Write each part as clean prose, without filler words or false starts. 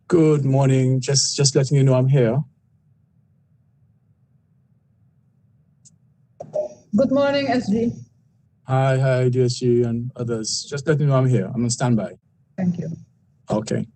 Good morning. Just letting you know I'm here. Good morning, SG. Hi, DSG and others. Just letting you know I'm here. I'm on standby. Thank you. Okay.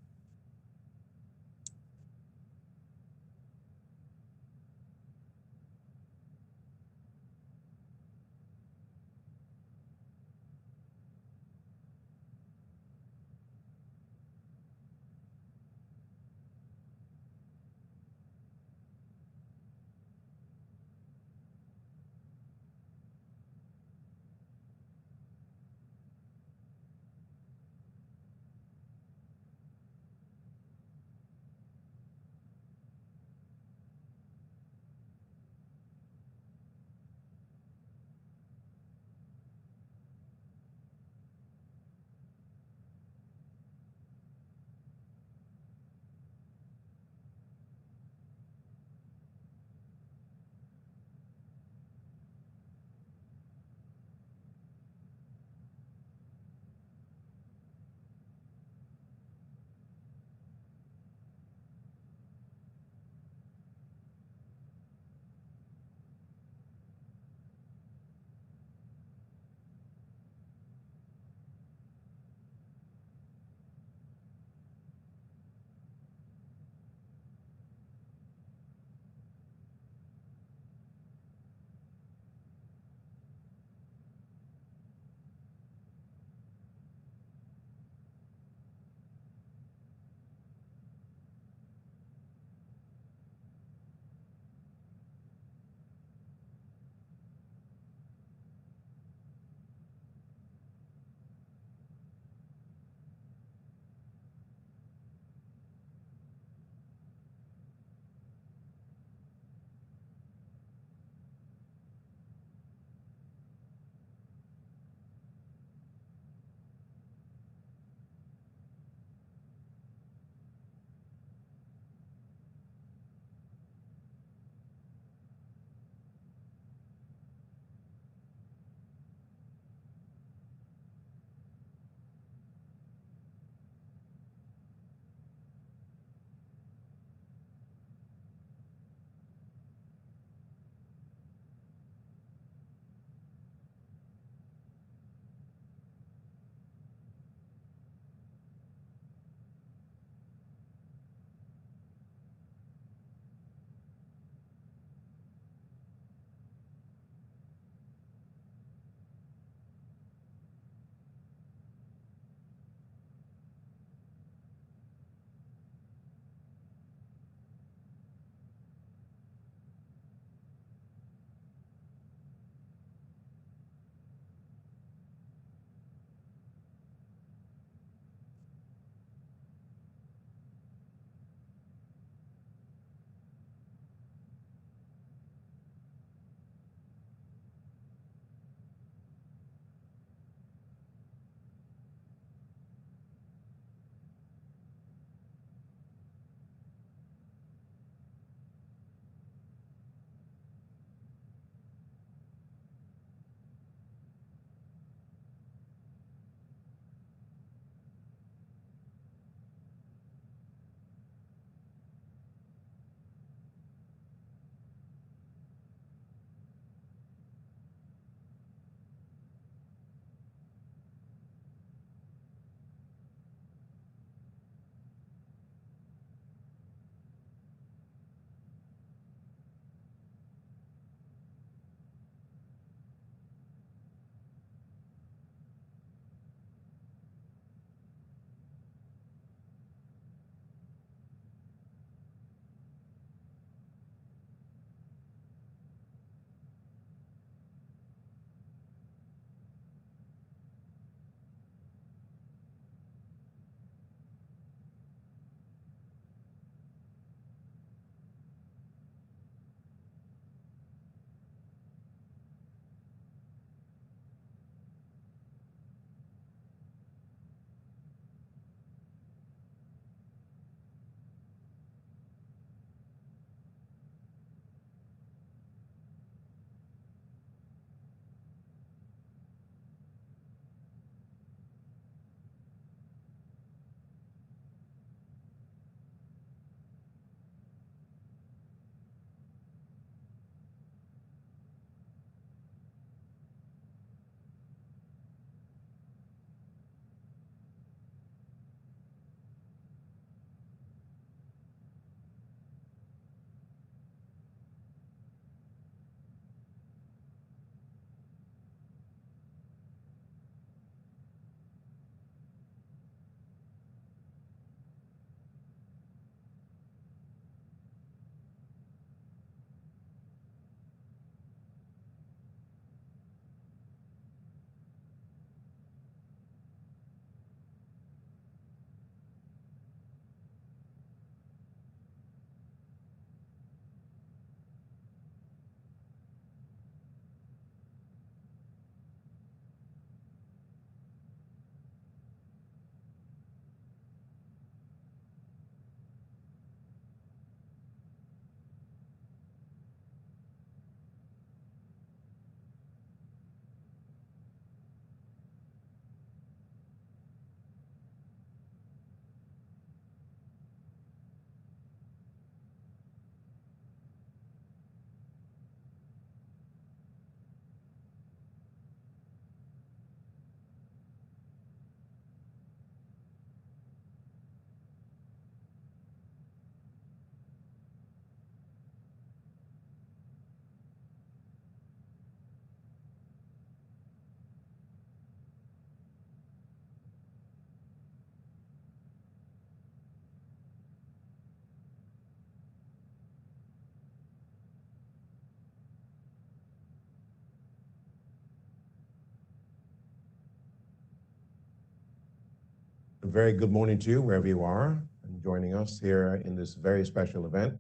A very good morning to you, wherever you are, and joining us here in this very special event,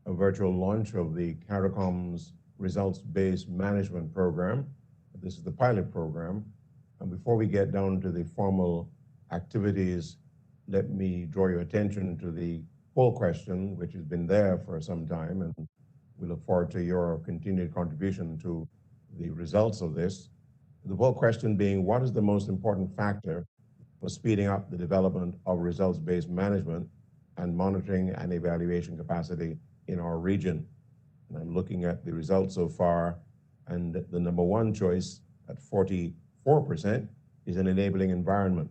a virtual launch of the CARICOM's results-based management program. This is the pilot program. And before we get down to the formal activities, let me draw your attention to the poll question, which has been there for some time, and we look forward to your continued contribution to the results of this. The poll question being, what is the most important factor for speeding up the development of results-based management and monitoring and evaluation capacity in our region? And I'm looking at the results so far, and the number one choice at 44% is an enabling environment.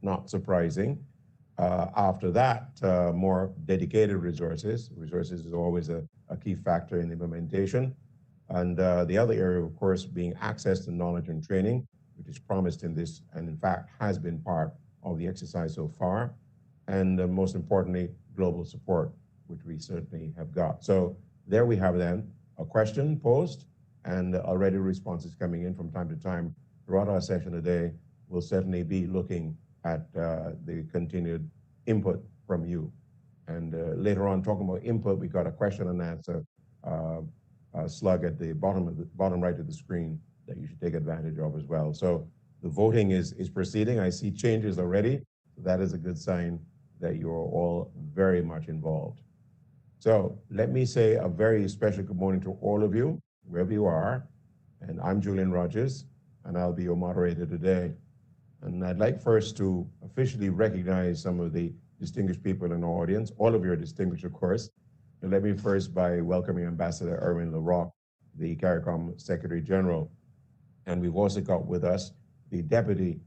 Not surprising. After that, more dedicated resources. Resources is always a key factor in implementation. And the other area, of course, being access to knowledge and training, which is promised in this, and in fact has been part of the exercise so far. And most importantly, global support, which we certainly have got. So there we have then a question posed, and already responses coming in from time to time throughout our session today. We'll certainly be looking at the continued input from you. And later on, talking about input, we got a question and answer slug at the bottom right of the screen that you should take advantage of as well. So the voting is proceeding. I see changes already. So that is a good sign that you're all very much involved. So let me say a very special good morning to all of you, wherever you are. And I'm Julian Rogers, and I'll be your moderator today. And I'd like first to officially recognize some of the distinguished people in our audience. All of you are distinguished, of course. And let me first by welcoming Ambassador Erwin LaRocque, the CARICOM Secretary General. And we've also got with us the Deputy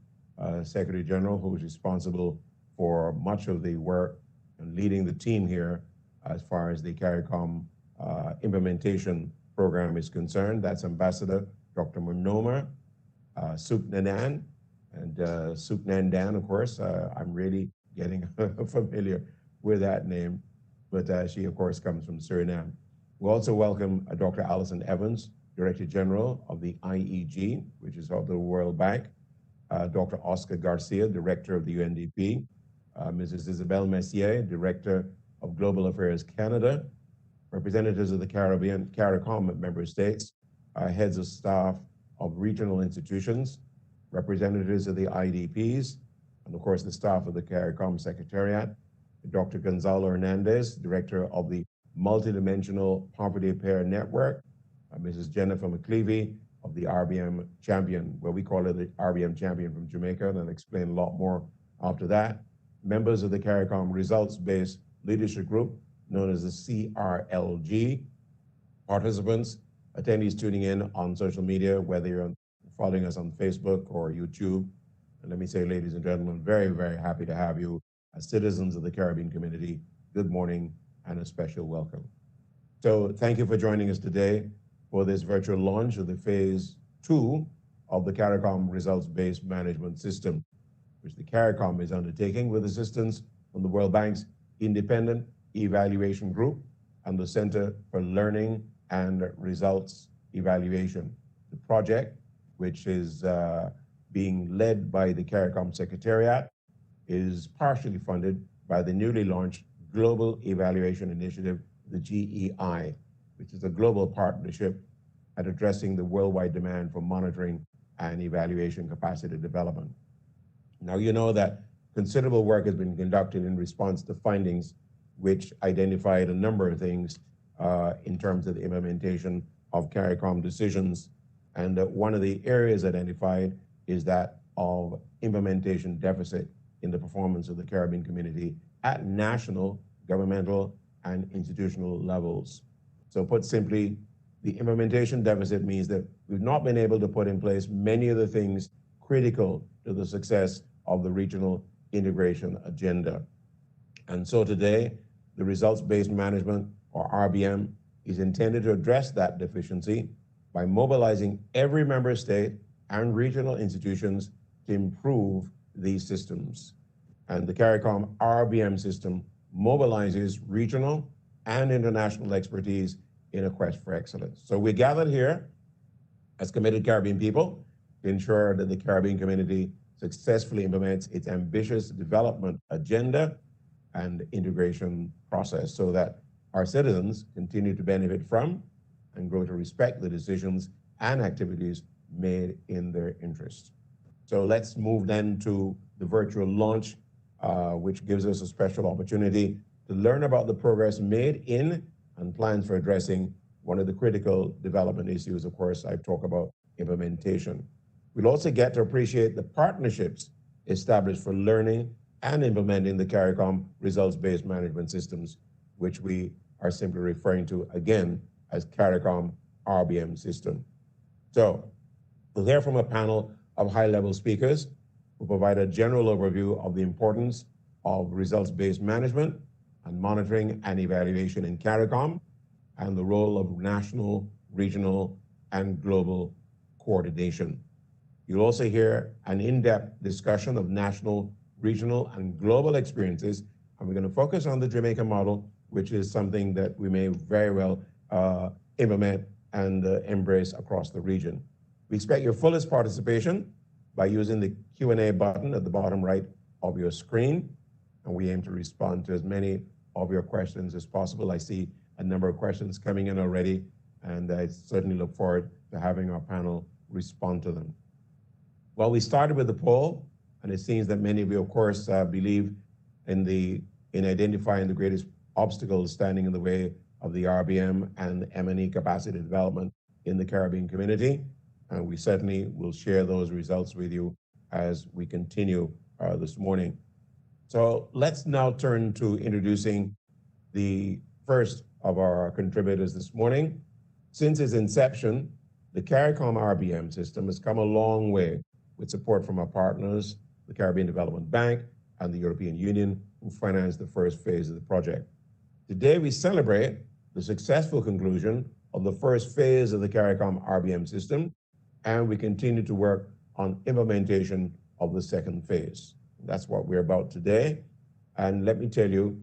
Secretary General, who is responsible for much of the work and leading the team here as far as the CARICOM implementation program is concerned. That's Ambassador Dr. Monoma Supnanan. And Supnandan, of course, I'm really getting familiar with that name, but she, of course, comes from Suriname. We also welcome Dr. Alison Evans, Director General of the IEG, which is of the World Bank, Dr. Oscar Garcia, Director of the UNDP, Mrs. Isabelle Messier, Director of Global Affairs Canada, representatives of the Caribbean, CARICOM member states, heads of staff of regional institutions, representatives of the IDPs, and of course the staff of the CARICOM Secretariat, Dr. Gonzalo Hernandez, Director of the Multidimensional Poverty Repair Network, Mrs. Jennifer McClevey of the RBM Champion, well, we call it the RBM Champion from Jamaica, and I'll explain a lot more after that. Members of the CARICOM Results-Based Leadership Group, known as the CRLG, participants, attendees tuning in on social media, whether you're following us on Facebook or YouTube. And let me say, ladies and gentlemen, very, very happy to have you as citizens of the Caribbean community. Good morning and a special welcome. So thank you for joining us today for this virtual launch of the phase 2 of the CARICOM results-based management system, which the CARICOM is undertaking with assistance from the World Bank's Independent Evaluation Group and the Center for Learning and Results Evaluation. The project, which is being led by the CARICOM Secretariat, is partially funded by the newly launched Global Evaluation Initiative, the GEI, which is a global partnership at addressing the worldwide demand for monitoring and evaluation capacity development. Now, you know that considerable work has been conducted in response to findings which identified a number of things in terms of the implementation of CARICOM decisions. And one of the areas identified is that of implementation deficit in the performance of the Caribbean community at national, governmental, and institutional levels. So put simply, the implementation deficit means that we've not been able to put in place many of the things critical to the success of the regional integration agenda. And so today, the results-based management, or RBM, is intended to address that deficiency by mobilizing every member state and regional institutions to improve these systems. And the CARICOM RBM system mobilizes regional and international expertise in a quest for excellence. So we gathered here as committed Caribbean people to ensure that the Caribbean community successfully implements its ambitious development agenda and integration process so that our citizens continue to benefit from and grow to respect the decisions and activities made in their interest. So let's move then to the virtual launch, which gives us a special opportunity to learn about the progress made in and plans for addressing one of the critical development issues. Of course, I talk about implementation. We'll also get to appreciate the partnerships established for learning and implementing the CARICOM results-based management systems, which we are simply referring to again as CARICOM RBM system. So we'll hear from a panel of high-level speakers who provide a general overview of the importance of results-based management and monitoring and evaluation in CARICOM and the role of national, regional, and global coordination. You'll also hear an in-depth discussion of national, regional, and global experiences, and we're going to focus on the Jamaica model, which is something that we may very well implement and embrace across the region. We expect your fullest participation by using the Q&A button at the bottom right of your screen, and we aim to respond to as many of your questions as possible. I see a number of questions coming in already, and I certainly look forward to having our panel respond to them. Well, we started with the poll, and it seems that many of you, of course, believe in identifying the greatest obstacles standing in the way of the RBM and M&E capacity development in the Caribbean community. And we certainly will share those results with you as we continue this morning. So let's now turn to introducing the first of our contributors this morning. Since its inception, the CARICOM RBM system has come a long way with support from our partners, the Caribbean Development Bank and the European Union, who financed the first phase of the project. Today, we celebrate the successful conclusion of the first phase of the CARICOM RBM system, and we continue to work on implementation of the second phase. That's what we're about today. And let me tell you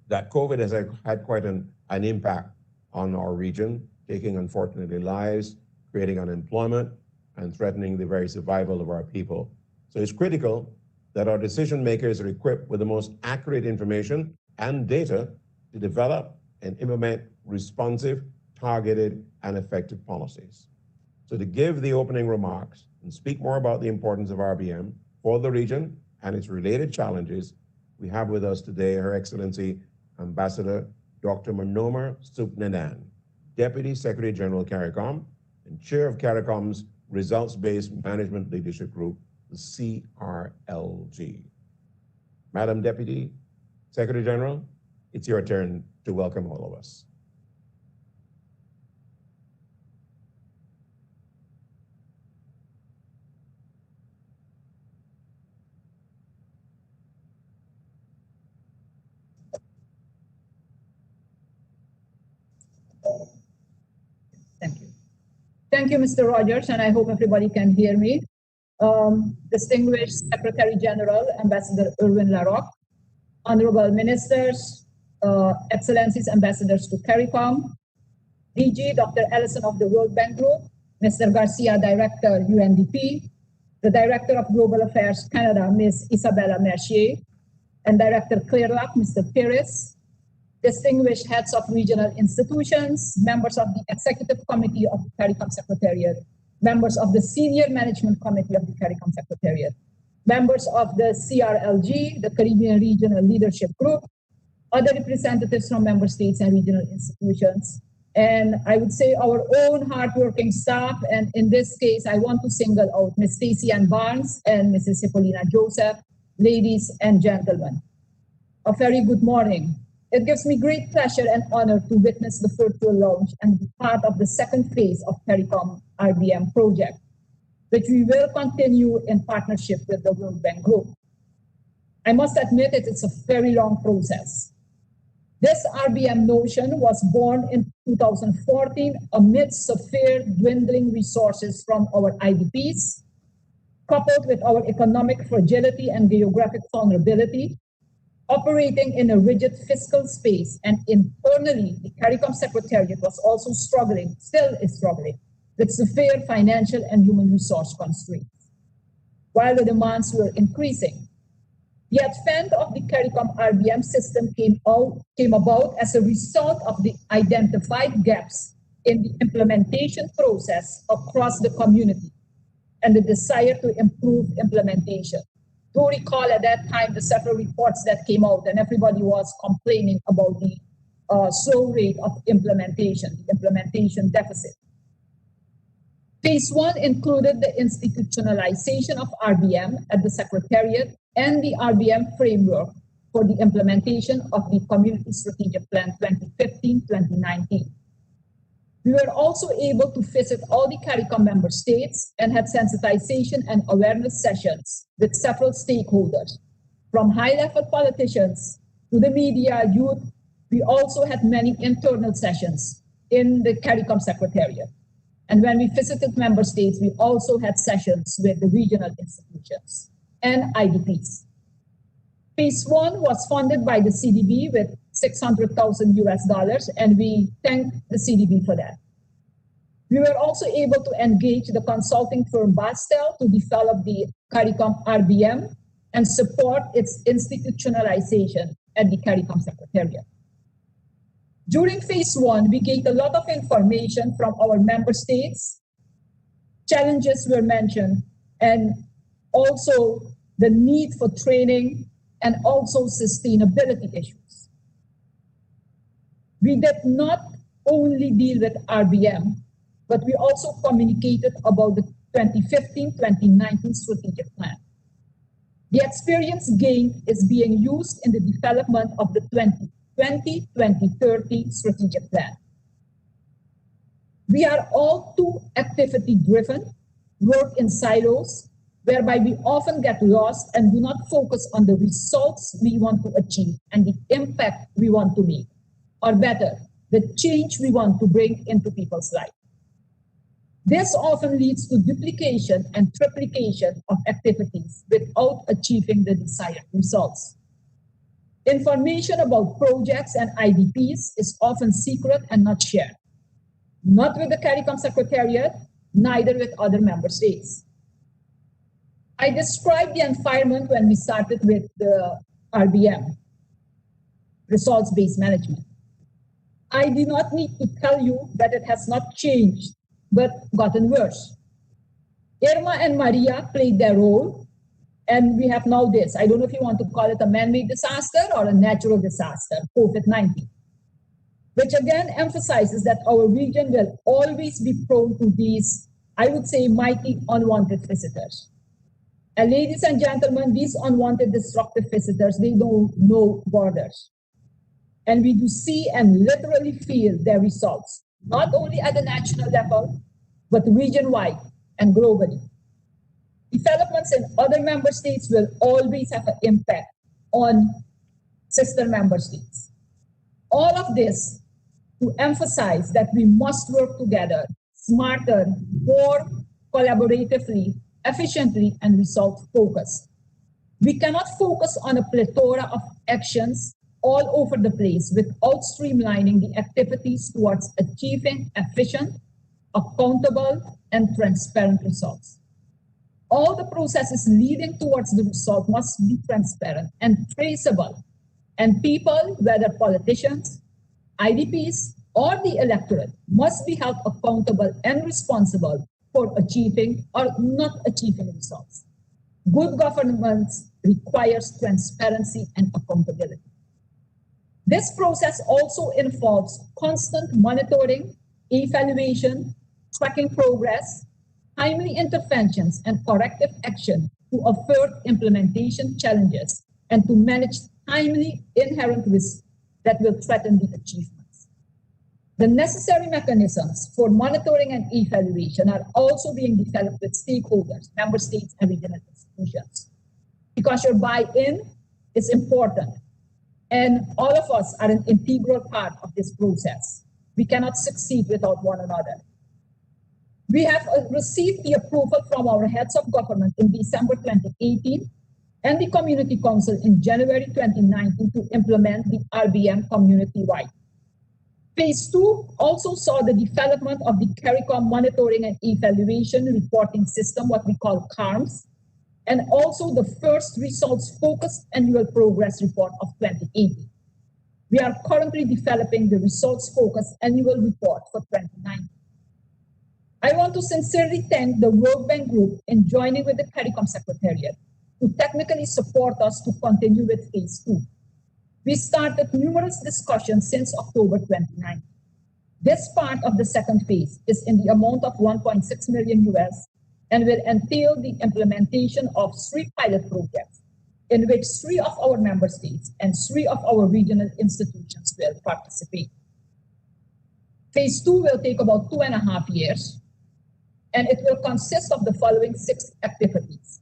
that COVID has had quite an impact on our region, taking unfortunately lives, creating unemployment, and threatening the very survival of our people. So it's critical that our decision makers are equipped with the most accurate information and data to develop and implement responsive, targeted, and effective policies. So to give the opening remarks and speak more about the importance of RBM for the region and its related challenges, we have with us today Her Excellency Ambassador Dr. Manoma Supnadan, Deputy Secretary General CARICOM and Chair of CARICOM's Results-Based Management Leadership Group, the CRLG. Madam Deputy Secretary General, it's your turn to welcome all of us. Thank you. Thank you, Mr. Rogers, and I hope everybody can hear me. Distinguished Secretary General, Ambassador Erwin Larocque, Honorable Ministers, Excellencies, Ambassadors to CARICOM, DG Dr. Ellison of the World Bank Group, Mr. Garcia, Director, UNDP, the Director of Global Affairs Canada, Ms. Isabella Mercier, and Director CLEARLAC, Mr. Pires, distinguished heads of regional institutions, members of the Executive Committee of the CARICOM Secretariat, members of the Senior Management Committee of the CARICOM Secretariat, members of the CRLG, the Caribbean Regional Leadership Group, other representatives from member states and regional institutions, and I would say our own hardworking staff. And in this case, I want to single out Ms. Stacey Ann Barnes and Mrs. Hippolina Joseph. Ladies and gentlemen, a very good morning. It gives me great pleasure and honor to witness the virtual launch and be part of the second phase of CARICOM RBM project, which we will continue in partnership with the World Bank Group. I must admit it's a very long process. This RBM notion was born in 2014 amidst severe dwindling resources from our IDPs, coupled with our economic fragility and geographic vulnerability, operating in a rigid fiscal space, and internally, the CARICOM Secretariat was also struggling, still is struggling, with severe financial and human resource constraints. while the demands were increasing. The advent of the CARICOM RBM system came about as a result of the identified gaps in the implementation process across the community and the desire to improve implementation. Do recall at that time the several reports that came out and everybody was complaining about the slow rate of implementation, the implementation deficit. Phase 1 included the institutionalization of RBM at the Secretariat and the RBM framework for the implementation of the Community Strategic Plan 2015-2019. We were also able to visit all the CARICOM member states and had sensitization and awareness sessions with several stakeholders, from high-level politicians to the media, youth. We also had many internal sessions in the CARICOM Secretariat. And when we visited member states, we also had sessions with the regional institutions and IDPs. Phase 1 was funded by the CDB with $600,000, and we thank the CDB for that. We were also able to engage the consulting firm Bastel to develop the CARICOM RBM and support its institutionalization at the CARICOM Secretariat. During phase 1, we gained a lot of information from our member states. Challenges were mentioned, and also the need for training and also sustainability issues. We did not only deal with RBM, but we also communicated about the 2015-2019 strategic plan. The experience gained is being used in the development of the 2020-2030 strategic plan. We are all too activity-driven, work in silos, whereby we often get lost and do not focus on the results we want to achieve and the impact we want to make, or better, the change we want to bring into people's life. This often leads to duplication and triplication of activities without achieving the desired results. Information about projects and IDPs is often secret and not shared, not with the CARICOM Secretariat, neither with other member states. I described the environment when we started with the RBM, results-based management. I do not need to tell you that it has not changed, but gotten worse. Irma and Maria played their role, and we have now this. I don't know if you want to call it a man-made disaster or a natural disaster, COVID-19, which again emphasizes that our region will always be prone to these, I would say, mighty unwanted visitors. And ladies and gentlemen, these unwanted destructive visitors, they don't know borders. And we do see and literally feel their results, not only at the national level, but region-wide and globally. Developments in other member states will always have an impact on sister member states. All of this to emphasize that we must work together, smarter, more collaboratively, efficiently, and result-focused. We cannot focus on a plethora of actions all over the place without streamlining the activities towards achieving efficient, accountable, and transparent results. All the processes leading towards the result must be transparent and traceable, and people, whether politicians, IDPs, or the electorate, must be held accountable and responsible for achieving or not achieving results. Good governance requires transparency and accountability. This process also involves constant monitoring, evaluation, tracking progress, timely interventions, and corrective action to avert implementation challenges and to manage timely inherent risks that will threaten the achievements. The necessary mechanisms for monitoring and evaluation are also being developed with stakeholders, member states, and regional institutions, because your buy-in is important. And all of us are an integral part of this process. We cannot succeed without one another. We have received the approval from our heads of government in December 2018 and the Community Council in January 2019 to implement the RBM community-wide. Phase 2 also saw the development of the CARICOM monitoring and evaluation reporting system, what we call CARMS, and also the first results-focused annual progress report of 2018. We are currently developing the results-focused annual report for 2019. I want to sincerely thank the World Bank Group in joining with the CARICOM Secretariat to technically support us to continue with phase 2. We started numerous discussions since October 2019. This part of the second phase is in the amount of 1.6 million US and will entail the implementation of 3 pilot projects in which 3 of our member states and 3 of our regional institutions will participate. Phase 2 will take about 2.5 years, and it will consist of the following 6 activities.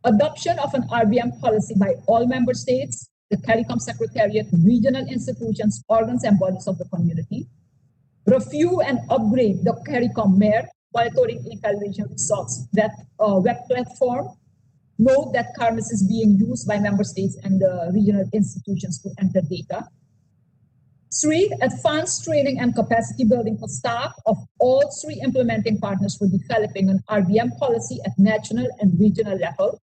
Adoption of an RBM policy by all member states, the CARICOM Secretariat, regional institutions, organs, and bodies of the community. Review and upgrade the CARICOM MER monitoring evaluation results web platform. Note that CARMES is being used by member states and the regional institutions to enter data. 3, advanced training and capacity building for staff of all 3 implementing partners for developing an RBM policy at national and regional level.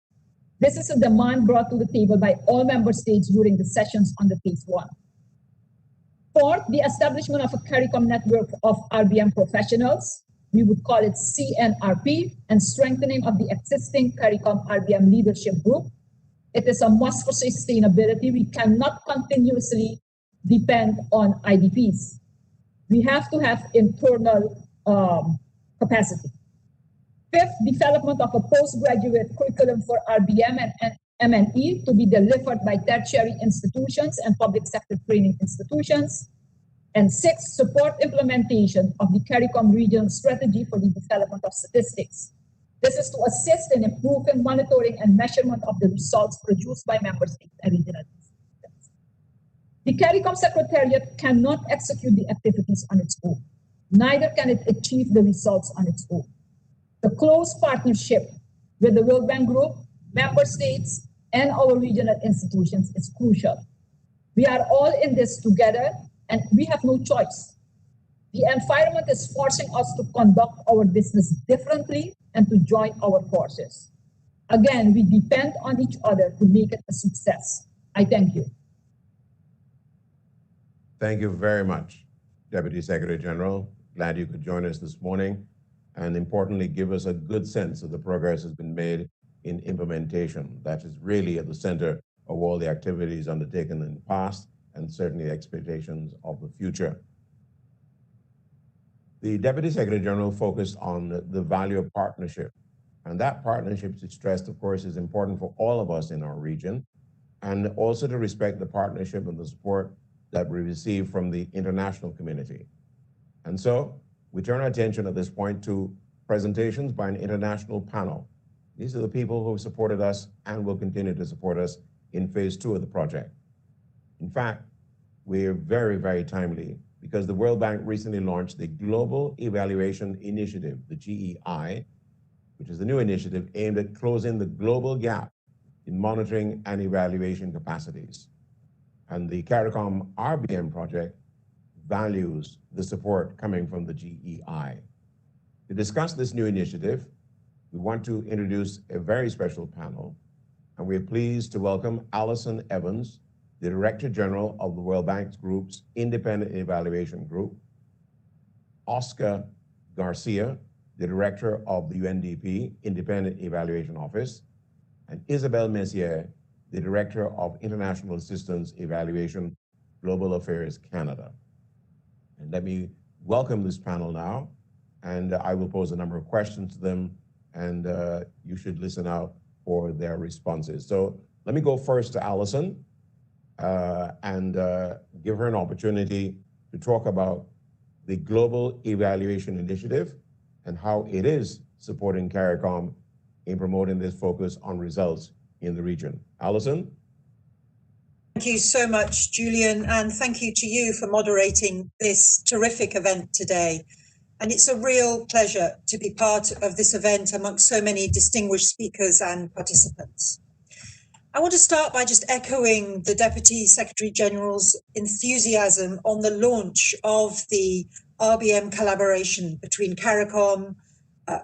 This is a demand brought to the table by all member states during the sessions on the phase 1. 4, the establishment of a CARICOM network of RBM professionals. We would call it CNRP, and strengthening of the existing CARICOM RBM leadership group. It is a must for sustainability. We cannot continuously depend on IDPs. We have to have internal capacity. 5th, development of a postgraduate curriculum for RBM and MNE to be delivered by tertiary institutions and public sector training institutions. And 6th, support implementation of the CARICOM regional strategy for the development of statistics. This is to assist in improving monitoring and measurement of the results produced by member states and regional institutions. The CARICOM Secretariat cannot execute the activities on its own. Neither can it achieve the results on its own. The close partnership with the World Bank Group, member states, and our regional institutions is crucial. We are all in this together, and we have no choice. The environment is forcing us to conduct our business differently and to join our forces. Again, we depend on each other to make it a success. I thank you. Thank you very much, Deputy Secretary General. Glad you could join us this morning, and importantly, give us a good sense of the progress that's been made in implementation. That is really at the center of all the activities undertaken in the past, and certainly expectations of the future. The Deputy Secretary General focused on the value of partnership, and that partnership, is stressed, of course, is important for all of us in our region, and also to respect the partnership and the support that we receive from the international community. And so we turn our attention at this point to presentations by an international panel. These are the people who have supported us and will continue to support us in phase 2 of the project. In fact, we're very, very timely because the World Bank recently launched the Global Evaluation Initiative, the GEI, which is the new initiative aimed at closing the global gap in monitoring and evaluation capacities. And the CARICOM RBM project values the support coming from the GEI. To discuss this new initiative, we want to introduce a very special panel, and we're pleased to welcome Alison Evans, the Director General of the World Bank Group's Independent Evaluation Group, Oscar Garcia, the Director of the UNDP Independent Evaluation Office, and Isabelle Messier, the Director of International Assistance Evaluation, Global Affairs Canada. And let me welcome this panel now, and I will pose a number of questions to them, and you should listen out for their responses. So let me go first to Alison and give her an opportunity to talk about the Global Evaluation Initiative and how it is supporting CARICOM in promoting this focus on results in the region. Alison? Thank you so much, Julian, and thank you to you for moderating this terrific event today. And it's a real pleasure to be part of this event amongst so many distinguished speakers and participants. I want to start by just echoing the Deputy Secretary General's enthusiasm on the launch of the RBM collaboration between CARICOM,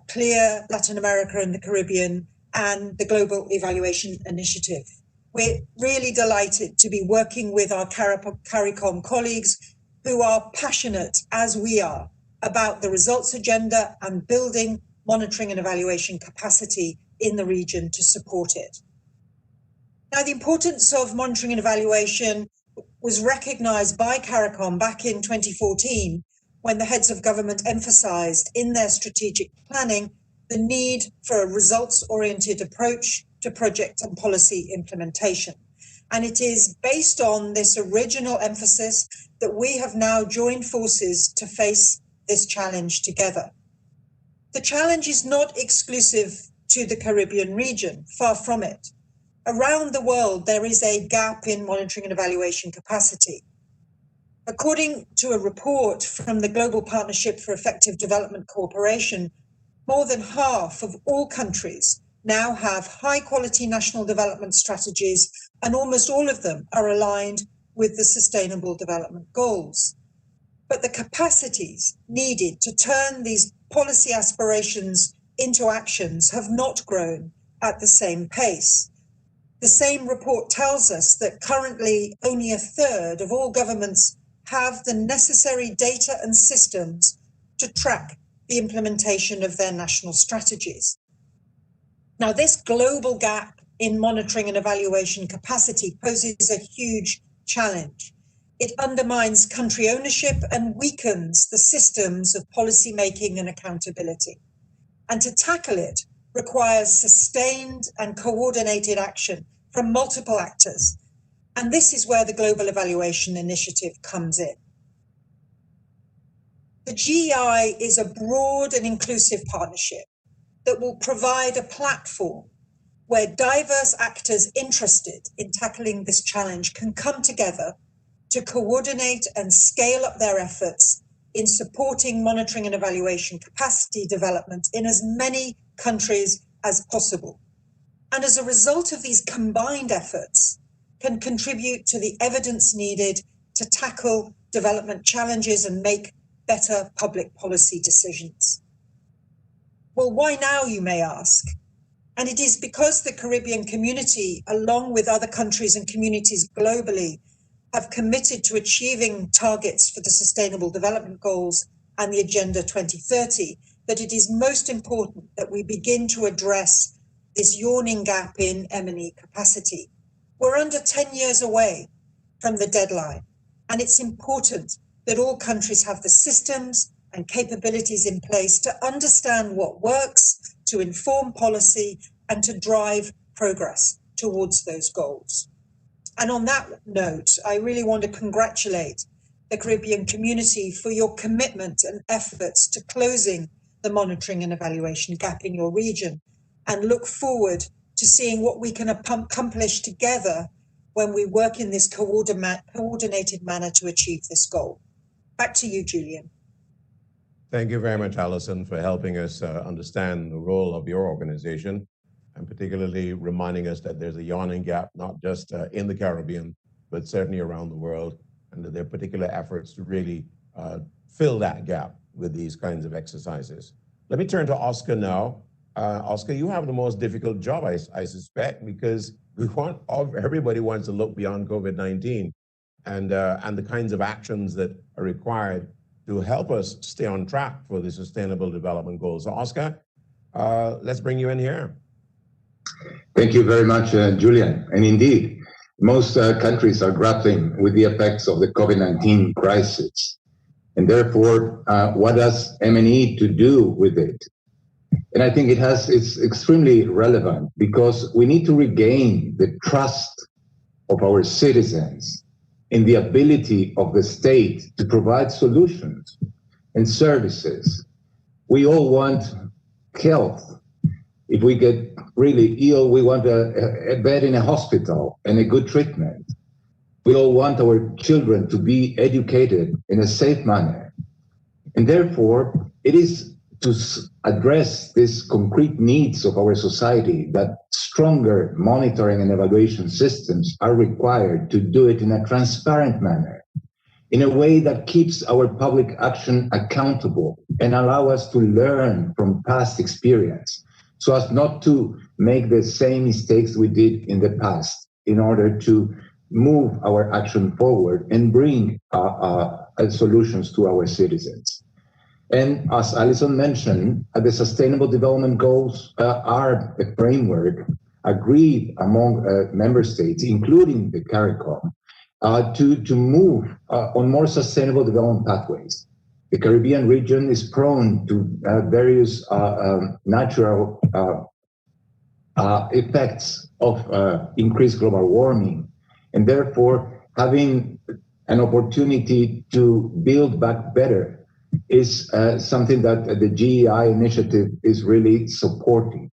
CLEAR, Latin America and the Caribbean, and the Global Evaluation Initiative. We're really delighted to be working with our CARICOM colleagues who are passionate, as we are, about the results agenda and building monitoring and evaluation capacity in the region to support it. Now, the importance of monitoring and evaluation was recognised by CARICOM back in 2014 when the heads of government emphasised in their strategic planning the need for a results-oriented approach to project and policy implementation. And it is based on this original emphasis that we have now joined forces to face this challenge together. The challenge is not exclusive to the Caribbean region, far from it. Around the world, there is a gap in monitoring and evaluation capacity. According to a report from the Global Partnership for Effective Development Cooperation, more than half of all countries now have high-quality national development strategies, and almost all of them are aligned with the Sustainable Development Goals. But the capacities needed to turn these policy aspirations into actions have not grown at the same pace. The same report tells us that currently only a third of all governments have the necessary data and systems to track the implementation of their national strategies. Now, this global gap in monitoring and evaluation capacity poses a huge challenge. It undermines country ownership and weakens the systems of policy making and accountability. And to tackle it requires sustained and coordinated action from multiple actors. And this is where the Global Evaluation Initiative comes in. The GEI is a broad and inclusive partnership that will provide a platform where diverse actors interested in tackling this challenge can come together to coordinate and scale up their efforts in supporting monitoring and evaluation capacity development in as many countries as possible. And as a result of these combined efforts, can contribute to the evidence needed to tackle development challenges and make better public policy decisions. Well, why now, you may ask? And it is because the Caribbean community, along with other countries and communities globally, have committed to achieving targets for the Sustainable Development Goals and the Agenda 2030, that it is most important that we begin to address this yawning gap in M&E capacity. We're under 10 years away from the deadline, and it's important that all countries have the systems and capabilities in place to understand what works, to inform policy, and to drive progress towards those goals. And on that note, I really want to congratulate the Caribbean community for your commitment and efforts to closing the monitoring and evaluation gap in your region, and look forward to seeing what we can accomplish together when we work in this coordinated manner to achieve this goal. Back to you, Julian. Thank you very much, Alison, for helping us understand the role of your organization, and particularly reminding us that there's a yawning gap, not just in the Caribbean, but certainly around the world, and that there are particular efforts to really fill that gap with these kinds of exercises. Let me turn to Oscar now. Oscar, you have the most difficult job, I suspect, because everybody wants to look beyond COVID-19 and the kinds of actions that are required to help us stay on track for the Sustainable Development Goals. So Oscar, let's bring you in here. Thank you very much, Julian. And indeed, most countries are grappling with the effects of the COVID-19 crisis. And therefore, what does M&E to do with it? And I think it's extremely relevant because we need to regain the trust of our citizens in the ability of the state to provide solutions and services. We all want health. If we get really ill, we want a bed in a hospital and a good treatment. We all want our children to be educated in a safe manner. And therefore, it is to address these concrete needs of our society that stronger monitoring and evaluation systems are required to do it in a transparent manner, in a way that keeps our public action accountable and allow us to learn from past experience, so as not to make the same mistakes we did in the past in order to move our action forward and bring solutions to our citizens. And as Alison mentioned, the Sustainable Development Goals are a framework agreed among member states, including the CARICOM, to move on more sustainable development pathways. The Caribbean region is prone to various natural effects of increased global warming, and therefore having an opportunity to build back better is something that the GEI initiative is really supporting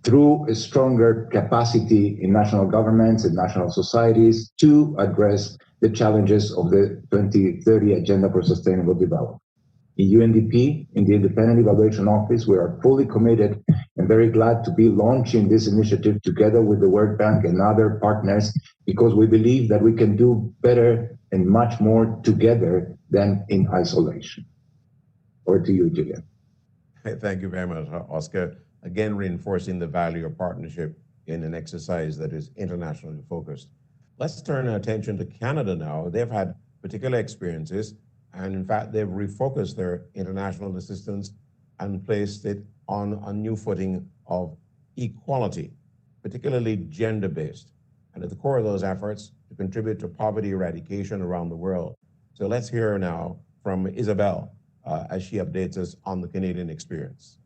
through a stronger capacity in national governments and national societies to address the challenges of the 2030 Agenda for Sustainable Development. In UNDP, in the Independent Evaluation Office, we are fully committed and very glad to be launching this initiative together with the World Bank and other partners, because we believe that we can do better and much more together than in isolation. Over to you, Julian. Thank you very much, Oscar. Again, reinforcing the value of partnership in an exercise that is internationally focused. Let's turn our attention to Canada now. They've had particular experiences, and in fact, they've refocused their international assistance and placed it on a new footing of equality, particularly gender-based, and at the core of those efforts to contribute to poverty eradication around the world. So let's hear now from Isabel as she updates us on the Canadian experience.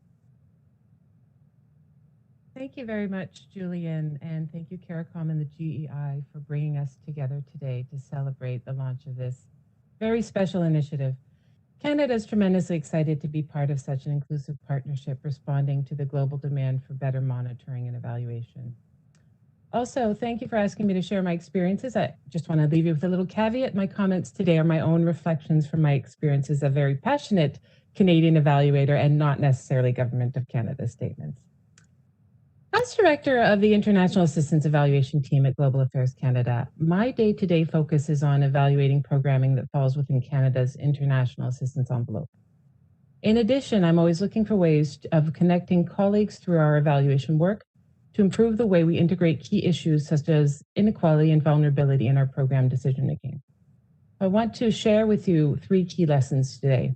Thank you very much, Julian, and thank you, CARICOM and the GEI, for bringing us together today to celebrate the launch of this very special initiative. Canada is tremendously excited to be part of such an inclusive partnership responding to the global demand for better monitoring and evaluation. Also, thank you for asking me to share my experiences. I just want to leave you with a little caveat. My comments today are my own reflections from my experience as a very passionate Canadian evaluator and not necessarily Government of Canada statements. As director of the International Assistance Evaluation Team at Global Affairs Canada, my day-to-day focus is on evaluating programming that falls within Canada's international assistance envelope. In addition, I'm always looking for ways of connecting colleagues through our evaluation work to improve the way we integrate key issues such as inequality and vulnerability in our program decision-making. I want to share with you 3 key lessons today.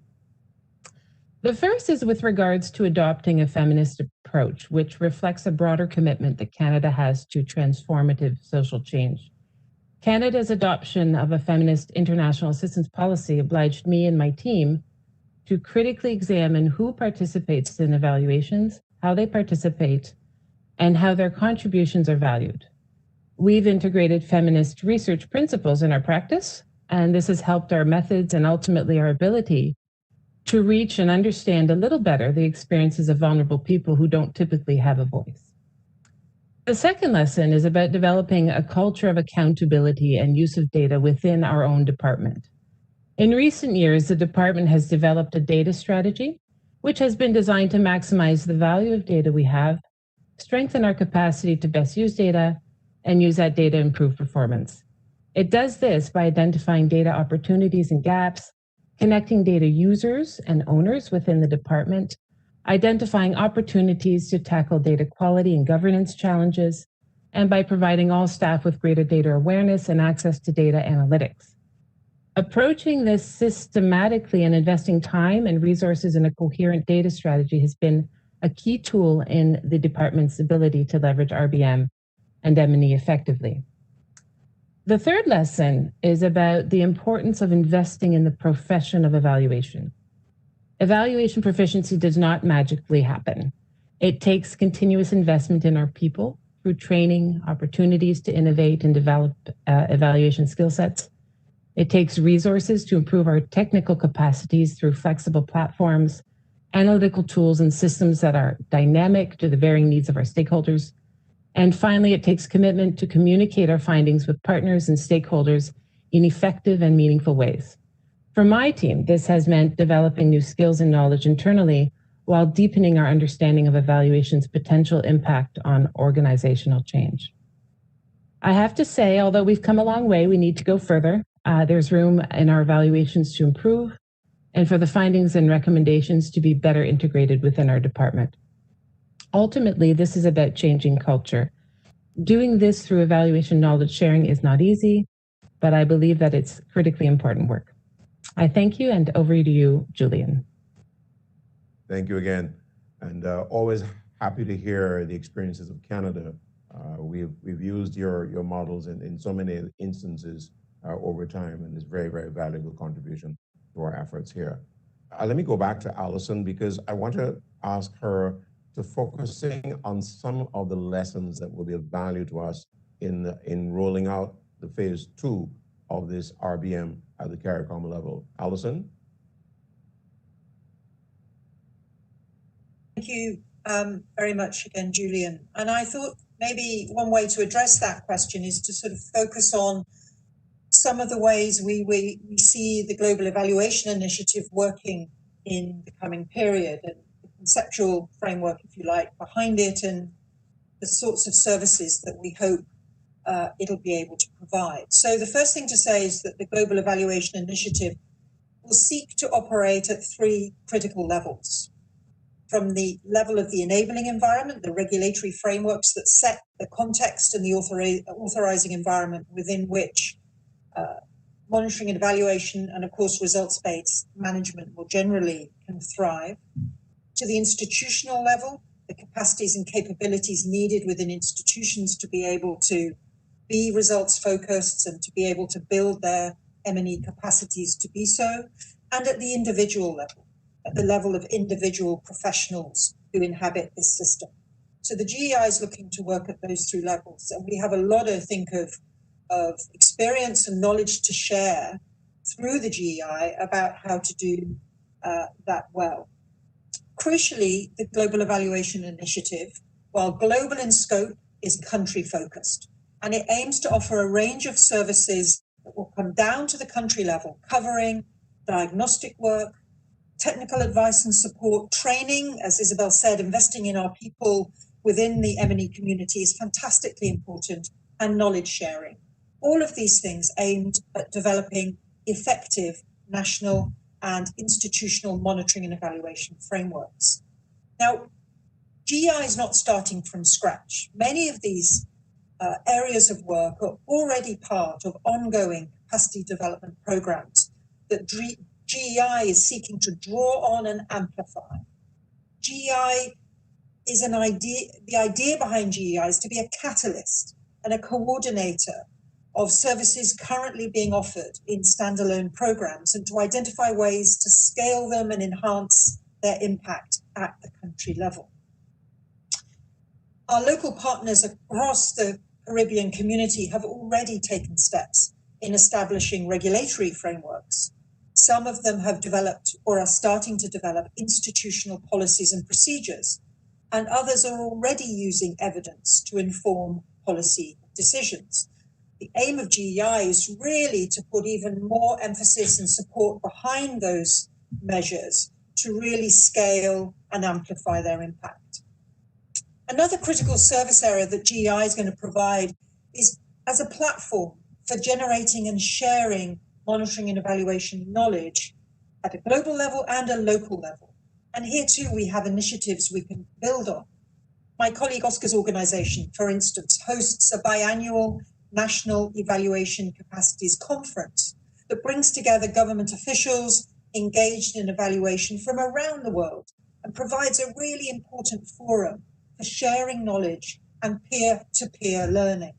The first is with regards to adopting a feminist approach, which reflects a broader commitment that Canada has to transformative social change. Canada's adoption of a feminist international assistance policy obliged me and my team to critically examine who participates in evaluations, how they participate, and how their contributions are valued. We've integrated feminist research principles in our practice, and this has helped our methods and ultimately our ability to reach and understand a little better the experiences of vulnerable people who don't typically have a voice. The second lesson is about developing a culture of accountability and use of data within our own department. In recent years, the department has developed a data strategy, which has been designed to maximize the value of data we have, strengthen our capacity to best use data, and use that data to improve performance. It does this by identifying data opportunities and gaps, connecting data users and owners within the department, identifying opportunities to tackle data quality and governance challenges, and by providing all staff with greater data awareness and access to data analytics. Approaching this systematically and investing time and resources in a coherent data strategy has been a key tool in the department's ability to leverage RBM and M&E effectively. The third lesson is about the importance of investing in the profession of evaluation. Evaluation proficiency does not magically happen. It takes continuous investment in our people through training, opportunities to innovate and develop evaluation skill sets. It takes resources to improve our technical capacities through flexible platforms, analytical tools, and systems that are dynamic to the varying needs of our stakeholders. And finally, it takes commitment to communicate our findings with partners and stakeholders in effective and meaningful ways. For my team, this has meant developing new skills and knowledge internally while deepening our understanding of evaluation's potential impact on organizational change. I have to say, although we've come a long way, we need to go further. There's room in our evaluations to improve and for the findings and recommendations to be better integrated within our department. Ultimately, this is about changing culture. Doing this through evaluation knowledge sharing is not easy, but I believe that it's critically important work. I thank you, and over to you, Julian. Thank you again. And always happy to hear the experiences of Canada. We've used your models in so many instances over time, and it's very, very valuable contribution to our efforts here. Let me go back to Alison, because I want to ask her to focusing on some of the lessons that will be of value to us in rolling out the phase 2 of this RBM at the CARICOM level. Alison? Thank you very much again, Julian. And I thought maybe one way to address that question is to sort of focus on some of the ways we see the Global Evaluation Initiative working in the coming period, and the conceptual framework, if you like, behind it, and the sorts of services that we hope it'll be able to provide. So the first thing to say is that the Global Evaluation Initiative will seek to operate at 3 critical levels. From the level of the enabling environment, the regulatory frameworks that set the context and the authorizing environment within which monitoring and evaluation, and of course results-based management more generally, can thrive. To the institutional level, the capacities and capabilities needed within institutions to be able to be results-focused and to be able to build their M&E capacities to be so. And at the individual level, at the level of individual professionals who inhabit this system. So the GEI is looking to work at those 3 levels, and we have a lot, I think, of experience and knowledge to share through the GEI about how to do that well. Crucially, the Global Evaluation Initiative, while global in scope, is country-focused, and it aims to offer a range of services that will come down to the country level, covering diagnostic work, technical advice and support, training, as Isabel said, investing in our people within the M&E community is fantastically important, and knowledge sharing. All of these things aimed at developing effective national and institutional monitoring and evaluation frameworks. Now, GEI is not starting from scratch. Many of these areas of work are already part of ongoing capacity development programs that GEI is seeking to draw on and amplify. GEI is an idea, the idea behind GEI is to be a catalyst and a coordinator of services currently being offered in standalone programs, and to identify ways to scale them and enhance their impact at the country level. Our local partners across the Caribbean community have already taken steps in establishing regulatory frameworks. Some of them have developed or are starting to develop institutional policies and procedures, and others are already using evidence to inform policy decisions. The aim of GEI is really to put even more emphasis and support behind those measures to really scale and amplify their impact. Another critical service area that GEI is going to provide is as a platform for generating and sharing monitoring and evaluation knowledge at a global level and a local level. And here too, we have initiatives we can build on. My colleague Oscar's organization, for instance, hosts a biannual National Evaluation Capacities Conference that brings together government officials engaged in evaluation from around the world and provides a really important forum for sharing knowledge and peer-to-peer learning.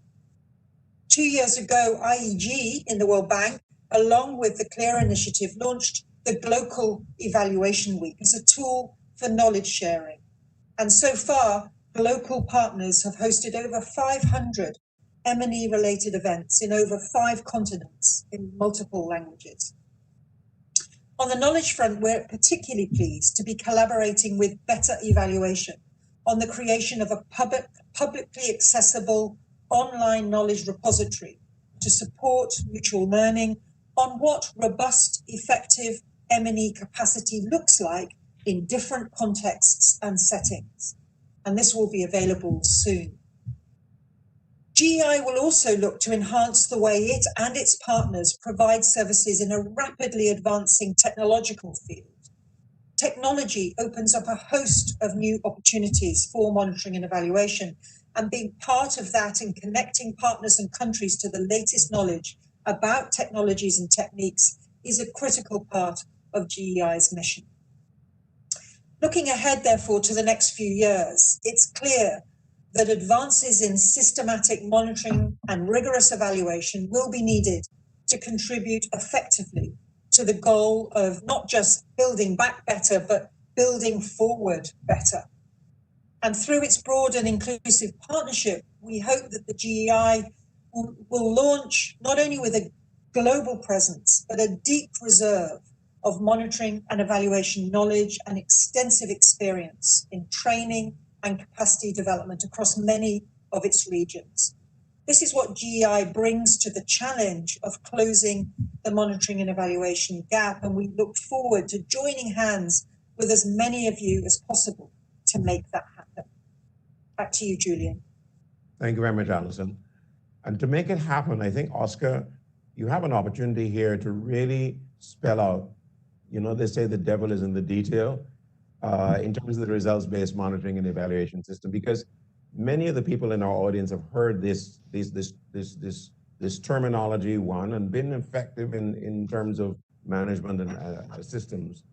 2 years ago, IEG in the World Bank, along with the CLEAR initiative, launched the Global Evaluation Week as a tool for knowledge sharing. And so far, local partners have hosted over 500 M&E related events in over 5 continents in multiple languages. On the knowledge front, we're particularly pleased to be collaborating with Better Evaluation on the creation of a publicly accessible online knowledge repository to support mutual learning on what robust, effective M&E capacity looks like in different contexts and settings. And this will be available soon. GEI will also look to enhance the way it and its partners provide services in a rapidly advancing technological field. technology opens up a host of new opportunities for monitoring and evaluation, and being part of that and connecting partners and countries to the latest knowledge about technologies and techniques is a critical part of GEI's mission. Looking ahead, therefore, to the next few years, it's clear that advances in systematic monitoring and rigorous evaluation will be needed to contribute effectively to the goal of not just building back better, but building forward better. And through its broad and inclusive partnership, we hope that the GEI will launch not only with a global presence, but a deep reserve of monitoring and evaluation knowledge and extensive experience in training and capacity development across many of its regions. This is what GEI brings to the challenge of closing the monitoring and evaluation gap, and we look forward to joining hands with as many of you as possible to make that happen. Back to you, Julian. Thank you very much, Alison. And to make it happen, I think, Oscar, you have an opportunity here to really spell out, you know, they say the devil is in the detail in terms of the results-based monitoring and evaluation system, because many of the people in our audience have heard this terminology, one, and been effective in terms of management and systems.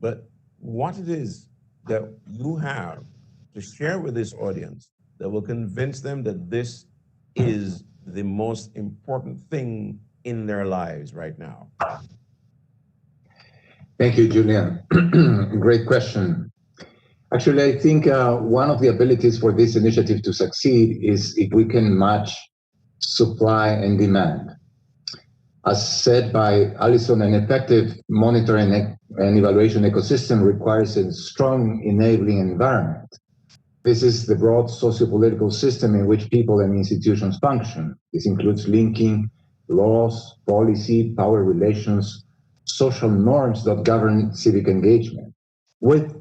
But what it is that you have to share with this audience that will convince them that this is the most important thing in their lives right now? Thank you, Julian. Great question. Actually, I think one of the abilities for this initiative to succeed is if we can match supply and demand. As said by Alison, an effective monitoring and evaluation ecosystem requires a strong enabling environment. This is the broad socio-political system in which people and institutions function. This includes linking laws, policy, power relations, social norms that govern civic engagement, with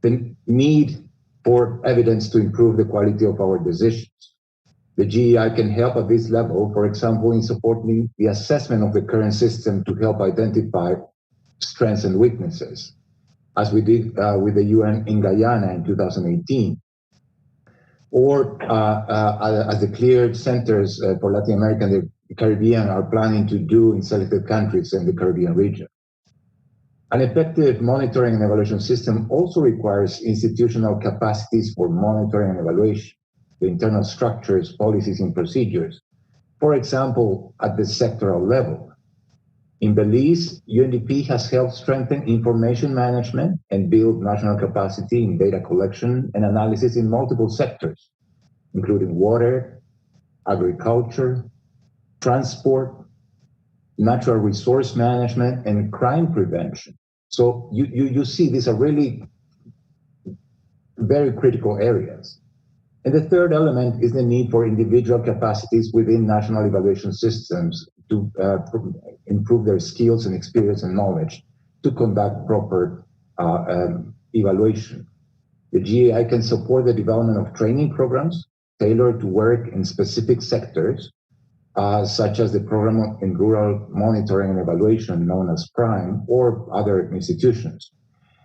the need for evidence to improve the quality of our decisions. The GEI can help at this level, for example, in supporting the assessment of the current system to help identify strengths and weaknesses, as we did with the UN in Guyana in 2018. Or as the cleared centers for Latin America and the Caribbean are planning to do in selected countries in the Caribbean region. An effective monitoring and evaluation system also requires institutional capacities for monitoring and evaluation, the internal structures, policies, and procedures. For example, at the sectoral level. In Belize, UNDP has helped strengthen information management and build national capacity in data collection and analysis in multiple sectors, including water, agriculture, transport, natural resource management, and crime prevention. So you see these are really very critical areas. And the third element is the need for individual capacities within national evaluation systems to improve their skills and experience and knowledge to conduct proper evaluation. The GEI can support the development of training programs tailored to work in specific sectors, such as the Program in Rural Monitoring and Evaluation, known as PRIME, or other institutions.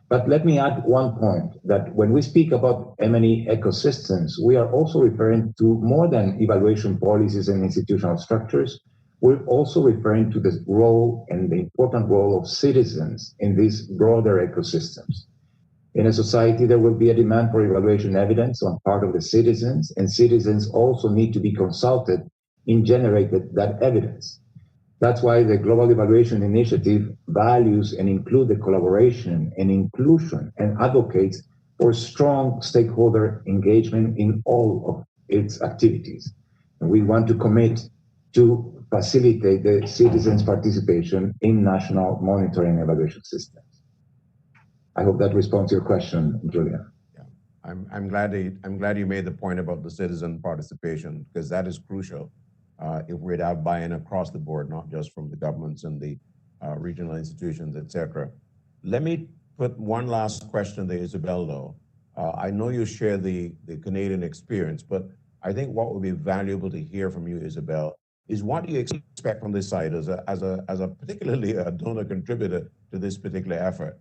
But let me add one point, that when we speak about M&E ecosystems, we are also referring to more than evaluation policies and institutional structures. We're also referring to the role and the important role of citizens in these broader ecosystems. In a society, there will be a demand for evaluation evidence on part of the citizens, and citizens also need to be consulted in generating that evidence. That's why the Global Evaluation Initiative values and include the collaboration and inclusion and advocates for strong stakeholder engagement in all of its activities. And we want to commit to facilitate the citizens' participation in national monitoring and evaluation systems. I hope that responds to your question, Julia. Yeah, I'm glad you made the point about the citizen participation, because that is crucial. If we're to have buy-in across the board, not just from the governments and the regional institutions, et cetera. Let me put one last question to Isabel, though. I know you share the Canadian experience, but I think what would be valuable to hear from you, Isabel, is what do you expect from this side as a particularly a donor contributor to this particular effort?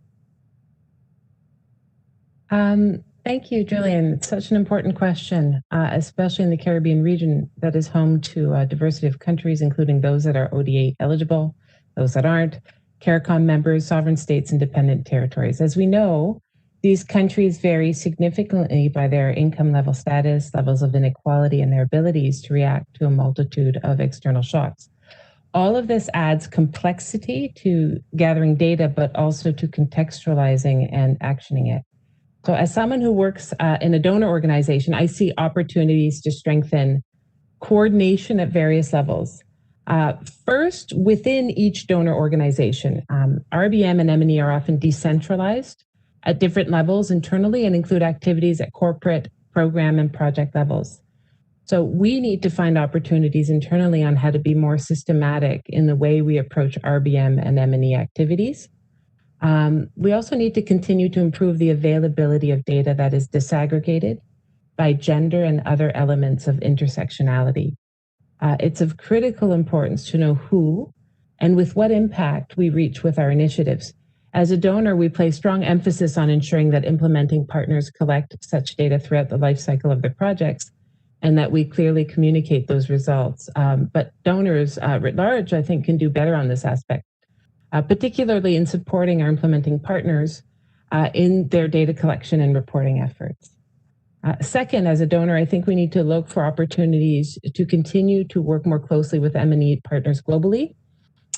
Thank you, Julian. It's such an important question, especially in the Caribbean region that is home to a diversity of countries, including those that are ODA eligible, those that aren't, CARICOM members, sovereign states, and dependent territories. As we know, these countries vary significantly by their income level status, levels of inequality, and their abilities to react to a multitude of external shocks. All of this adds complexity to gathering data, but also to contextualizing and actioning it. So as someone who works in a donor organization, I see opportunities to strengthen coordination at various levels. First, within each donor organization, RBM and M&E are often decentralized at different levels internally and include activities at corporate, program, and project levels. So we need to find opportunities internally on how to be more systematic in the way we approach RBM and M&E activities. We also need to continue to improve the availability of data that is disaggregated by gender and other elements of intersectionality. It's of critical importance to know who and with what impact we reach with our initiatives. As a donor, we place strong emphasis on ensuring that implementing partners collect such data throughout the life cycle of their projects and that we clearly communicate those results. But donors writ large, I think, can do better on this aspect, particularly in supporting our implementing partners in their data collection and reporting efforts. Second, as a donor, I think we need to look for opportunities to continue to work more closely with M&E partners globally,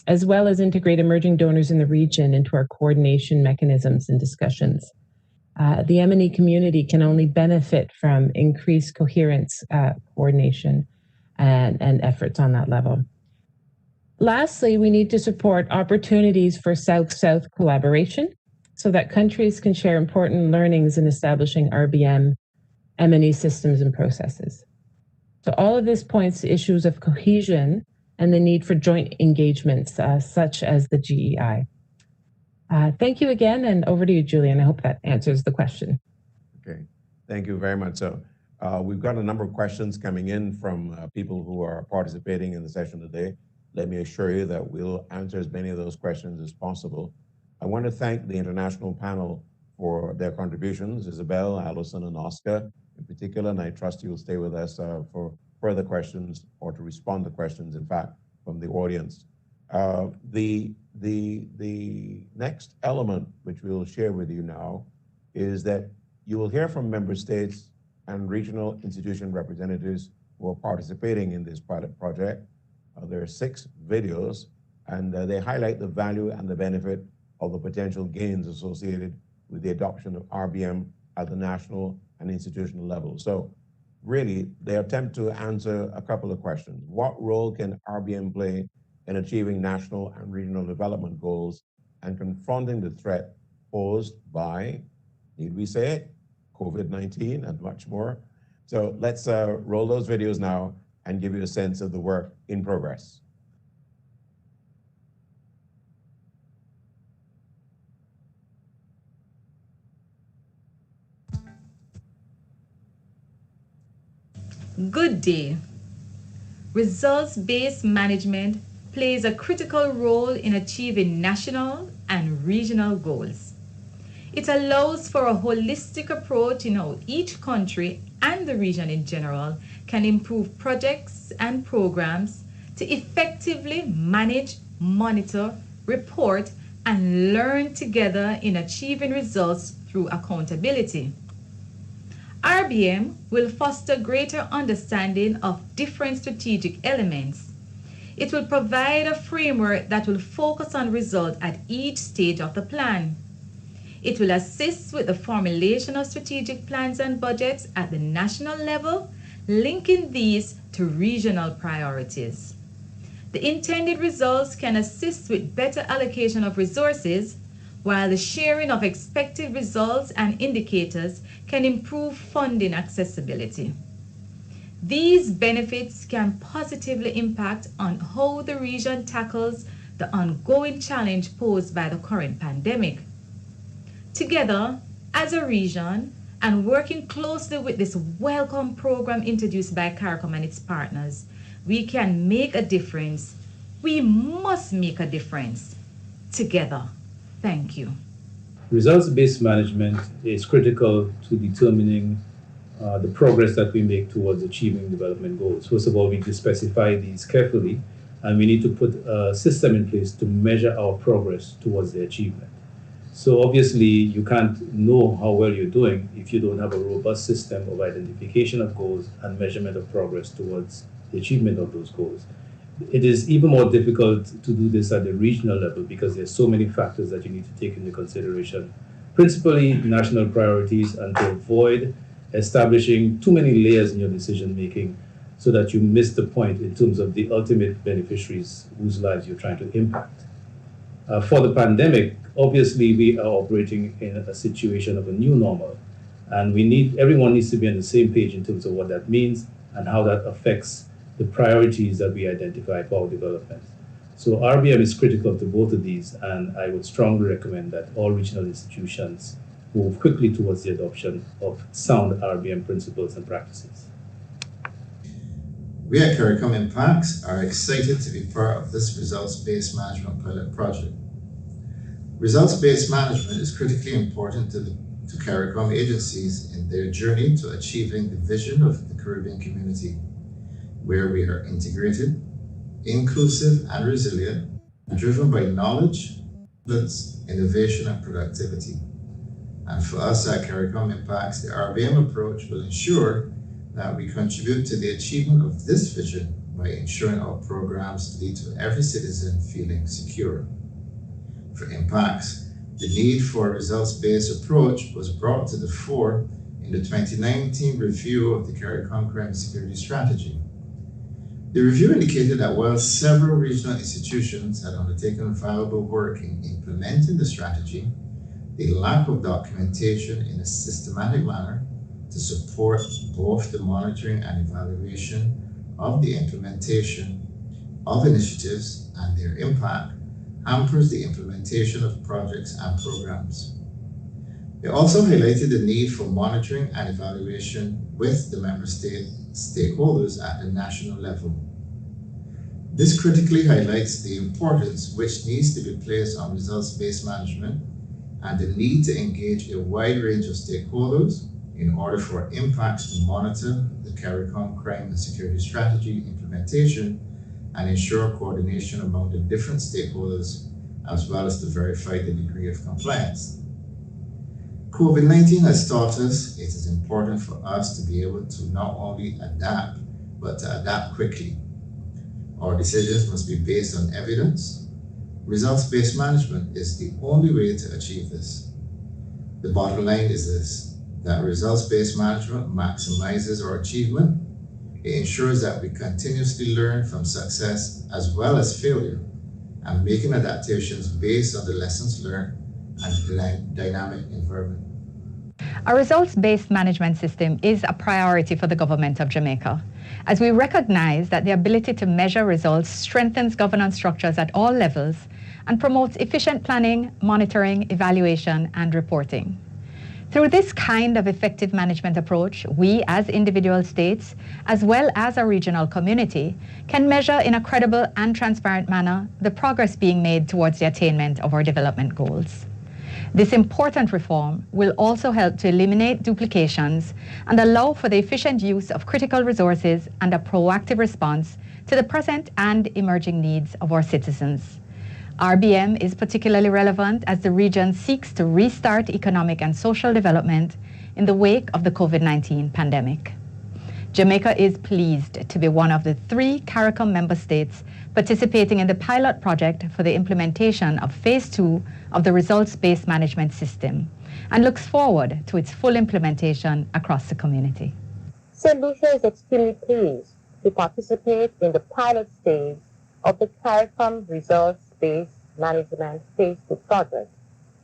as well as integrate emerging donors in the region into our coordination mechanisms and discussions. The M&E community can only benefit from increased coherence, coordination, and efforts on that level. Lastly, we need to support opportunities for South-South collaboration so that countries can share important learnings in establishing RBM, M&E systems and processes. So all of this points to issues of cohesion and the need for joint engagements such as the GEI. Thank you again, and over to you, Julian. I hope that answers the question. Okay, thank you very much. So we've got a number of questions coming in from people who are participating in the session today. Let me assure you that we'll answer as many of those questions as possible. I want to thank the international panel for their contributions, Isabel, Allison, and Oscar in particular, and I trust you'll stay with us for further questions or to respond to questions, in fact, from the audience. The next element, which we'll share with you now, is that you will hear from member states and regional institution representatives who are participating in this pilot project. There are 6 videos, and they highlight the value and the benefit of the potential gains associated with the adoption of RBM at the national and institutional level. So really, they attempt to answer a couple of questions. What role can RBM play in achieving national and regional development goals and confronting the threat posed by, need we say it, COVID-19 and much more? So let's roll those videos now and give you a sense of the work in progress. Good day. Results-based management plays a critical role in achieving national and regional goals. It allows for a holistic approach in how each country and the region in general can improve projects and programs to effectively manage, monitor, report, and learn together in achieving results through accountability. RBM will foster greater understanding of different strategic elements. It will provide a framework that will focus on results at each stage of the plan. It will assist with the formulation of strategic plans and budgets at the national level, linking these to regional priorities. The intended results can assist with better allocation of resources, while the sharing of expected results and indicators can improve funding accessibility. These benefits can positively impact on how the region tackles the ongoing challenge posed by the current pandemic. Together, as a region, and working closely with this welcome program introduced by CARICOM and its partners, we can make a difference. We must make a difference together. Thank you. Results-based management is critical to determining the progress that we make towards achieving development goals. First of all, we need to specify these carefully, and we need to put a system in place to measure our progress towards the achievement. So obviously, you can't know how well you're doing if you don't have a robust system of identification of goals and measurement of progress towards the achievement of those goals. It is even more difficult to do this at the regional level because there's so many factors that you need to take into consideration, principally national priorities, and to avoid establishing too many layers in your decision making so that you miss the point in terms of the ultimate beneficiaries whose lives you're trying to impact. For the pandemic, obviously we are operating in a situation of a new normal, and everyone needs to be on the same page in terms of what that means and how that affects the priorities that we identify for our development. So RBM is critical to both of these, and I would strongly recommend that all regional institutions move quickly towards the adoption of sound RBM principles and practices. We at CARICOM Impacts are excited to be part of this results-based management pilot project. Results-based management is critically important to CARICOM agencies in their journey to achieving the vision of the Caribbean community, where we are integrated, inclusive, and resilient, and driven by knowledge, innovation, and productivity. And for us at CARICOM Impacts, the RBM approach will ensure that we contribute to the achievement of this vision by ensuring our programs lead to every citizen feeling secure. For Impacts, the need for a results-based approach was brought to the fore in the 2019 review of the CARICOM Crime and Security Strategy. The review indicated that while several regional institutions had undertaken valuable work in implementing the strategy, the lack of documentation in a systematic manner to support both the monitoring and evaluation of the implementation of initiatives and their impact hampers the implementation of projects and programs. It also highlighted the need for monitoring and evaluation with the member state stakeholders at the national level. This critically highlights the importance which needs to be placed on results-based management and the need to engage a wide range of stakeholders in order for Impacts to monitor the CARICOM Crime and Security Strategy implementation and ensure coordination among the different stakeholders, as well as to verify the degree of compliance. COVID-19 has taught us it is important for us to be able to not only adapt, but to adapt quickly. Our decisions must be based on evidence. Results-based management is the only way to achieve this. The bottom line is this, that results-based management maximizes our achievement. It ensures that we continuously learn from success as well as failure and making adaptations based on the lessons learned and dynamic environment. A results-based management system is a priority for the government of Jamaica, as we recognize that the ability to measure results strengthens governance structures at all levels and promotes efficient planning, monitoring, evaluation, and reporting. Through this kind of effective management approach, we as individual states, as well as a regional community, can measure in a credible and transparent manner the progress being made towards the attainment of our development goals. This important reform will also help to eliminate duplications and allow for the efficient use of critical resources and a proactive response to the present and emerging needs of our citizens. RBM is particularly relevant as the region seeks to restart economic and social development in the wake of the COVID-19 pandemic. Jamaica is pleased to be one of the 3 CARICOM member states participating in the pilot project for the implementation of Phase 2 of the results-based management system and looks forward to its full implementation across the community. St. Lucia is extremely pleased to participate in the pilot stage of the CARICOM results-based management Phase 2 project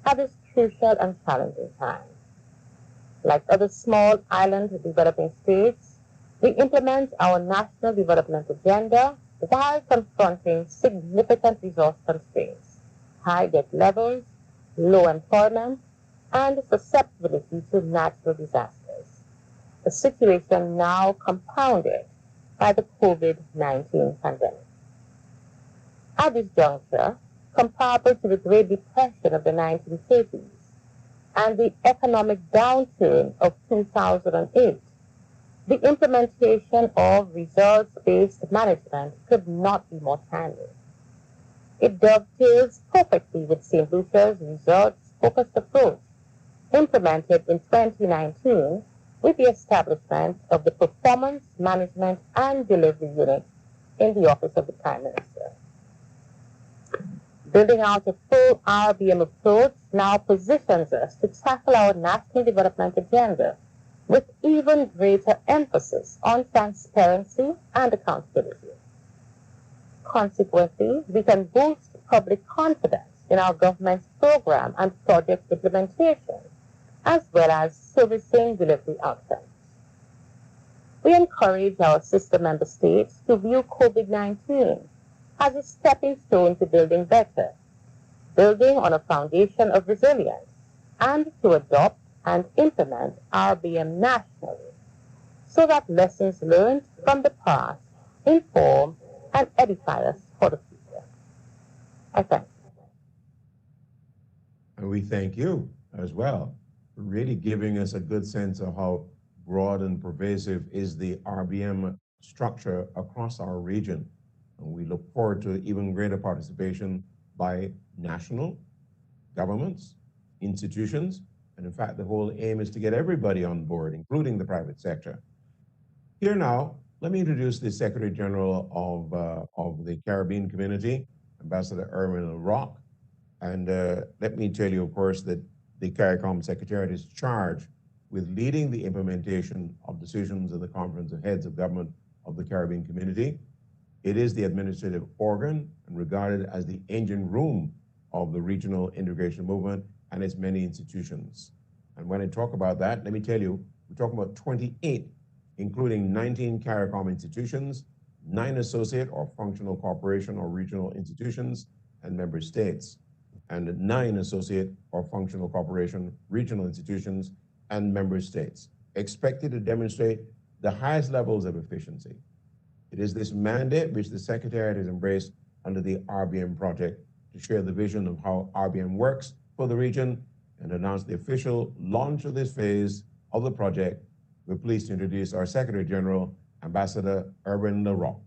at this crucial and challenging time. Like other small island developing states, we implement our national development agenda while confronting significant resource constraints, high debt levels, low employment, and susceptibility to natural disasters, a situation now compounded by the COVID-19 pandemic. At this juncture, comparable to the Great Depression of the 1930s, and the economic downturn of 2008, the implementation of results-based management could not be more timely. It dovetails perfectly with St. Lucia's results-focused approach, implemented in 2019 with the establishment of the Performance Management and Delivery Unit in the Office of the Prime Minister. Building out a full RBM approach now positions us to tackle our national development agenda with even greater emphasis on transparency and accountability. Consequently, we can boost public confidence in our government's program and project implementation, as well as servicing delivery outcomes. We encourage our sister member states to view COVID-19 as a stepping stone to building better, building on a foundation of resilience, and to adopt and implement RBM nationally, so that lessons learned from the past inform and edify us for the future. I thank you. And we thank you as well for really giving us a good sense of how broad and pervasive is the RBM structure across our region. And we look forward to even greater participation by national governments, institutions, and in fact, the whole aim is to get everybody on board, including the private sector. Here now, let me introduce the Secretary General of the Caribbean Community, Ambassador Erwin Rock. And let me tell you, of course, that the CARICOM Secretariat is charged with leading the implementation of decisions of the Conference of Heads of Government of the Caribbean Community. It is the administrative organ and regarded as the engine room of the regional integration movement and its many institutions. And when I talk about that, let me tell you, we're talking about 28, including 19 CARICOM institutions, 9 associate or functional corporation or regional institutions and member states, and 9 associate or functional corporation, regional institutions, and member states, expected to demonstrate the highest levels of efficiency. It is this mandate which the Secretariat has embraced under the RBM project to share the vision of how RBM works for the region and announce the official launch of this phase of the project. We're pleased to introduce our Secretary General, Ambassador Erwin LaRock.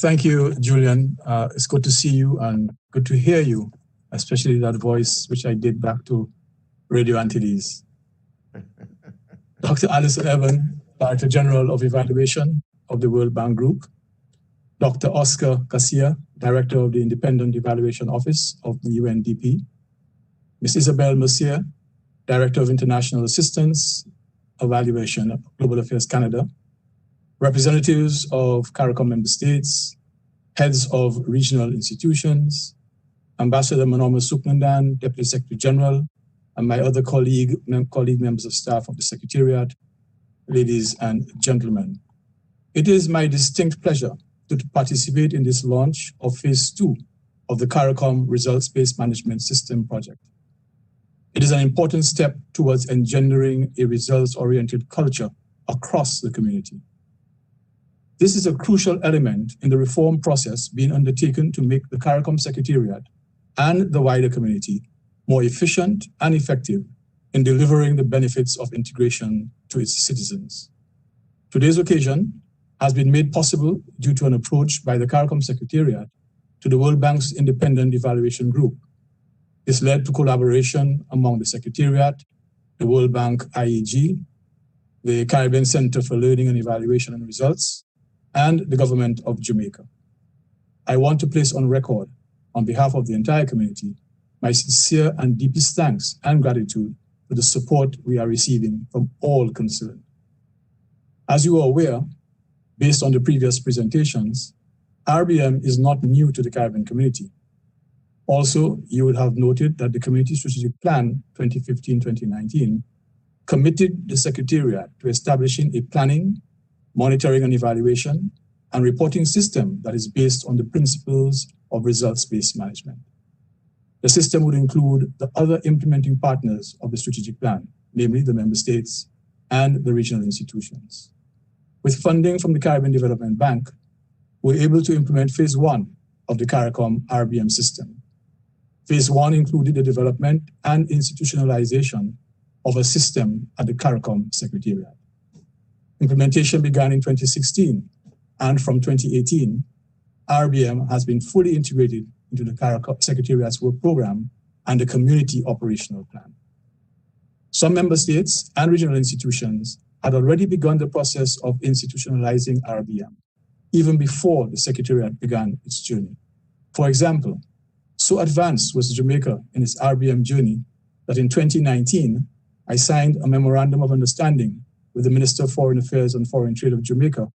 Thank you, Julian. It's good to see you and good to hear you, especially that voice which I did back to Radio Antilles. Dr. Alison Evan, Director General of Evaluation of the World Bank Group. Dr. Oscar Casilla, Director of the Independent Evaluation Office of the UNDP. Ms. Isabel Mercier, Director of International Assistance Evaluation of Global Affairs Canada. Representatives of CARICOM member states, heads of regional institutions, Ambassador Manoma Suknandan, Deputy Secretary General, and my other colleague members of staff of the Secretariat, ladies and gentlemen. It is my distinct pleasure to participate in this launch of Phase 2 of the CARICOM Results-Based Management System project. It is an important step towards engendering a results-oriented culture across the community. This is a crucial element in the reform process being undertaken to make the CARICOM Secretariat and the wider community more efficient and effective in delivering the benefits of integration to its citizens. Today's occasion has been made possible due to an approach by the CARICOM Secretariat to the World Bank's Independent Evaluation Group. This led to collaboration among the Secretariat, the World Bank IEG, the Caribbean Center for Learning and Evaluation and Results, and the government of Jamaica. I want to place on record, on behalf of the entire community, my sincere and deepest thanks and gratitude for the support we are receiving from all concerned. As you are aware, based on the previous presentations, RBM is not new to the Caribbean community. Also, you would have noted that the Community Strategic Plan 2015-2019 committed the Secretariat to establishing a planning, monitoring and evaluation, and reporting system that is based on the principles of results-based management. The system would include the other implementing partners of the strategic plan, namely the member states and the regional institutions. With funding from the Caribbean Development Bank, we're able to implement Phase 1 of the CARICOM RBM system. Phase 1 included the development and institutionalization of a system at the CARICOM Secretariat. Implementation began in 2016, and from 2018, RBM has been fully integrated into the CARICOM Secretariat's work program and the community operational plan. Some member states and regional institutions had already begun the process of institutionalizing RBM, even before the Secretariat began its journey. For example, so advanced was Jamaica in its RBM journey that in 2019, I signed a memorandum of understanding with the Minister of Foreign Affairs and Foreign Trade of Jamaica,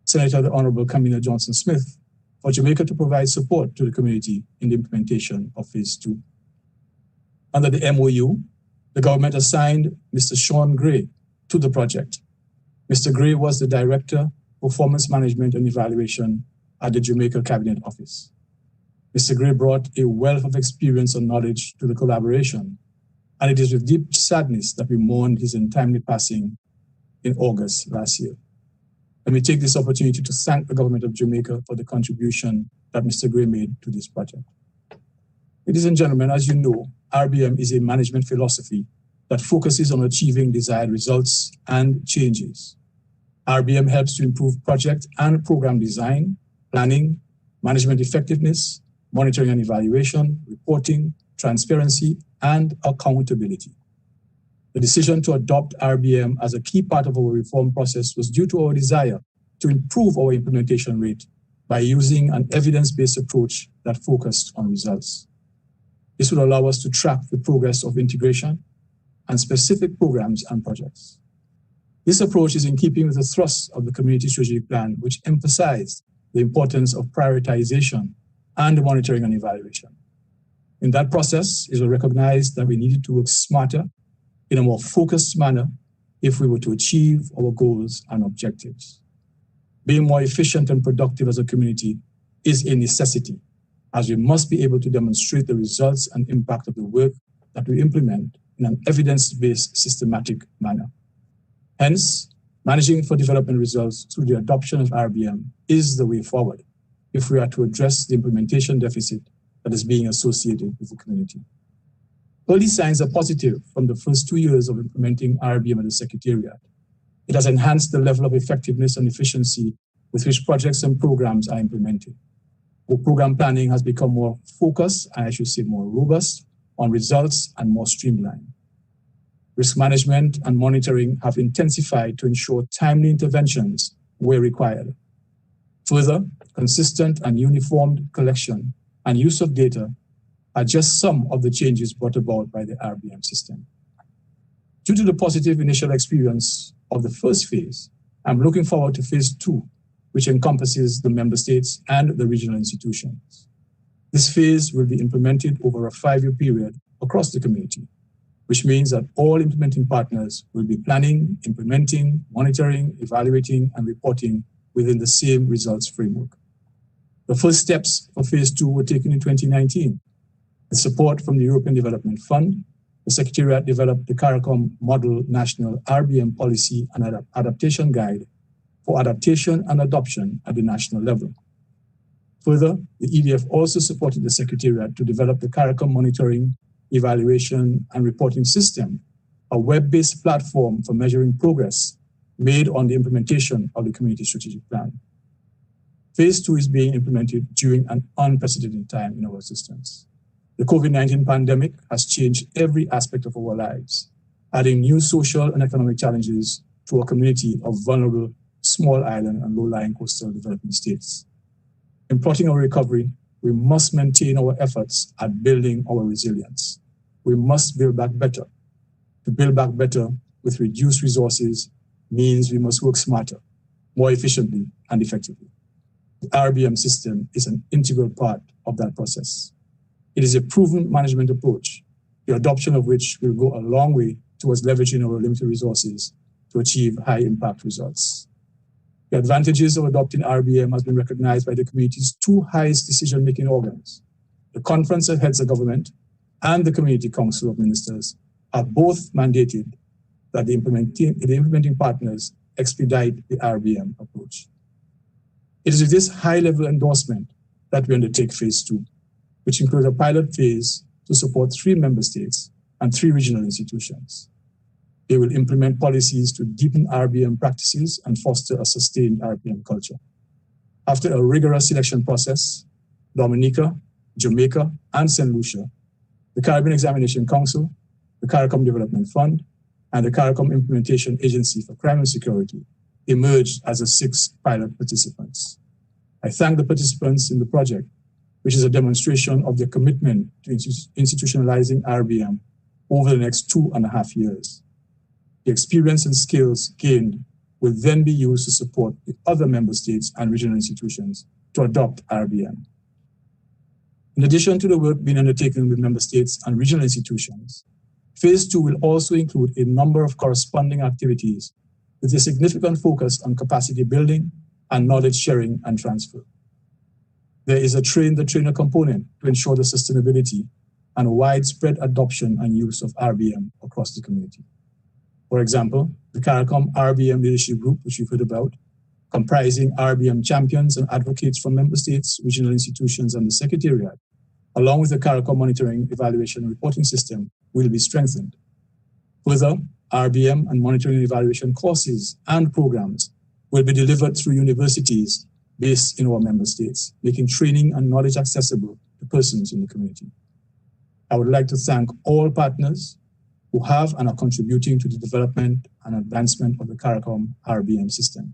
Senator the Honorable Kamina Johnson-Smith, for Jamaica to provide support to the community in the implementation of Phase 2. Under the MOU, the government assigned Mr. Sean Gray to the project. Mr. Gray was the Director, Performance Management and Evaluation at the Jamaica Cabinet Office. Mr. Gray brought a wealth of experience and knowledge to the collaboration, and it is with deep sadness that we mourned his untimely passing in August last year. Let me take this opportunity to thank the government of Jamaica for the contribution that Mr. Gray made to this project. Ladies and gentlemen, as you know, RBM is a management philosophy that focuses on achieving desired results and changes. RBM helps to improve project and program design, planning, management effectiveness, monitoring and evaluation, reporting, transparency, and accountability. The decision to adopt RBM as a key part of our reform process was due to our desire to improve our implementation rate by using an evidence-based approach that focused on results. This would allow us to track the progress of integration and specific programs and projects. This approach is in keeping with the thrust of the Community Strategic Plan, which emphasized the importance of prioritization and monitoring and evaluation. In that process, it was recognized that we needed to work smarter in a more focused manner if we were to achieve our goals and objectives. Being more efficient and productive as a community is a necessity, as we must be able to demonstrate the results and impact of the work that we implement in an evidence-based, systematic manner. Hence, managing for development results through the adoption of RBM is the way forward if we are to address the implementation deficit that is being associated with the community. Early signs are positive from the first 2 years of implementing RBM at the Secretariat. It has enhanced the level of effectiveness and efficiency with which projects and programs are implemented. Our program planning has become more focused, and I should say more robust, on results and more streamlined. Risk management and monitoring have intensified to ensure timely interventions where required. Further, consistent and uniformed collection and use of data are just some of the changes brought about by the RBM system. Due to the positive initial experience of the first phase, I'm looking forward to Phase 2, which encompasses the member states and the regional institutions. This phase will be implemented over a 5-year period across the community, which means that all implementing partners will be planning, implementing, monitoring, evaluating, and reporting within the same results framework. The first steps for Phase 2 were taken in 2019. With support from the European Development Fund, the Secretariat developed the CARICOM Model National RBM Policy and Adaptation Guide for adaptation and adoption at the national level. Further, the EDF also supported the Secretariat to develop the CARICOM Monitoring, Evaluation, and Reporting System, a web-based platform for measuring progress made on the implementation of the Community Strategic Plan. Phase 2 is being implemented during an unprecedented time in our existence. The COVID-19 pandemic has changed every aspect of our lives, adding new social and economic challenges to a community of vulnerable small island and low-lying coastal developing states. In plotting our recovery, we must maintain our efforts at building our resilience. We must build back better. To build back better with reduced resources means we must work smarter, more efficiently, and effectively. The RBM system is an integral part of that process. It is a proven management approach, the adoption of which will go a long way towards leveraging our limited resources to achieve high-impact results. The advantages of adopting RBM has been recognized by the community's 2 highest decision-making organs. The Conference of Heads of Government and the Community Council of Ministers have both mandated that the implementing partners expedite the RBM approach. It is with this high-level endorsement that we undertake phase 2, which includes a pilot phase to support 3 member states and 3 regional institutions. They will implement policies to deepen RBM practices and foster a sustained RBM culture. After a rigorous selection process, Dominica, Jamaica, and St. Lucia, the Caribbean Examination Council, the CARICOM Development Fund, and the CARICOM Implementation Agency for Crime and Security emerged as the 6 pilot participants. I thank the participants in the project, which is a demonstration of their commitment to institutionalizing RBM over the next 2.5 years. The experience and skills gained will then be used to support the other member states and regional institutions to adopt RBM. In addition to the work being undertaken with member states and regional institutions, phase 2 will also include a number of corresponding activities with a significant focus on capacity building and knowledge sharing and transfer. There is a train-the-trainer component to ensure the sustainability and widespread adoption and use of RBM across the community. For example, the CARICOM RBM Leadership Group, which you've heard about, comprising RBM champions and advocates from member states, regional institutions, and the Secretariat, along with the CARICOM Monitoring, Evaluation, and Reporting System, will be strengthened. Further, RBM and monitoring and evaluation courses and programs will be delivered through universities based in our member states, making training and knowledge accessible to persons in the community. I would like to thank all partners who have and are contributing to the development and advancement of the CARICOM RBM system.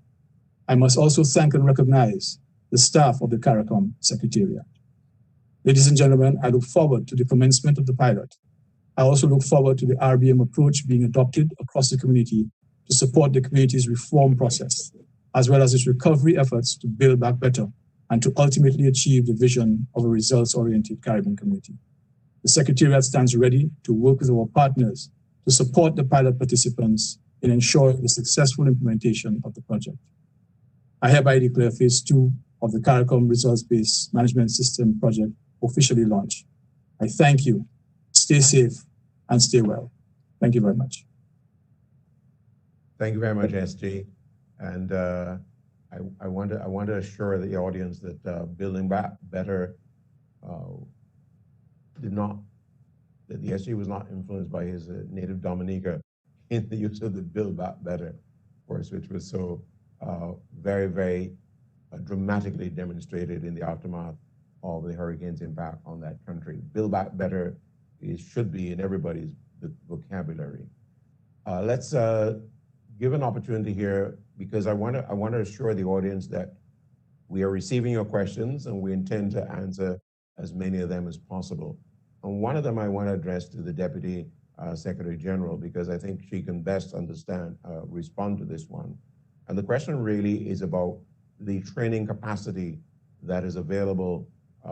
I must also thank and recognize the staff of the CARICOM Secretariat. Ladies and gentlemen, I look forward to the commencement of the pilot. I also look forward to the RBM approach being adopted across the community to support the community's reform process, as well as its recovery efforts to build back better and to ultimately achieve the vision of a results-oriented Caribbean community. The Secretariat stands ready to work with our partners to support the pilot participants in ensuring the successful implementation of the project. I hereby declare phase 2 of the CARICOM Results-Based Management System project officially launched. I thank you. Stay safe and stay well. Thank you very much. Thank you very much, SG. And I want to assure the audience that building back better that the SG was not influenced by his native Dominica in the use of the Build Back Better course, which was so very, very dramatically demonstrated in the aftermath of the hurricane's impact on that country. Build Back Better should be in everybody's vocabulary. Let's give an opportunity here, because I want to assure the audience that we are receiving your questions and we intend to answer as many of them as possible. And one of them I want to address to the Deputy Secretary General, because I think she can best respond to this one. And the question really is about the training capacity that is available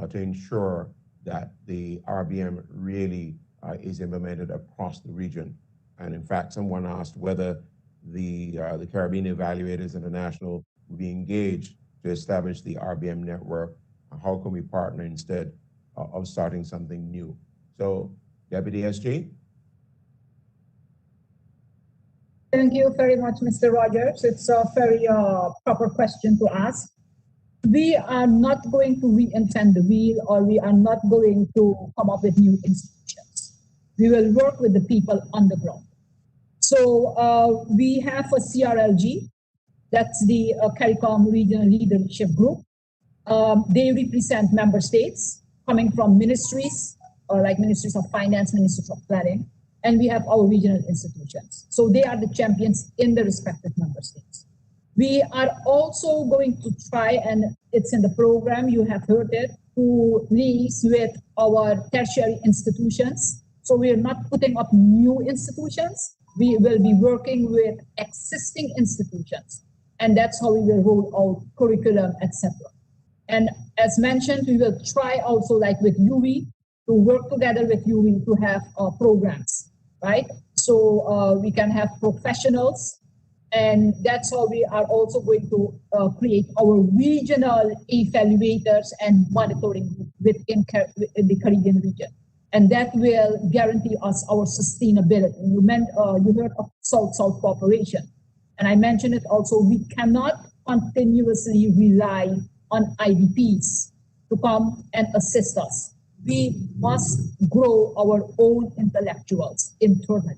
to ensure that the RBM really is implemented across the region. And in fact, someone asked whether the Caribbean Evaluators International will be engaged to establish the RBM network. How can we partner instead of starting something new? So, Deputy SG. Thank you very much, Mr. Rogers. It's a very proper question to ask. We are not going to reinvent the wheel, or we are not going to come up with new institutions. We will work with the people on the ground. So we have a CRLG, that's the CARICOM Regional Leadership Group. They represent member states coming from ministries, like ministries of finance, ministries of planning, and we have our regional institutions. So they are the champions in the respective member states. We are also going to try, and it's in the program, you have heard it, to liaise with our tertiary institutions. So we are not putting up new institutions. We will be working with existing institutions, and that's how we will roll out curriculum, etc. And as mentioned, we will try also, like with UWI, to work together with UWI to have programs, right? So we can have professionals, and that's how we are also going to create our regional evaluators and monitoring within the Caribbean region. And that will guarantee us our sustainability. You heard of South-South cooperation. And I mentioned it also, we cannot continuously rely on IDPs. to come and assist us. We must grow our own intellectuals internally,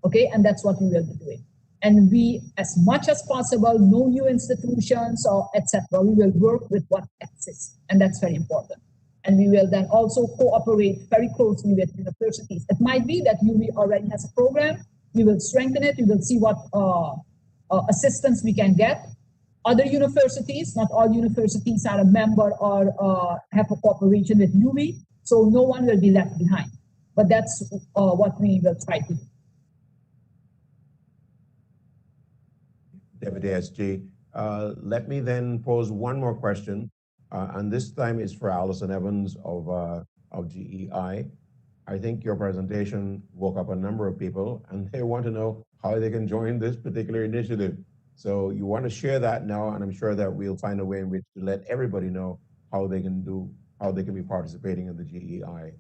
okay? And that's what we will be doing. And we, as much as possible, no new institutions or etc. We will work with what exists, and that's very important. And we will then also cooperate very closely with universities. It might be that UWI already has a program. We will strengthen it. We will see what assistance we can get. Other universities, not all universities are a member or have a cooperation with UWI, so no one will be left behind. But that's what we will try to do. Deputy SG, let me then pose one more question, and this time is for Alison Evans of GEI. I think your presentation woke up a number of people, and they want to know how they can join this particular initiative. So you want to share that now, and I'm sure that we'll find a way in which to let everybody know how they can be participating in the GEI.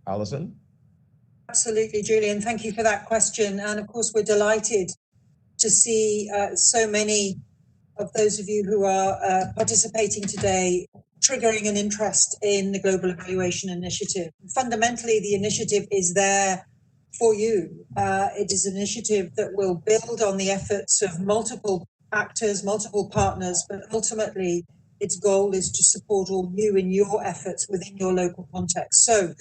Alison? Absolutely, Julian. Thank you for that question. And of course, we're delighted to see so many of those of you who are participating today triggering an interest in the Global Evaluation Initiative. Fundamentally, the initiative is there for you. It is an initiative that will build on the efforts of multiple actors, multiple partners, but ultimately its goal is to support all you in your efforts within your local context. So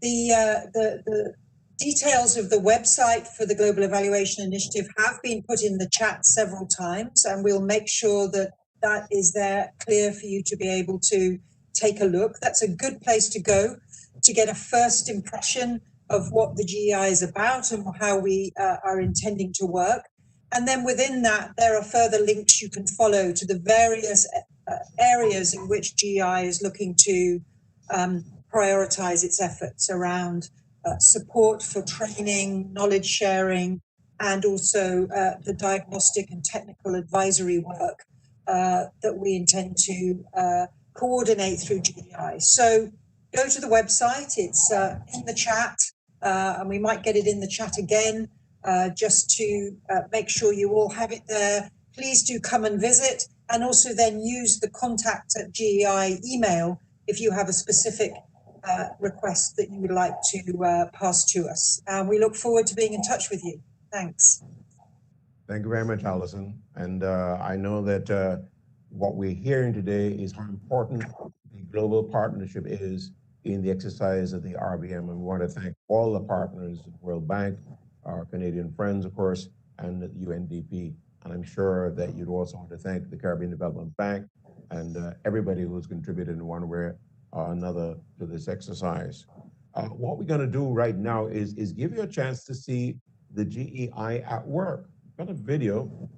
the details of the website for the Global Evaluation Initiative have been put in the chat several times, and we'll make sure that that is there clear for you to be able to take a look. That's a good place to go to get a first impression of what the GEI is about and how we are intending to work. And then within that, there are further links you can follow to the various areas in which GEI is looking to prioritize its efforts around support for training, knowledge sharing, and also the diagnostic and technical advisory work that we intend to coordinate through GEI. So go to the website, it's in the chat, and we might get it in the chat again, just to make sure you all have it there. Please do come and visit, and also then use the contact@GEI email if you have a specific request that you would like to pass to us. We look forward to being in touch with you. Thanks. Thank you very much, Alison. And I know that what we're hearing today is how important the global partnership is in the exercise of the RBM. And we want to thank all the partners, World Bank, our Canadian friends, of course, and the UNDP. And I'm sure that you'd also want to thank the Caribbean Development Bank and everybody who's contributed in one way or another to this exercise. What we're going to do right now is give you a chance to see the GEI at work. We've got a video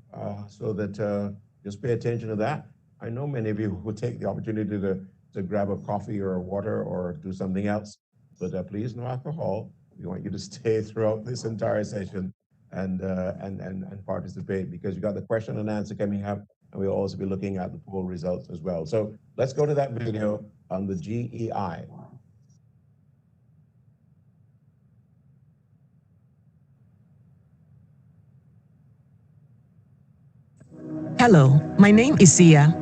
so that just pay attention to that. I know many of you will take the opportunity to grab a coffee or a water or do something else, but please no alcohol. We want you to stay throughout this entire session and participate, because you got the question and answer coming up, and we'll also be looking at the poll results as well. So let's go to that video on the GEI. Hello, my name is Sia.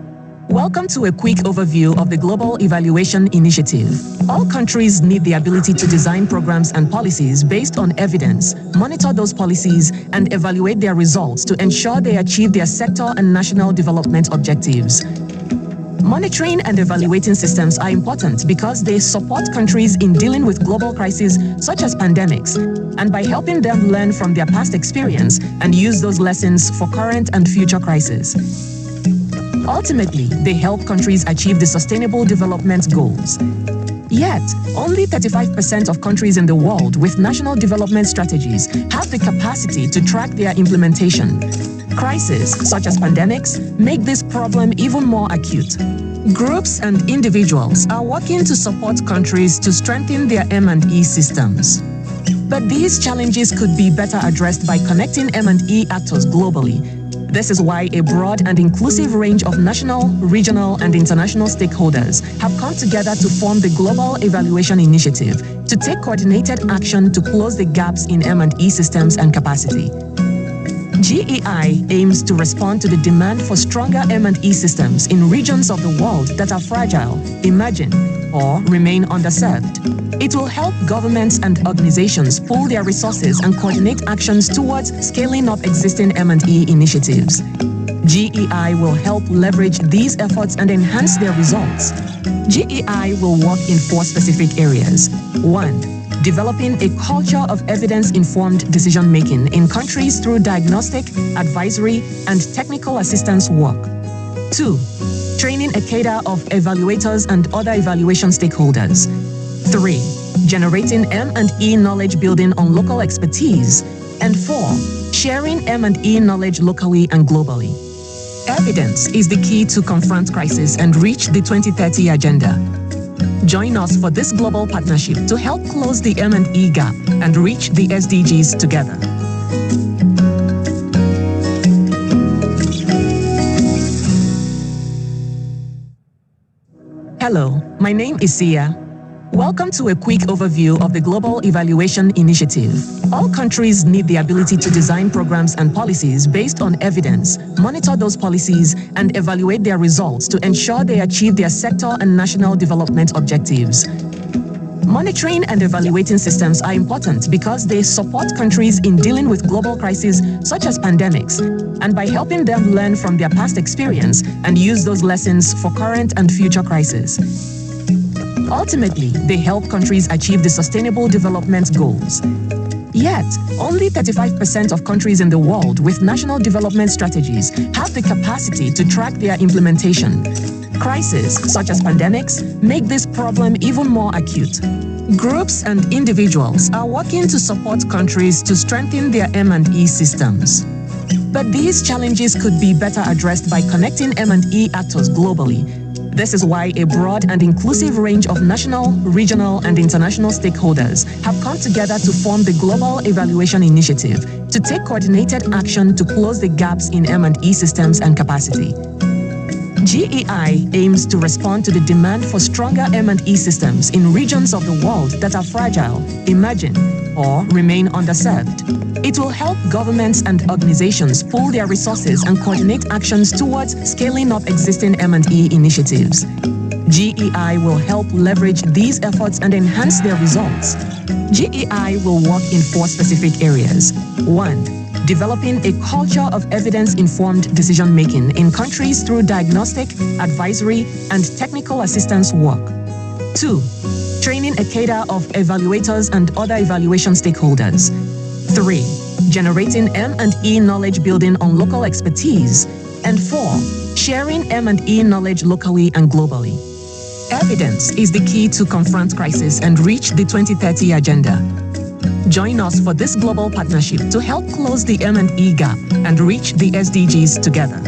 Welcome to a quick overview of the Global Evaluation Initiative. All countries need the ability to design programs and policies based on evidence, monitor those policies, and evaluate their results to ensure they achieve their sector and national development objectives. Monitoring and evaluating systems are important because they support countries in dealing with global crises such as pandemics, and by helping them learn from their past experience and use those lessons for current and future crises. Ultimately, they help countries achieve the Sustainable Development Goals. Yet, only 35% of countries in the world with national development strategies have the capacity to track their implementation. Crises, such as pandemics, make this problem even more acute. Groups and individuals are working to support countries to strengthen their M&E systems. But these challenges could be better addressed by connecting M&E actors globally. This is why a broad and inclusive range of national, regional, and international stakeholders have come together to form the Global Evaluation Initiative to take coordinated action to close the gaps in M&E systems and capacity. GEI aims to respond to the demand for stronger M&E systems in regions of the world that are fragile, emerging, or remain underserved. It will help governments and organizations pool their resources and coordinate actions towards scaling up existing M&E initiatives. GEI will help leverage these efforts and enhance their results. GEI will work in 4 specific areas. 1. Developing a culture of evidence-informed decision-making in countries through diagnostic, advisory, and technical assistance work. 2. Training a cadre of evaluators and other evaluation stakeholders. 3. Generating M&E knowledge building on local expertise. And 4. Sharing M&E knowledge locally and globally. Evidence is the key to confront crisis and reach the 2030 agenda. Join us for this global partnership to help close the M&E gap and reach the SDGs together. Hello, my name is Sia. Welcome to a quick overview of the Global Evaluation Initiative. All countries need the ability to design programs and policies based on evidence, monitor those policies, and evaluate their results to ensure they achieve their sector and national development objectives. Monitoring and evaluating systems are important because they support countries in dealing with global crises such as pandemics, and by helping them learn from their past experience and use those lessons for current and future crises. Ultimately, they help countries achieve the Sustainable Development Goals. Yet, only 35% of countries in the world with national development strategies have the capacity to track their implementation. Crises, such as pandemics, make this problem even more acute. Groups and individuals are working to support countries to strengthen their M&E systems. But these challenges could be better addressed by connecting M&E actors globally. This is why a broad and inclusive range of national, regional, and international stakeholders have come together to form the Global Evaluation Initiative to take coordinated action to close the gaps in M&E systems and capacity. GEI aims to respond to the demand for stronger M&E systems in regions of the world that are fragile, emerging, or remain underserved. It will help governments and organizations pool their resources and coordinate actions towards scaling up existing M&E initiatives. GEI will help leverage these efforts and enhance their results. GEI will work in 4 specific areas. 1. Developing a culture of evidence-informed decision-making in countries through diagnostic, advisory, and technical assistance work. 2. Training a cadre of evaluators and other evaluation stakeholders. 3. Generating M&E knowledge building on local expertise. And 4. Sharing M&E knowledge locally and globally. Evidence is the key to confront crisis and reach the 2030 agenda. Join us for this global partnership to help close the M&E gap and reach the SDGs together.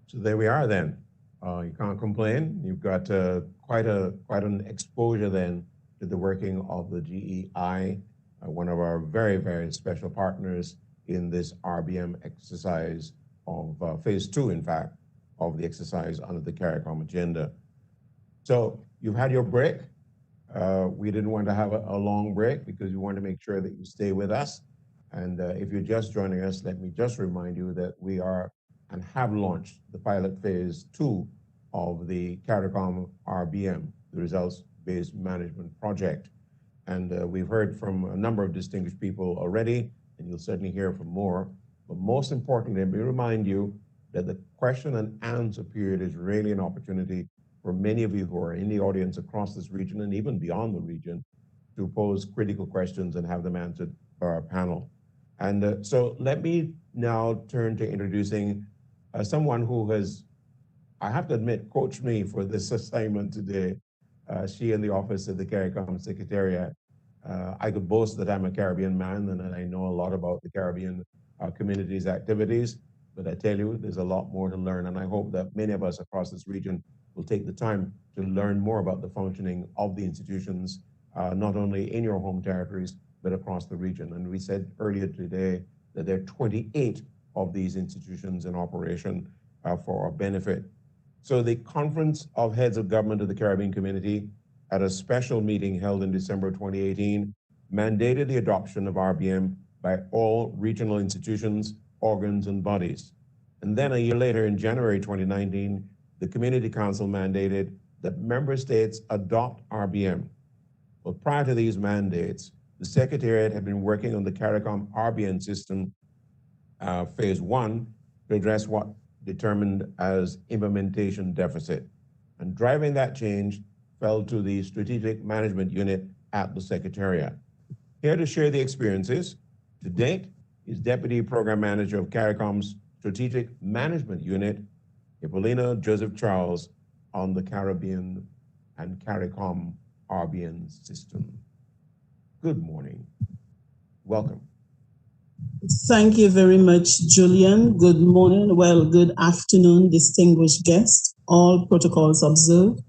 So there we are then. You can't complain. You've got quite an exposure then to the working of the GEI, one of our very, very special partners in this RBM exercise of phase 2, in fact, of the exercise under the CARICOM agenda. So you've had your break. We didn't want to have a long break because we want to make sure that you stay with us. And if you're just joining us, let me just remind you that we are and have launched the pilot phase 2 of the CARICOM RBM, the Results-Based Management Project. And we've heard from a number of distinguished people already, and you'll certainly hear from more. But most importantly, let me remind you that the question and answer period is really an opportunity for many of you who are in the audience across this region and even beyond the region to pose critical questions and have them answered by our panel. And so let me now turn to introducing someone who has, I have to admit, coached me for this assignment today. She in the office of the CARICOM Secretariat. I could boast that I'm a Caribbean man and that I know a lot about the Caribbean community's activities, but I tell you, there's a lot more to learn, and I hope that many of us across this region will take the time to learn more about the functioning of the institutions, not only in your home territories, but across the region. And we said earlier today that there are 28 of these institutions in operation for our benefit. So the Conference of Heads of Government of the Caribbean Community, at a special meeting held in December 2018, mandated the adoption of RBM by all regional institutions, organs, and bodies. And then a year later, in January 2019, the Community Council mandated that member states adopt RBM. Well, prior to these mandates, the Secretariat had been working on the CARICOM RBM system phase 1 to address what determined as implementation deficit. And driving that change fell to the Strategic Management Unit at the Secretariat. Here to share the experiences to date is Deputy Program Manager of CARICOM's Strategic Management Unit, Hippolina Joseph Charles, on the Caribbean and CARICOM RBN system. Good morning. Welcome. Thank you very much, Julian. Good morning. Well, good afternoon, distinguished guests. All protocols observed.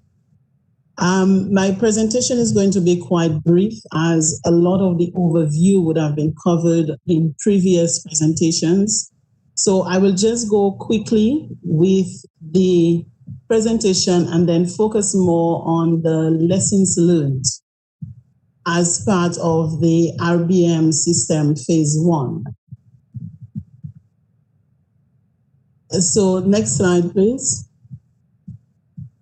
My presentation is going to be quite brief, as a lot of the overview would have been covered in previous presentations. So I will just go quickly with the presentation and then focus more on the lessons learned as part of the RBM system phase 1. So next slide, please.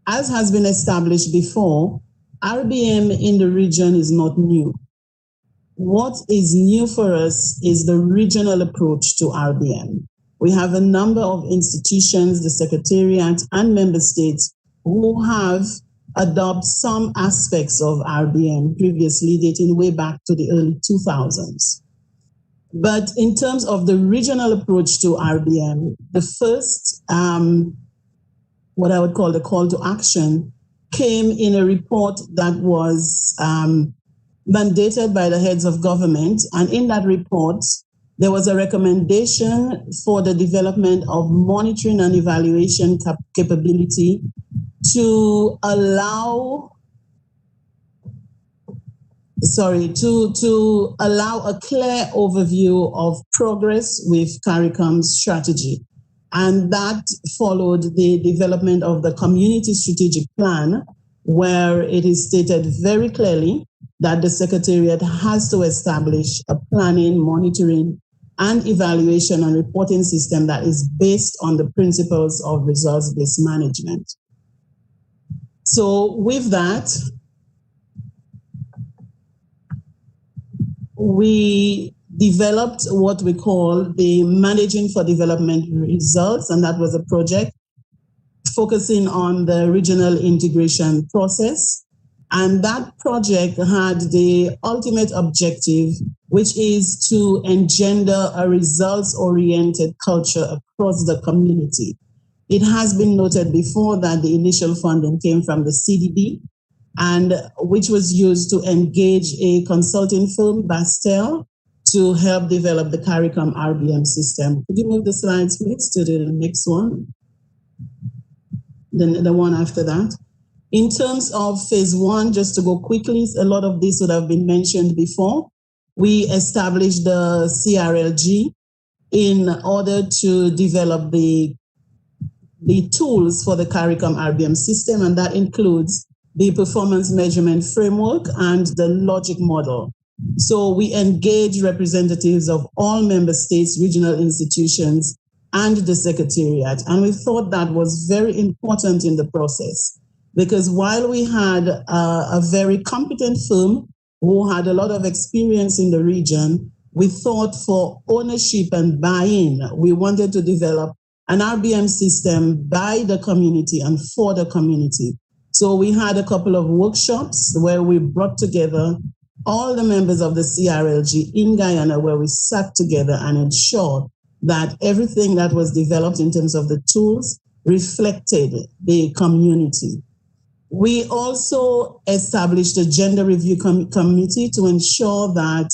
As has been established before, RBM in the region is not new. What is new for us is the regional approach to RBM. We have a number of institutions, the Secretariat and member states, who have adopted some aspects of RBM previously, dating way back to the early 2000s. But in terms of the regional approach to RBM, the first, what I would call the call to action, came in a report that was mandated by the heads of government. And in that report, there was a recommendation for the development of monitoring and evaluation capability to allow, to allow a clear overview of progress with CARICOM's strategy. And that followed the development of the Community Strategic Plan, where it is stated very clearly that the Secretariat has to establish a planning, monitoring, and evaluation and reporting system that is based on the principles of results-based management. So with that, we developed what we call the Managing for Development Results, and that was a project focusing on the regional integration process. And that project had the ultimate objective, which is to engender a results-oriented culture across the community. It has been noted before that the initial funding came from the CDB, and which was used to engage a consulting firm, Bastel, to help develop the CARICOM RBM system. Could you move the slides, please, to the next one? Then the one after that. In terms of phase 1, just to go quickly, a lot of this would have been mentioned before. We established the CRLG in order to develop the tools for the CARICOM RBM system, and that includes the performance measurement framework and the logic model. So we engage representatives of all member states, regional institutions, and the Secretariat. And we thought that was very important in the process, because while we had a very competent firm who had a lot of experience in the region, we thought for ownership and buy-in, we wanted to develop an RBM system by the community and for the community. So we had a couple of workshops where we brought together all the members of the CRLG in Guyana, where we sat together and ensured that everything that was developed in terms of the tools reflected the community. We also established a gender review committee to ensure that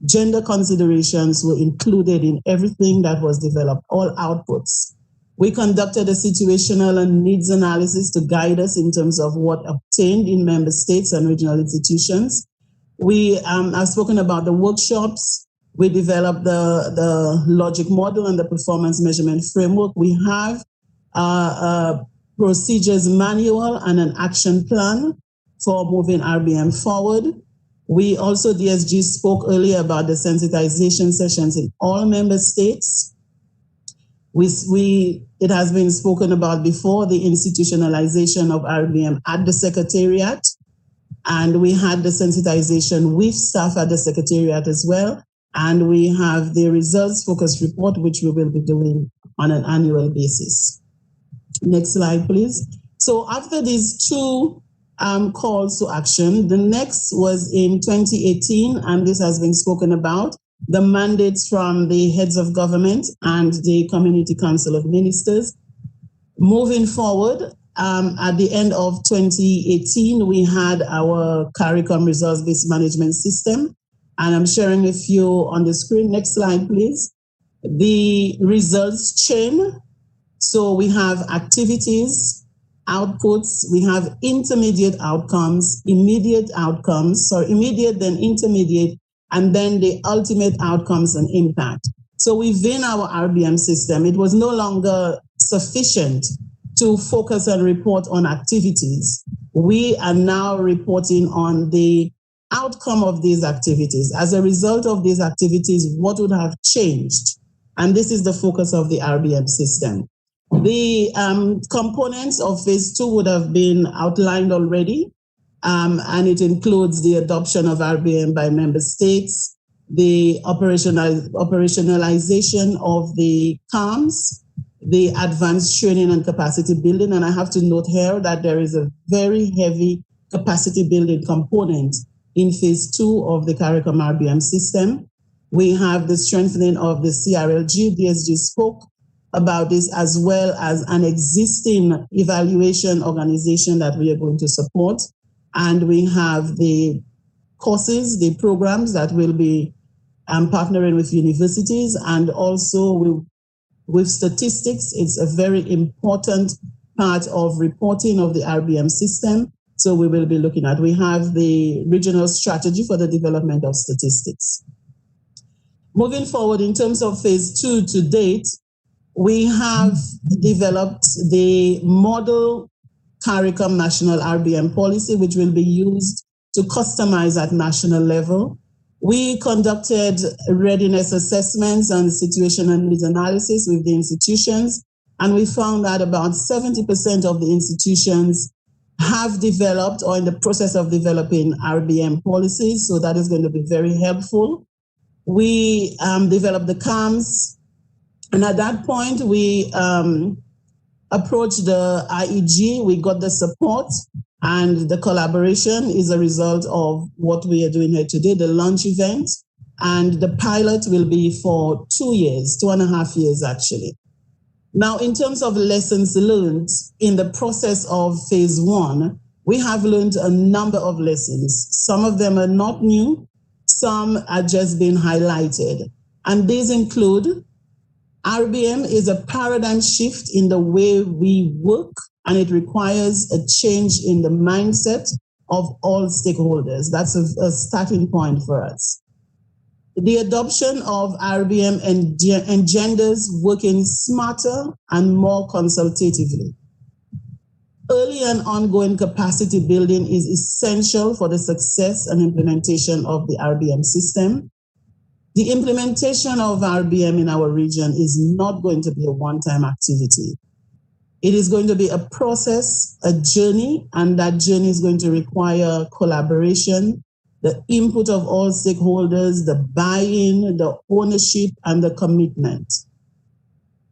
gender considerations were included in everything that was developed, all outputs. We conducted a situational and needs analysis to guide us in terms of what obtained in member states and regional institutions. I've spoken about the workshops. We developed the logic model and the performance measurement framework. We have a procedures manual and an action plan for moving RBM forward. We also, DSG spoke earlier about the sensitization sessions in all member states. It has been spoken about before, the institutionalization of RBM at the Secretariat, and we had the sensitization with staff at the Secretariat as well, and we have the results focused report, which we will be doing on an annual basis. Next slide, please. So after these two calls to action, the next was in 2018, and this has been spoken about, the mandates from the heads of government and the Community Council of Ministers. Moving forward, at the end of 2018, we had our CARICOM results-based management system, and I'm sharing with you on the screen. Next slide, please. The results chain. So we have activities, outputs, we have intermediate outcomes, immediate then intermediate, and then the ultimate outcomes and impact. So within our RBM system, it was no longer sufficient to focus and report on activities. We are now reporting on the outcome of these activities. As a result of these activities, what would have changed? And this is the focus of the RBM system. The components of phase 2 would have been outlined already, and it includes the adoption of RBM by member states, the operationalization of the CAMs, the advanced training and capacity building. And I have to note here that there is a very heavy capacity building component in phase 2 of the CARICOM RBM system. We have the strengthening of the CRLG. DSG spoke about this, as well as an existing evaluation organization that we are going to support. And we have the courses, the programs that will be partnering with universities, and also with statistics. It's a very important part of reporting of the RBM system. So we will be looking at, we have the regional strategy for the development of statistics. Moving forward in terms of phase 2 to date, we have developed the model CARICOM national RBM policy, which will be used to customize at national level. We conducted readiness assessments and situational needs analysis with the institutions, and we found that about 70% of the institutions have developed or in the process of developing RBM policies, so that is going to be very helpful. We developed the CAMs, and at that point, we approached the IEG. We got the support, and the collaboration is a result of what we are doing here today, the launch event. And the pilot will be for 2 years, 2.5 years actually. Now, in terms of lessons learned in the process of phase 1, we have learned a number of lessons. Some of them are not new, some are just being highlighted. And these include RBM is a paradigm shift in the way we work, and it requires a change in the mindset of all stakeholders. That's a starting point for us. The adoption of RBM engenders working smarter and more consultatively. Early and ongoing capacity building is essential for the success and implementation of the RBM system. The implementation of RBM in our region is not going to be a one-time activity. It is going to be a process, a journey, and that journey is going to require collaboration, the input of all stakeholders, the buy-in, the ownership, and the commitment.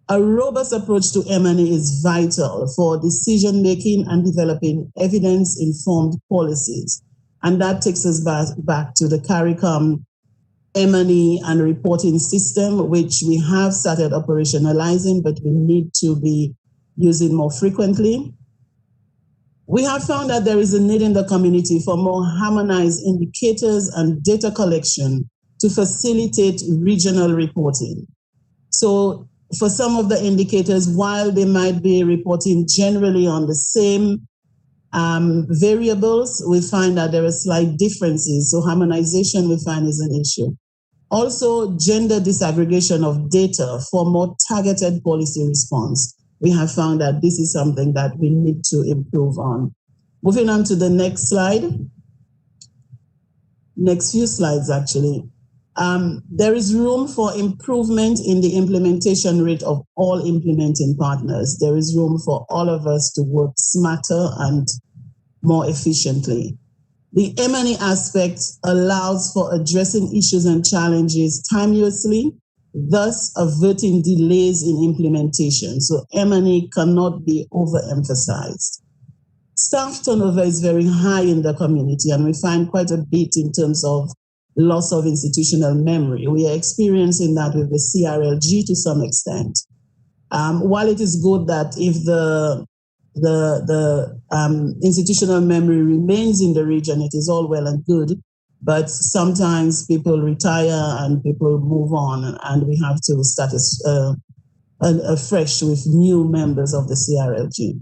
A robust approach to M&A is vital for decision-making and developing evidence-informed policies. And that takes us back to the CARICOM M&A and reporting system, which we have started operationalizing, but we need to be using more frequently. We have found that there is a need in the community for more harmonized indicators and data collection to facilitate regional reporting. So for some of the indicators, while they might be reporting generally on the same variables, we find that there are slight differences. So harmonization, we find, is an issue. Also, gender disaggregation of data for more targeted policy response. we have found that this is something that we need to improve on. Moving on to the next slide. Next few slides, actually. There is room for improvement in the implementation rate of all implementing partners. There is room for all of us to work smarter and more efficiently. The M&E aspect allows for addressing issues and challenges timeously, thus averting delays in implementation. So M&E cannot be overemphasized. Staff turnover is very high in the community, and we find quite a bit in terms of loss of institutional memory. We are experiencing that with the CRLG to some extent. While it is good that if the institutional memory remains in the region, it is all well and good, but sometimes people retire and people move on, and we have to start afresh with new members of the CRLG.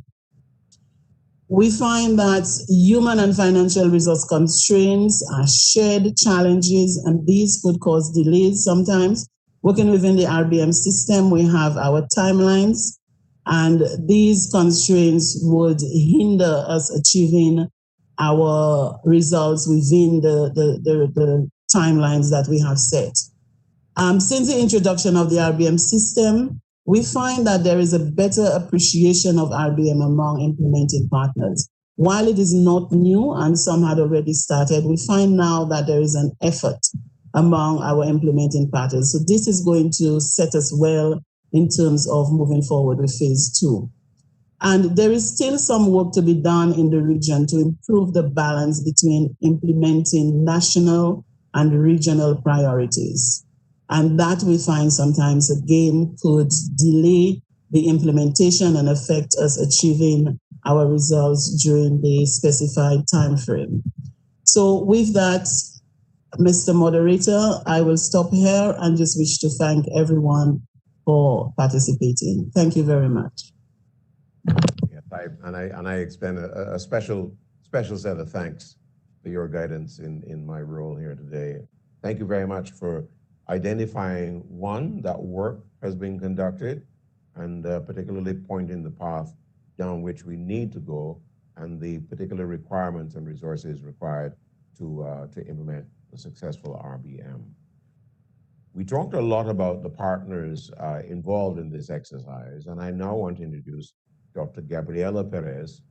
We find that human and financial resource constraints are shared challenges, and these could cause delays sometimes. Working within the RBM system, we have our timelines, and these constraints would hinder us achieving our results within the timelines that we have set. Since the introduction of the RBM system, we find that there is a better appreciation of RBM among implementing partners. While it is not new and some had already started, we find now that there is an effort among our implementing partners. So this is going to set us well in terms of moving forward with phase 2. And there is still some work to be done in the region to improve the balance between implementing national and regional priorities. And that we find sometimes again could delay the implementation and affect us achieving our results during the specified time frame. So with that, Mr. Moderator, I will stop here and just wish to thank everyone for participating. Thank you very much. Yes, I extend a special set of thanks for your guidance in my role here today. Thank you very much for identifying, one, that work has been conducted, and particularly pointing the path down which we need to go, and the particular requirements and resources required to implement a successful RBM. We talked a lot about the partners involved in this exercise, and I now want to introduce Dr. Gabriela Perez,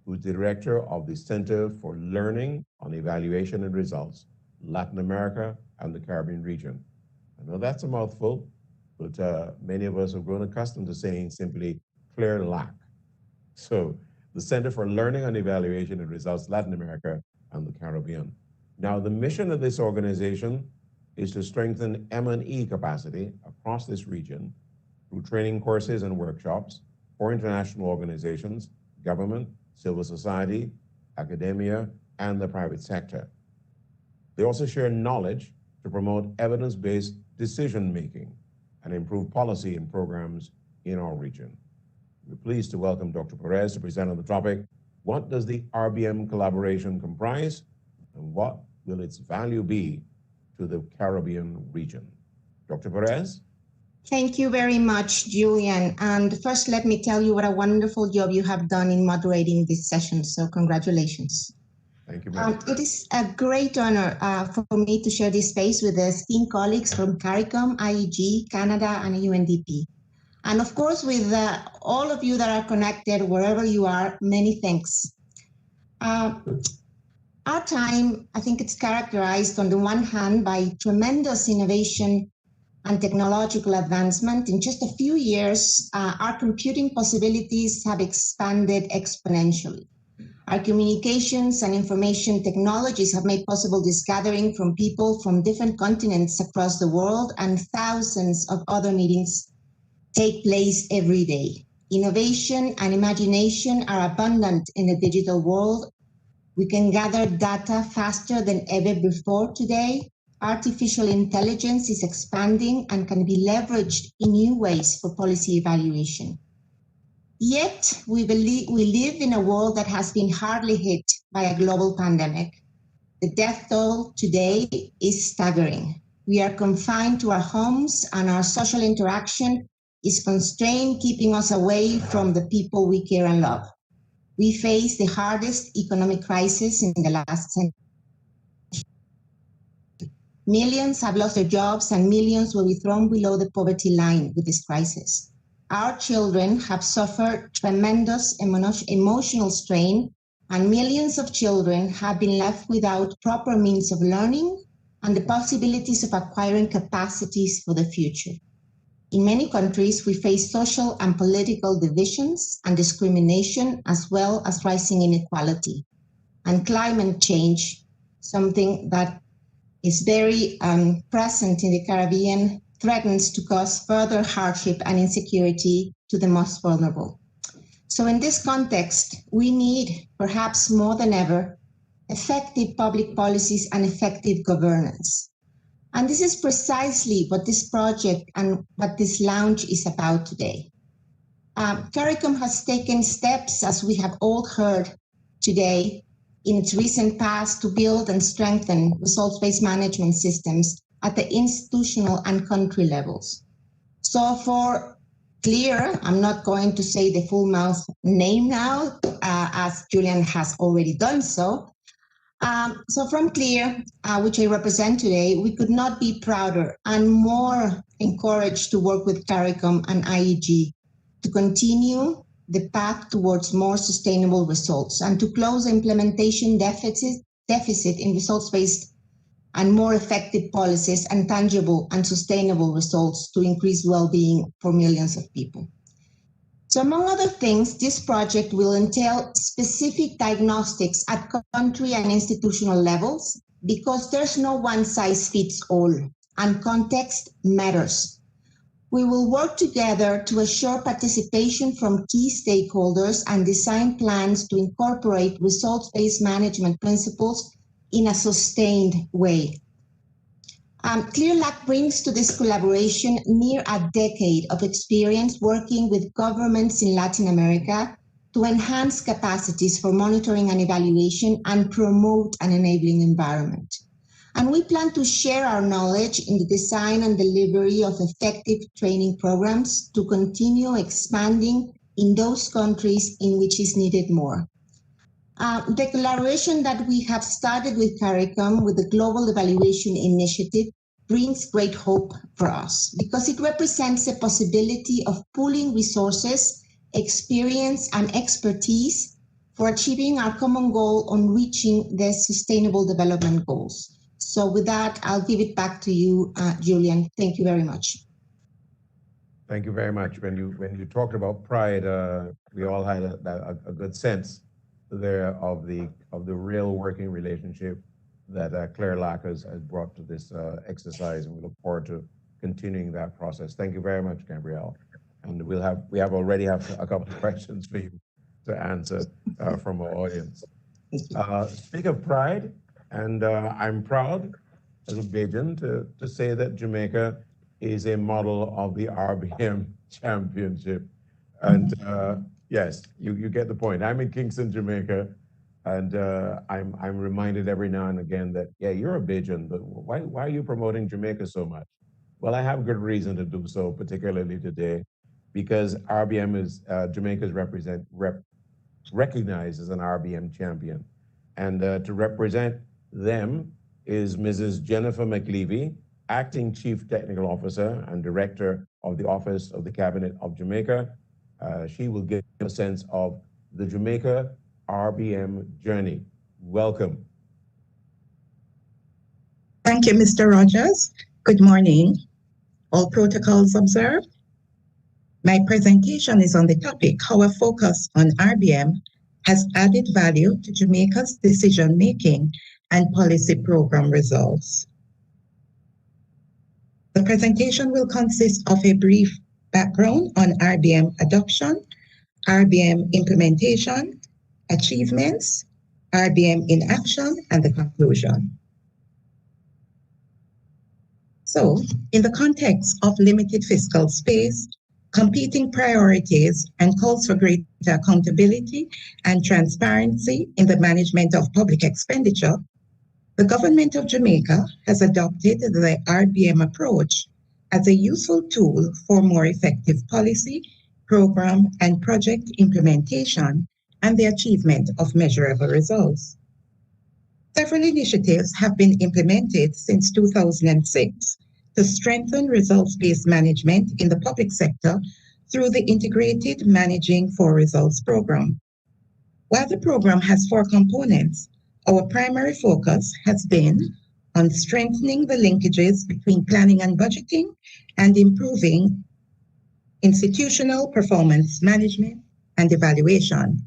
who's Director of the Center for Learning on Evaluation and Results, Latin America and the Caribbean region. I know that's a mouthful, but many of us have grown accustomed to saying simply clear lack. So the Center for Learning on Evaluation and Results, Latin America and the Caribbean. Now, the mission of this organization is to strengthen M&E capacity across this region through training courses and workshops for international organizations, government, civil society, academia, and the private sector. They also share knowledge to promote evidence-based decision-making and improve policy and programs in our region. We're pleased to welcome Dr. Perez to present on the topic, what does the RBM collaboration comprise, and what will its value be to the Caribbean region? Dr. Perez? Thank you very much, Julian. And first, let me tell you what a wonderful job you have done in moderating this session. So congratulations. Thank you, ma'am. It is a great honor for me to share this space with the esteemed colleagues from CARICOM, IEG, Canada, and UNDP. And of course, with all of you that are connected, wherever you are, many thanks. Our time, I think it's characterized on the one hand by tremendous innovation and technological advancement. In just a few years, our computing possibilities have expanded exponentially. Our communications and information technologies have made possible this gathering from people from different continents across the world, and thousands of other meetings take place every day. Innovation and imagination are abundant in the digital world. We can gather data faster than ever before today. Artificial intelligence is expanding and can be leveraged in new ways for policy evaluation. Yet, we live in a world that has been hardly hit by a global pandemic. The death toll today is staggering. We are confined to our homes, and our social interaction is constraint keeping us away from the people we care and love. We face the hardest economic crisis in the last century. Millions have lost their jobs and millions will be thrown below the poverty line with this crisis. Our children have suffered tremendous emotional strain, and millions of children have been left without proper means of learning and the possibilities of acquiring capacities for the future. In many countries, we face social and political divisions and discrimination, as well as rising inequality. And climate change, something that is very present in the Caribbean, threatens to cause further hardship and insecurity to the most vulnerable. So in this context, we need, perhaps more than ever, effective public policies and effective governance. And this is precisely what this project and what this launch is about today. CARICOM has taken steps, as we have all heard today, in its recent past to build and strengthen results-based management systems at the institutional and country levels. So for CLEAR, I'm not going to say the full mouth name now, as Julian has already done so. So from CLEAR, which I represent today, we could not be prouder and more encouraged to work with CARICOM and IEG to continue the path towards more sustainable results and to close the implementation deficit in results-based and more effective policies and tangible and sustainable results to increase well-being for millions of people. So among other things, this project will entail specific diagnostics at country and institutional levels because there's no one-size-fits-all and context matters. We will work together to assure participation from key stakeholders and design plans to incorporate results-based management principles in a sustained way. CLEAR-LAC brings to this collaboration near a decade of experience working with governments in Latin America to enhance capacities for monitoring and evaluation and promote an enabling environment. And we plan to share our knowledge in the design and delivery of effective training programs to continue expanding in those countries in which is needed more. The collaboration that we have started with CARICOM with the Global Evaluation Initiative brings great hope for us because it represents a possibility of pooling resources, experience, and expertise for achieving our common goal on reaching the Sustainable Development Goals. So with that, I'll give it back to you, Julian. Thank you very much. Thank you very much. When you talked about pride, we all had a good sense there of the real working relationship that CLEAR-LAC has brought to this exercise, and we look forward to continuing that process. Thank you very much, Gabrielle. And we already have a couple of questions for you to answer from our audience. Speak of pride, and I'm proud as a Bajan to say that Jamaica is a model of the RBM Championship. And yes, you get the point. I'm in Kingston, Jamaica, and I'm reminded every now and again that, yeah, you're a Bajan, but why are you promoting Jamaica so much? Well, I have good reason to do so, particularly today, because RBM is, Jamaica is recognized as an RBM champion. And to represent them is Mrs. Jennifer McLevy, Acting Chief Technical Officer and Director of the Office of the Cabinet of Jamaica. She will give a sense of the Jamaica RBM journey. Welcome. Thank you, Mr. Rogers. Good morning. All protocols observed. My presentation is on the topic, how a focus on RBM has added value to Jamaica's decision-making and policy program results. The presentation will consist of a brief background on RBM adoption, RBM implementation, achievements, RBM in action, and the conclusion. So, in the context of limited fiscal space, competing priorities, and calls for greater accountability and transparency in the management of public expenditure, the government of Jamaica has adopted the RBM approach as a useful tool for more effective policy, program, and project implementation and the achievement of measurable results. Several initiatives have been implemented since 2006 to strengthen results-based management in the public sector through the Integrated Managing for Results program. While the program has 4 components, our primary focus has been on strengthening the linkages between planning and budgeting and improving institutional performance management and evaluation.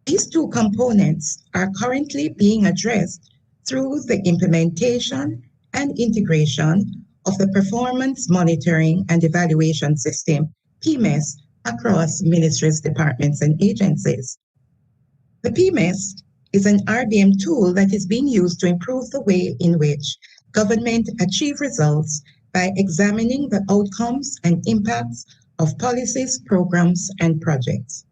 These 2 components are currently being addressed through the implementation and integration of the Performance Monitoring and Evaluation System, PMES, across ministries, departments, and agencies. The PMES is an RBM tool that is being used to improve the way in which government achieve results by examining the outcomes and impacts of policies, programs, and projects.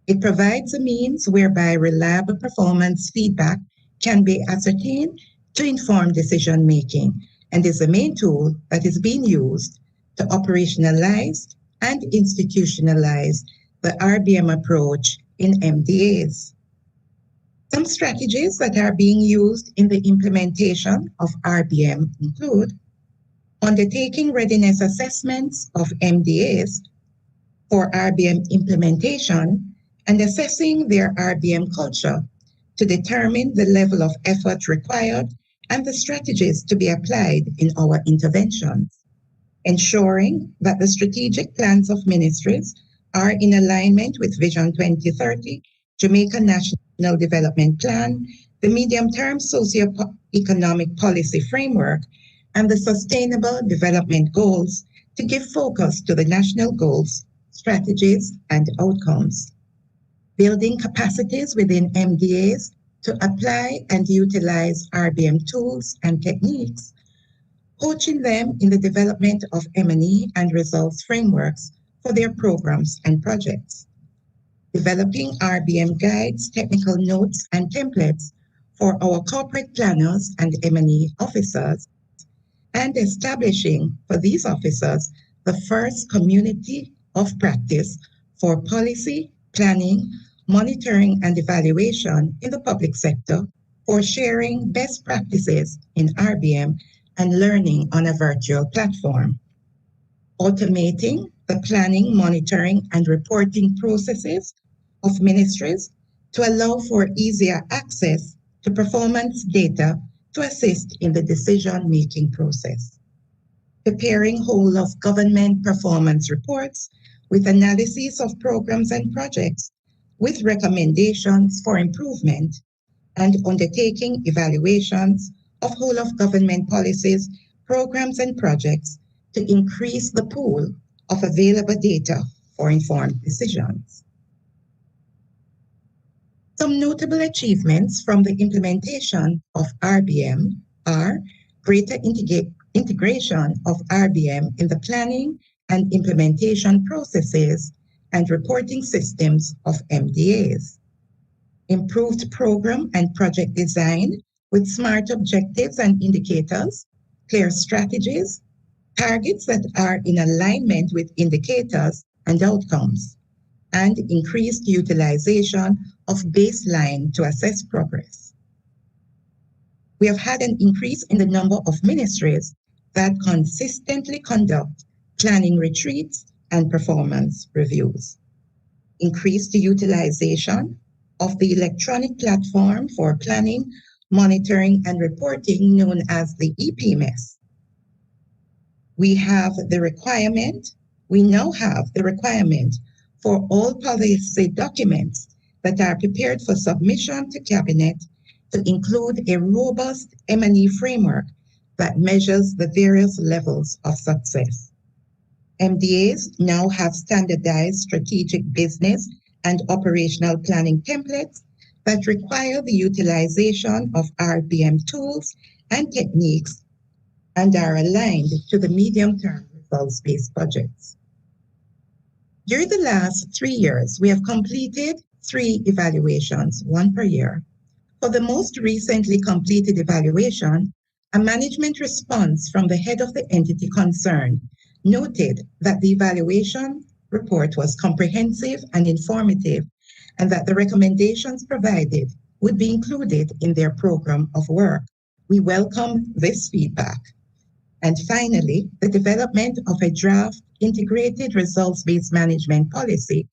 It provides a means whereby reliable performance feedback can be ascertained to inform decision-making and is the main tool that is being used to operationalize and institutionalize the RBM approach in MDAs. Some strategies that are being used in the implementation of RBM include undertaking readiness assessments of MDAs for RBM implementation and assessing their RBM culture to determine the level of effort required and the strategies to be applied in our interventions. Ensuring that the strategic plans of ministries are in alignment with Vision 2030, Jamaica National Development Plan, the medium-term socio-economic policy framework, and the Sustainable Development Goals to give focus to the national goals, strategies, and outcomes. Building capacities within MDAs to apply and utilize RBM tools and techniques, coaching them in the development of M&E and results frameworks for their programs and projects. Developing RBM guides, technical notes, and templates for our corporate planners and M&E officers, and establishing for these officers the first community of practice for policy, planning, monitoring, and evaluation in the public sector for sharing best practices in RBM and learning on a virtual platform. Automating the planning, monitoring, and reporting processes of ministries to allow for easier access to performance data to assist in the decision-making process. Preparing whole of government performance reports with analysis of programs and projects with recommendations for improvement, and undertaking evaluations of whole of government policies, programs, and projects to increase the pool of available data for informed decisions. Some notable achievements from the implementation of RBM are greater integration of RBM in the planning and implementation processes and reporting systems of MDAs. Improved program and project design with smart objectives and indicators, clear strategies, targets that are in alignment with indicators and outcomes, and increased utilization of baseline to assess progress. We have had an increase in the number of ministries that consistently conduct planning retreats and performance reviews. Increased utilization of the electronic platform for planning, monitoring, and reporting known as the EPMS. We now have the requirement for all policy documents that are prepared for submission to Cabinet to include a robust M&E framework that measures the various levels of success. MDAs now have standardized strategic business and operational planning templates that require the utilization of RBM tools and techniques and are aligned to the medium-term results-based budgets. During the last 3 years, we have completed 3 evaluations, 1 per year. For the most recently completed evaluation, a management response from the head of the entity concerned noted that the evaluation report was comprehensive and informative, and that the recommendations provided would be included in their program of work. We welcome this feedback. And finally, the development of a draft integrated results-based management policy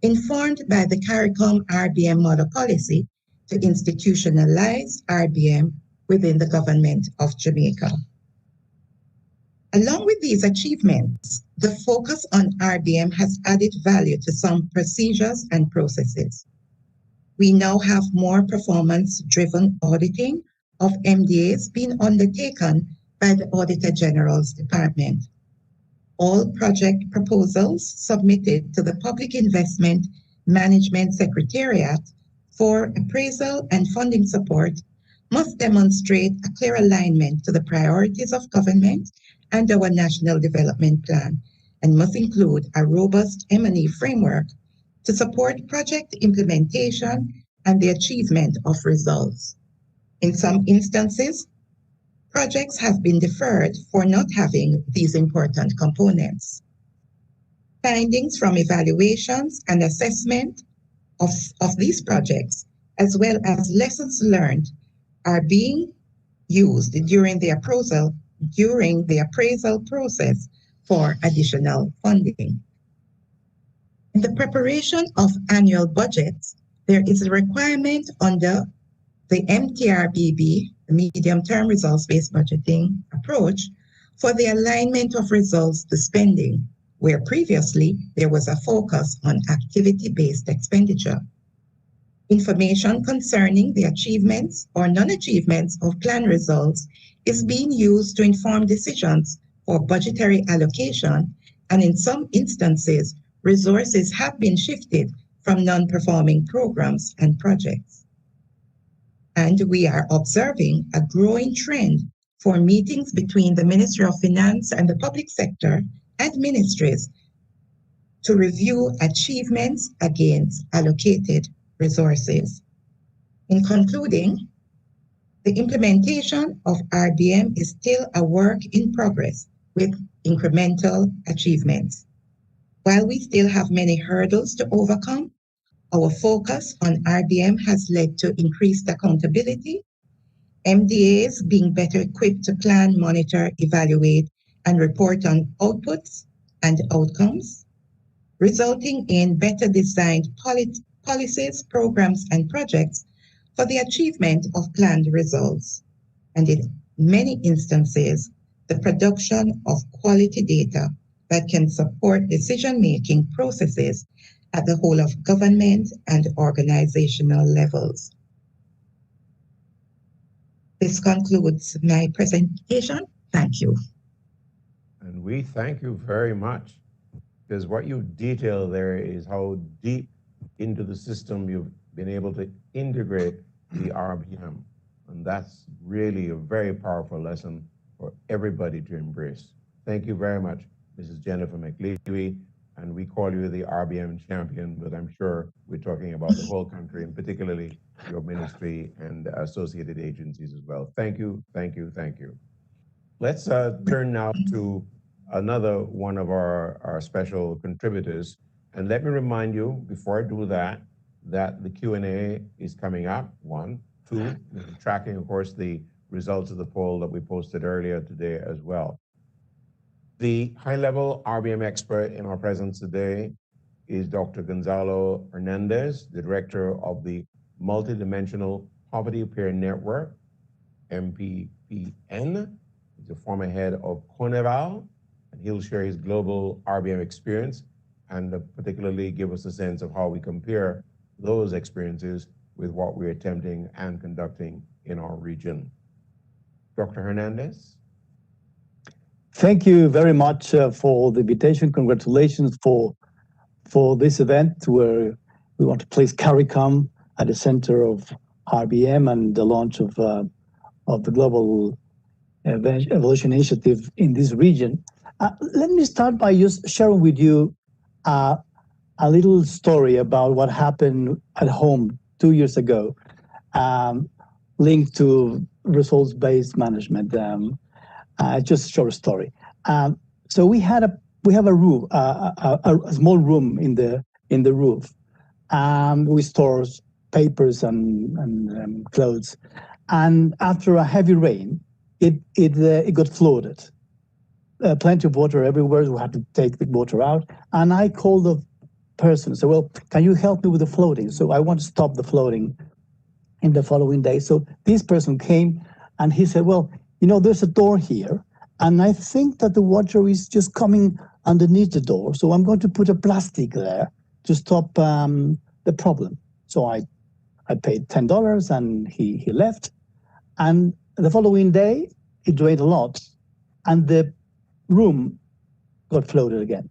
informed by the CARICOM RBM model policy to institutionalize RBM within the government of Jamaica. Along with these achievements, the focus on RBM has added value to some procedures and processes. We now have more performance-driven auditing of MDAs being undertaken by the Auditor General's Department. All project proposals submitted to the Public Investment Management Secretariat for appraisal and funding support must demonstrate a clear alignment to the priorities of government and our National Development Plan, and must include a robust M&E framework to support project implementation and the achievement of results. In some instances, projects have been deferred for not having these important components. Findings from evaluations and assessment of these projects, as well as lessons learned, are being used during the appraisal process for additional funding. In the preparation of annual budgets, there is a requirement under the MTRBB, the medium-term results-based budgeting approach, for the alignment of results to spending, where previously there was a focus on activity-based expenditure. Information concerning the achievements or non-achievements of plan results is being used to inform decisions for budgetary allocation, and in some instances, resources have been shifted from non-performing programs and projects. And we are observing a growing trend for meetings between the Ministry of Finance and the public sector and ministries to review achievements against allocated resources. In concluding, the implementation of RBM is still a work in progress with incremental achievements. While we still have many hurdles to overcome, our focus on RBM has led to increased accountability, MDAs being better equipped to plan, monitor, evaluate, and report on outputs and outcomes, resulting in better designed policies, programs, and projects for the achievement of planned results, and in many instances, the production of quality data that can support decision-making processes at the whole of government and organizational levels. This concludes my presentation. Thank you. And we thank you very much, because what you detail there is how deep into the system you've been able to integrate the RBM. And that's really a very powerful lesson for everybody to embrace. Thank you very much, Mrs. Jennifer McLeary. And we call you the RBM champion, but I'm sure we're talking about the whole country, and particularly your ministry and associated agencies as well. Thank you, thank you, thank you. Let's turn now to another one of our special contributors. And let me remind you, before I do that, that the Q&A is coming up, 1. 2, tracking, of course, the results of the poll that we posted earlier today as well. The high-level RBM expert in our presence today is Dr. Gonzalo Hernandez, the director of the Multidimensional Poverty Peer Network, MPPN. He's a former head of Coneval, and he'll share his global RBM experience and particularly give us a sense of how we compare those experiences with what we're attempting and conducting in our region. Dr. Hernandez? Thank you very much for the invitation. Congratulations for this event where we want to place CARICOM at the center of RBM and the launch of the Global Evolution Initiative in this region. Let me start by just sharing with you a little story about what happened at home 2 years ago, linked to results-based management. Just a short story. So we have a room, a small room in the roof, and we store papers and clothes. And after a heavy rain, it got flooded. Plenty of water everywhere. We had to take the water out. And I called the person, said, well, can you help me with the flooding? So I want to stop the flooding in the following day. So this person came and he said, well, there's a door here, and I think that the water is just coming underneath the door. So I'm going to put a plastic there to stop the problem. So I paid $10 and he left. And the following day, it rained a lot, and the room got flooded again.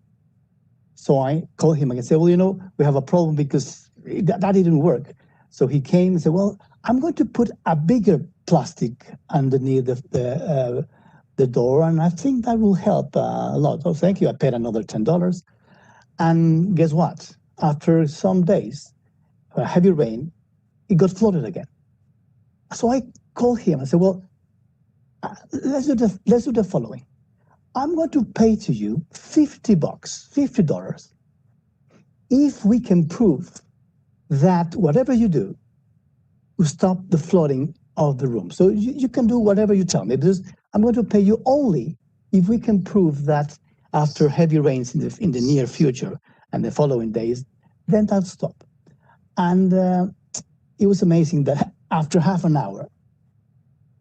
So I called him and I said, well, we have a problem because that didn't work. So he came and said, well, I'm going to put a bigger plastic underneath the door, and I think that will help a lot. Oh, thank you. I paid another $10. And guess what? After some days, heavy rain, it got flooded again. So I called him and said, well, let's do the following. I'm going to pay to you $50 if we can prove that whatever you do will stop the flooding of the room. So you can do whatever you tell me, because I'm going to pay you only if we can prove that after heavy rains in the near future and the following days, then that'll stop. And it was amazing that after half an hour,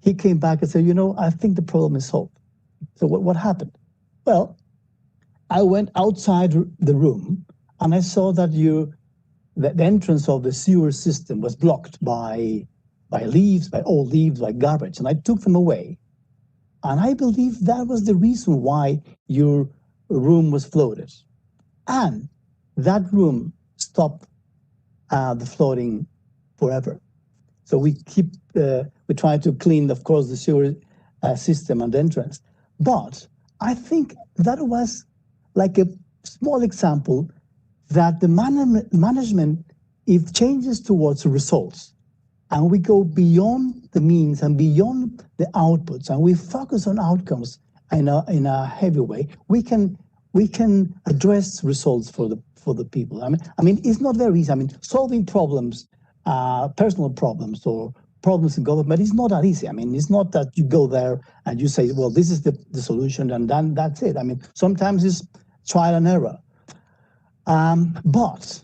he came back and said, I think the problem is solved. So what happened? Well, I went outside the room and I saw that the entrance of the sewer system was blocked by leaves, by old leaves, by garbage, and I took them away. And I believe that was the reason why your room was flooded. And that room stopped the flooding forever. So we try to clean, of course, the sewer system and entrance. But I think that was like a small example that the management, if changes towards results, and we go beyond the means and beyond the outputs, and we focus on outcomes in a heavy way, we can address results for the people. I mean, it's not very easy. I mean, solving problems, personal problems or problems in government is not that easy. I mean, it's not that you go there and you say, well, this is the solution, and then that's it. I mean, sometimes it's trial and error. But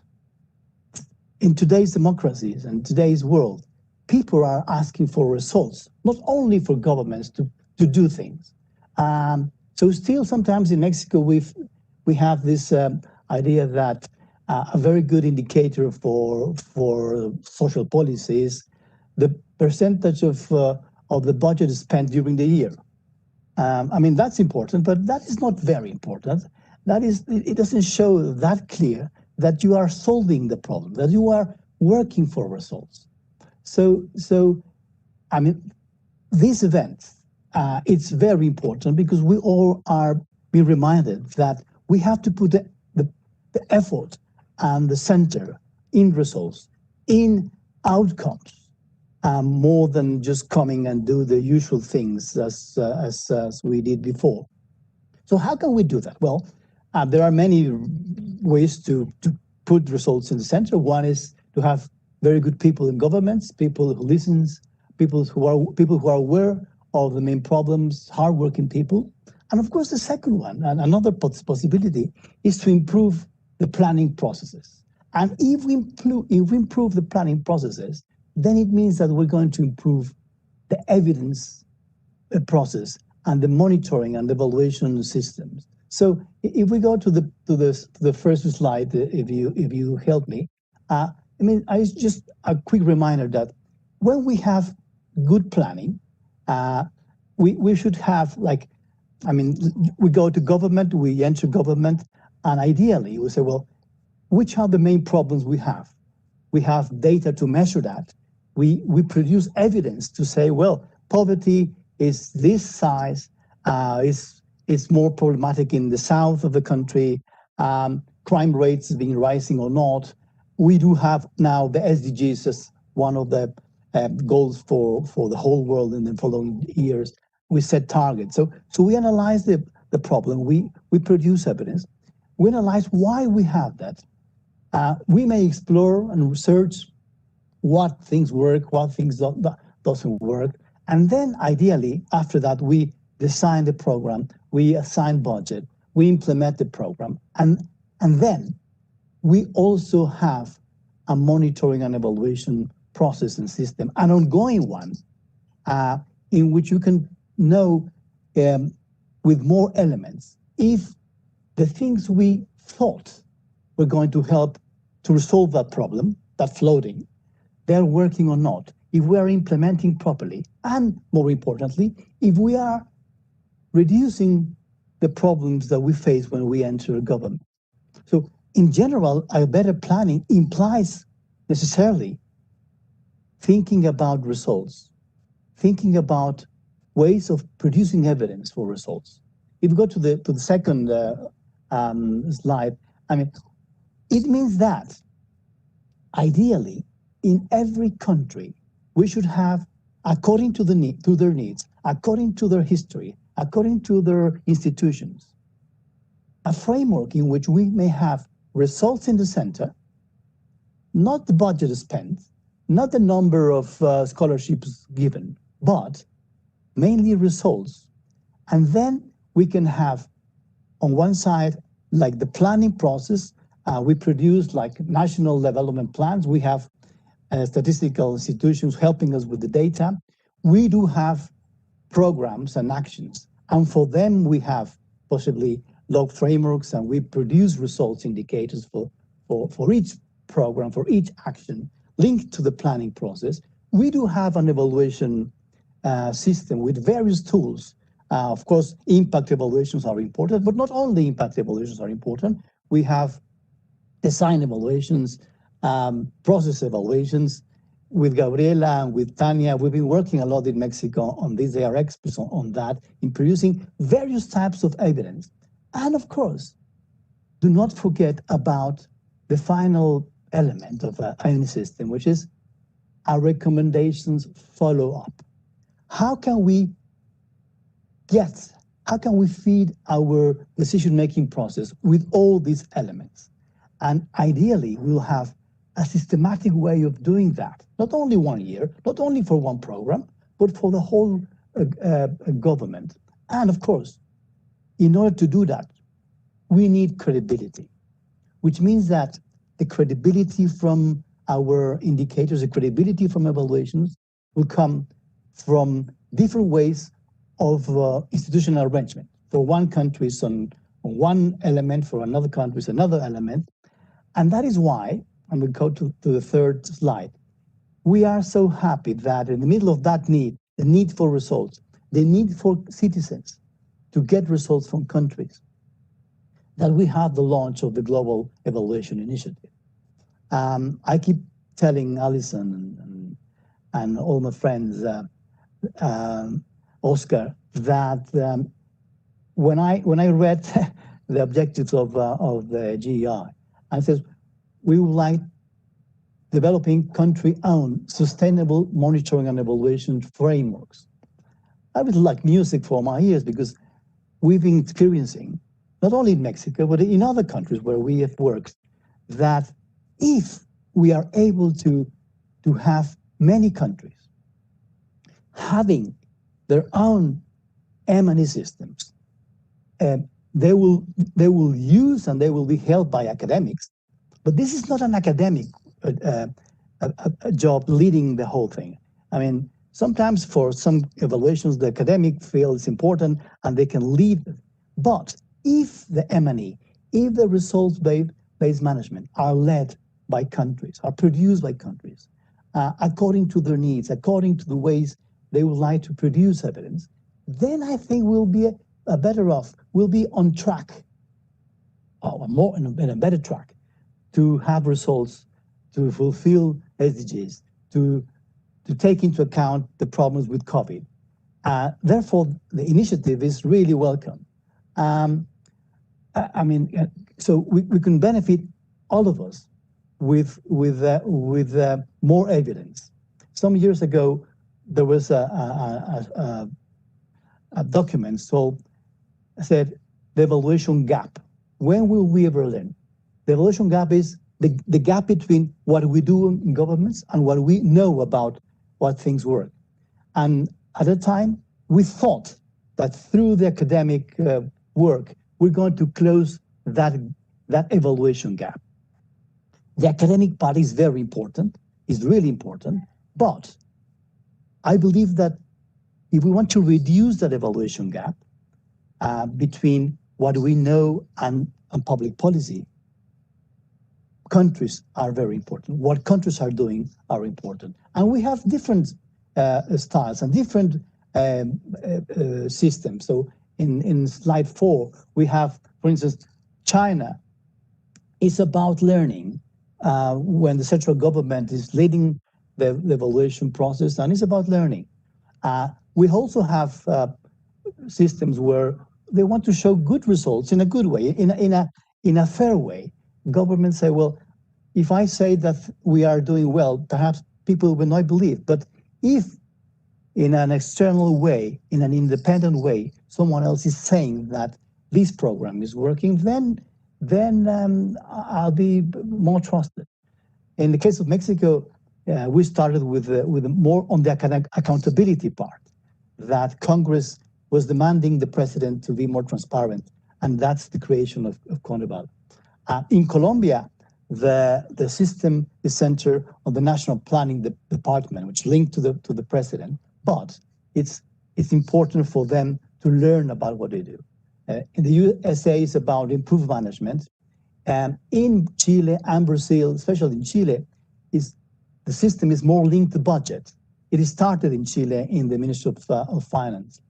in today's democracies and today's world, people are asking for results, not only for governments to do things. So still sometimes in Mexico, we have this idea that a very good indicator for social policies, the percentage of the budget spent during the year. I mean, that's important, but that is not very important. It doesn't show that clear that you are solving the problem, that you are working for results. So I mean, this event, it's very important because we all are being reminded that we have to put the effort and the center in results, in outcomes, more than just coming and do the usual things as we did before. So how can we do that? Well, there are many ways to put results in the center. One is to have very good people in governments, people who listen, people who are aware of the main problems, hardworking people. And of course, the second one, and another possibility, is to improve the planning processes. And if we improve the planning processes, then it means that we're going to improve the evidence process and the monitoring and evaluation systems. So if we go to the first slide, if you help me, I mean, just a quick reminder that when we have good planning, we should have we go to government, we enter government, and ideally we say, well, which are the main problems we have? We have data to measure that. We produce evidence to say, well, poverty is this size, is more problematic in the south of the country, crime rates have been rising or not. We do have now the SDGs as one of the goals for the whole world in the following years. We set targets. So we analyze the the problem, we produce evidence. We analyze why we have that. We may explore and research what things work, what things doesn't work. And then ideally, after that, we design the program, we assign budget, we implement the program. And then we also have a monitoring and evaluation process and system, an ongoing one, in which you can know with more elements if the things we thought were going to help to resolve that problem, that flooding, they're working or not, if we are implementing properly, and more importantly, if we are reducing the problems that we face when we enter government. So in general, a better planning implies necessarily thinking about results, thinking about ways of producing evidence for results. If you go to the second slide, I mean, it means that ideally in every country we should have, according to their needs, according to their history, according to their institutions, a framework in which we may have results in the center, not the budget spent, not the number of scholarships given, but mainly results. And then we can have, on one side, like the planning process, we produce like national development plans. We have statistical institutions helping us with the data. We do have programs and actions. And for them, we have possibly log frameworks, and we produce results indicators for each program, for each action linked to the planning process. We do have an evaluation system with various tools. Of course, impact evaluations are important, but not only impact evaluations are important. We have design evaluations, process evaluations. With Gabriela and with Tanya, we've been working a lot in Mexico on this. They are experts on that, in producing various types of evidence. And of course, do not forget about the final element of any system, which is our recommendations follow-up. How can we feed our decision-making process with all these elements? And ideally, we'll have a systematic way of doing that, not only 1 year, not only for one program, but for the whole government. And of course, in order to do that, we need credibility, which means that the credibility from our indicators, the credibility from evaluations will come from different ways of institutional arrangement. For one country, it's on one element, for another country, it's another element. And that is why, and we go to the third slide, we are so happy that in the middle of that need, the need for results, the need for citizens to get results from countries, that we have the launch of the Global Evaluation Initiative. I keep telling Alison and all my friends, Oscar, that when I read the objectives of the GEI, I said, we would like developing country-owned sustainable monitoring and evaluation frameworks. I was like music for my ears, because we've been experiencing, not only in Mexico, but in other countries where we have worked, that if we are able to have many countries having their own M&E systems, they will use and they will be held by academics. But this is not an academic job leading the whole thing. I mean, sometimes for some evaluations, the academic field is important and they can lead it. But if the M&E, if the results-based management are led by countries, are produced by countries, according to their needs, according to the ways they would like to produce evidence, then I think we'll be better off, we'll be on track, or more in a better track, to have results, to fulfill SDGs, to take into account the problems with COVID. Therefore, the initiative is really welcome. I mean, so we can benefit, all of us, with more evidence. Some years ago, there was a document said the evaluation gap. When will we ever learn? The evaluation gap is the gap between what we do in governments and what we know about what things work. And at the time, we thought that through the academic work, we're going to close that evaluation gap. The academic part is very important, is really important, but I believe that if we want to reduce that evaluation gap between what we know and public policy, countries are very important. What countries are doing are important. And we have different styles and different systems. So in slide 4, we have, for instance, China is about learning when the central government is leading the evaluation process, and it's about learning. We also have systems where they want to show good results in a good way, in a fair way. Governments say, well, if I say that we are doing well, perhaps people will not believe. But if in an external way, in an independent way, someone else is saying that this program is working, then I'll be more trusted. In the case of Mexico, we started with more on the accountability part, that Congress was demanding the president to be more transparent, and that's the creation of CONEVAL. In Colombia, the system is centered on the National Planning Department, which linked to the president, but it's important for them to learn about what they do. In the USA, it's about improved management. In Chile and Brazil, especially in Chile, the system is more linked to budget. It started in Chile in the Ministry of Finance.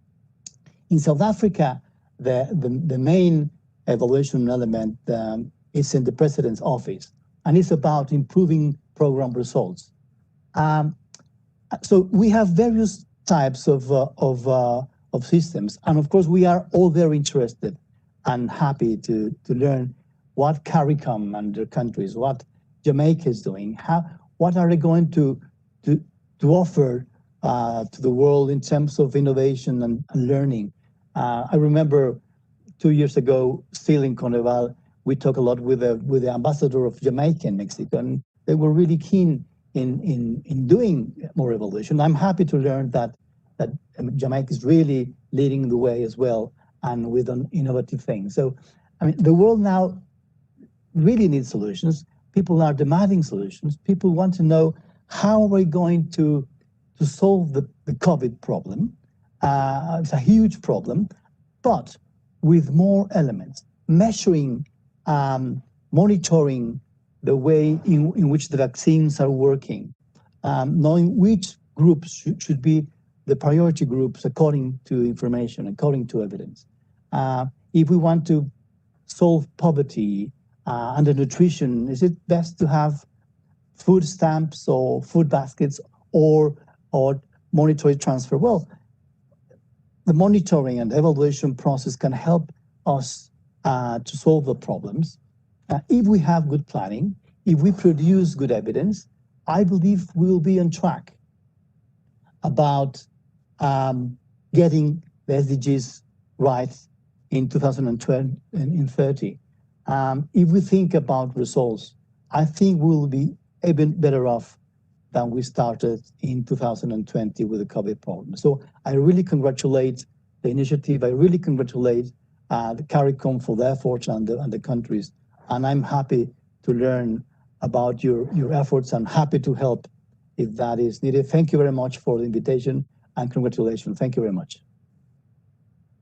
In South Africa, the main evaluation element is in the president's office, and it's about improving program results. So we have various types of systems, and of course we are all very interested and happy to learn what CARICOM and their countries, what Jamaica is doing, what are they going to offer to the world in terms of innovation and learning. I remember 2 years ago, still in CONEVAL, we talked a lot with the ambassador of Jamaica in Mexico, and they were really keen in doing more evaluation. I'm happy to learn that Jamaica is really leading the way as well, and with an innovative thing. So, I mean, the world now really needs solutions. People are demanding solutions. People want to know how we're going to solve the COVID problem. It's a huge problem, but with more elements, measuring, monitoring the way in which the vaccines are working, knowing which groups should be the priority groups according to information, according to evidence. If we want to solve poverty, undernutrition, is it best to have food stamps or food baskets or monetary transfer? Well, the monitoring and evaluation process can help us to solve the problems. If we have good planning, if we produce good evidence, I believe we'll be on track about getting the SDGs right in 2020 and in 30. If we think about results, I think we'll be even better off than we started in 2020 with the COVID problem. So I really congratulate the initiative. I really congratulate the CARICOM for their efforts and the countries. And I'm happy to learn about your efforts and happy to help if that is needed. Thank you very much for the invitation and congratulations. Thank you very much.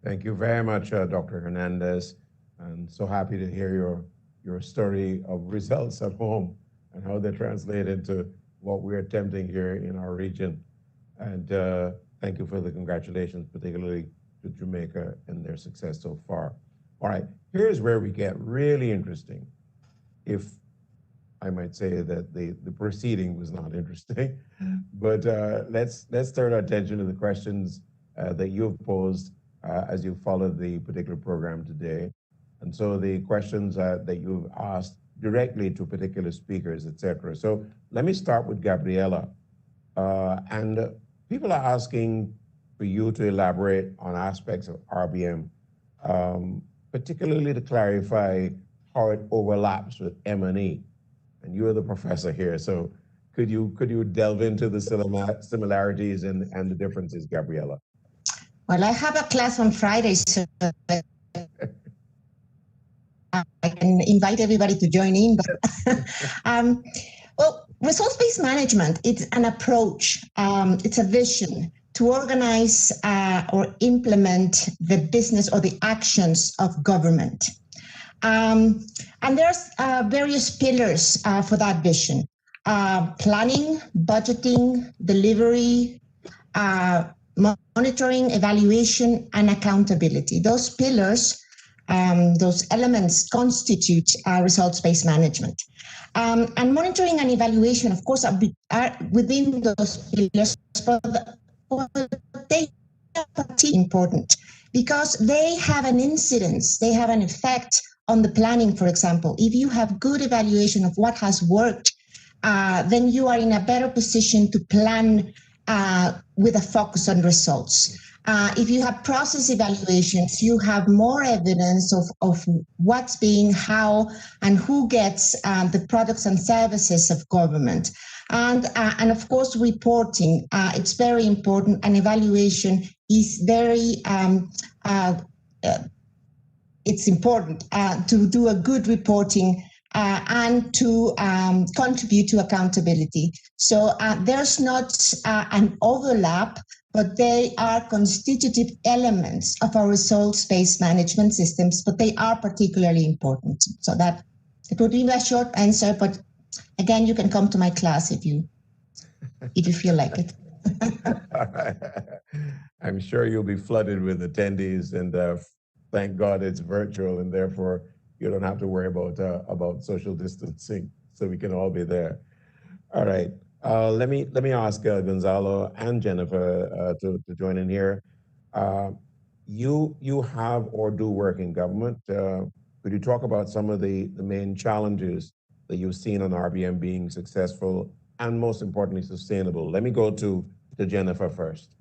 Thank you very much, Dr. Hernandez. I'm so happy to hear your story of results at home and how they translate into what we're attempting here in our region. And thank you for the congratulations, particularly to Jamaica and their success so far. All right, here's where we get really interesting. If I might say that the proceeding was not interesting, but let's turn our attention to the questions that you've posed as you followed the particular program today. And so the questions that you've asked directly to particular speakers, etc. So let me start with Gabriela. And people are asking for you to elaborate on aspects of RBM particularly to clarify how it overlaps with M&E. And you're the professor here, so could you delve into the similarities and the differences, Gabriela? Well, I have a class on Friday, so I can invite everybody to join in. But well, results-based management, it's an approach, it's a vision to organize or implement the business or the actions of government. And there's various pillars for that vision. Planning, budgeting, delivery, monitoring, evaluation, and accountability. Those pillars, those elements constitute results-based management. And monitoring and evaluation, of course, are within those pillars, but they are particularly important because they have an incidence, they have an effect on the planning, for example. If you have good evaluation of what has worked, then you are in a better position to plan with a focus on results. If you have process evaluations, you have more evidence of what's being, how, and who gets the products and services of government. And of course, reporting, it's very important, and evaluation is very, it's important to do a good reporting and to contribute to accountability. So there's not an overlap, but they are constitutive elements of our results-based management systems, but they are particularly important. So that it would be a short answer, but again, you can come to my class if you feel like it. I'm sure you'll be flooded with attendees, and thank God it's virtual, and therefore you don't have to worry about social distancing, so we can all be there. All right. Let me ask Gonzalo and Jennifer to join in here. You have or do work in government. Could you talk about some of the main challenges that you've seen on RBM being successful and, most importantly, sustainable? Let me go to Jennifer first.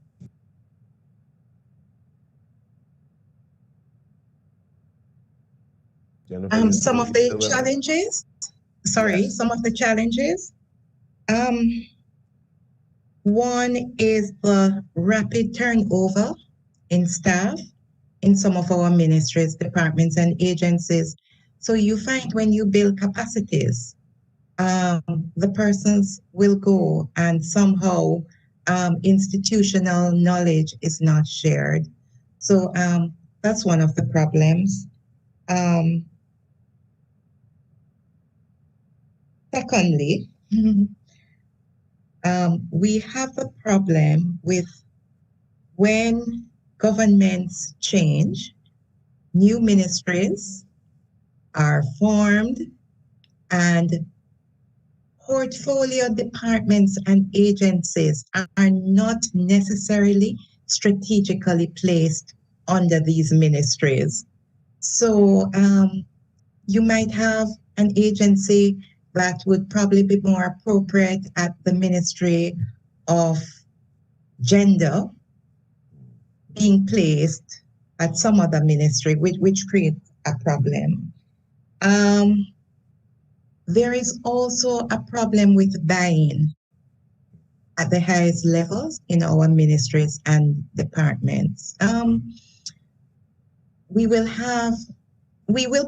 Jennifer, some of the challenges. Sorry, yes. Some of the challenges. One is the rapid turnover in staff in some of our ministries, departments, and agencies. So you find when you build capacities, the persons will go, and somehow institutional knowledge is not shared. So that's one of the problems. Secondly, we have a problem with when governments change, new ministries are formed, and portfolio departments and agencies are not necessarily strategically placed under these ministries. So you might have an agency that would probably be more appropriate at the Ministry of Gender being placed at some other ministry, which creates a problem. There is also a problem with buying at the highest levels in our ministries and departments. We will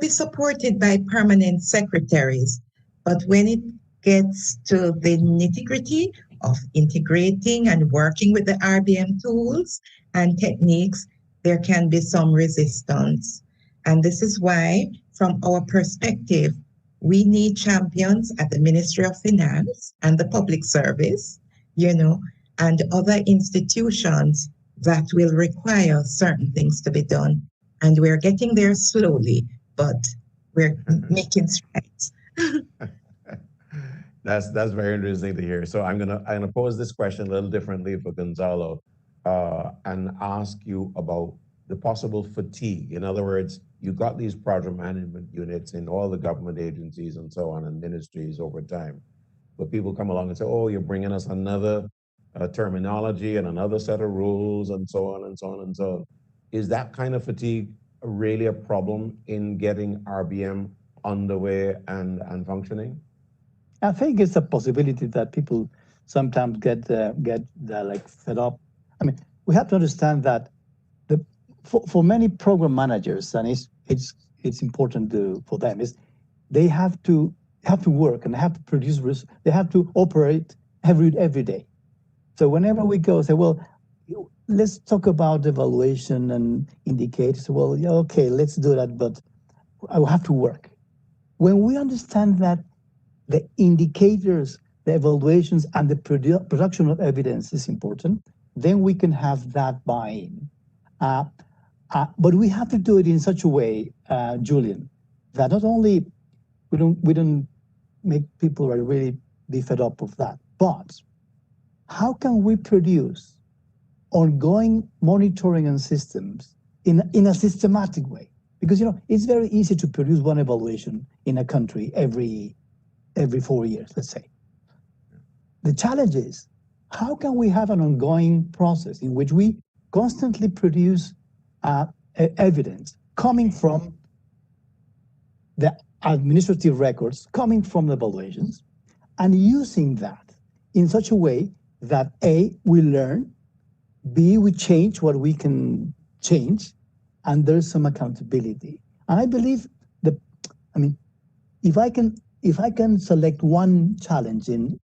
be supported by permanent secretaries, but when it gets to the nitty-gritty of integrating and working with the RBM tools and techniques, there can be some resistance. And this is why, from our perspective, we need champions at the Ministry of Finance and the Public Service, and other institutions that will require certain things to be done. And we're getting there slowly, but we're making strides. That's very interesting to hear. So I'm gonna pose this question a little differently for Gonzalo, and ask you about the possible fatigue. In other words, you got these project management units in all the government agencies and so on, and ministries over time. But people come along and say, "Oh, you're bringing us another terminology and another set of rules, and so on and so on and so on." Is that kind of fatigue really a problem in getting RBM underway and functioning? I think it's a possibility that people sometimes get like fed up. I mean, we have to understand that for many program managers, and it's important for them, is they have to work and they have to produce risk. They have to operate every day. So whenever we go say, well, let's talk about evaluation and indicators. Well, yeah, okay, let's do that, but I will have to work. When we understand that the indicators, the evaluations, and the production of evidence is important, then we can have that buy-in. But we have to do it in such a way, Julian, that not only we don't make people really be fed up of that, but how can we produce ongoing monitoring and systems in a systematic way? Because it's very easy to produce one evaluation in a country every 4 years, let's say. The challenge is, how can we have an ongoing process in which we constantly produce evidence coming from the administrative records, coming from the evaluations, and using that in such a way that A, we learn, B, we change what we can change, and there's some accountability. And I believe that, if I can select one challenge in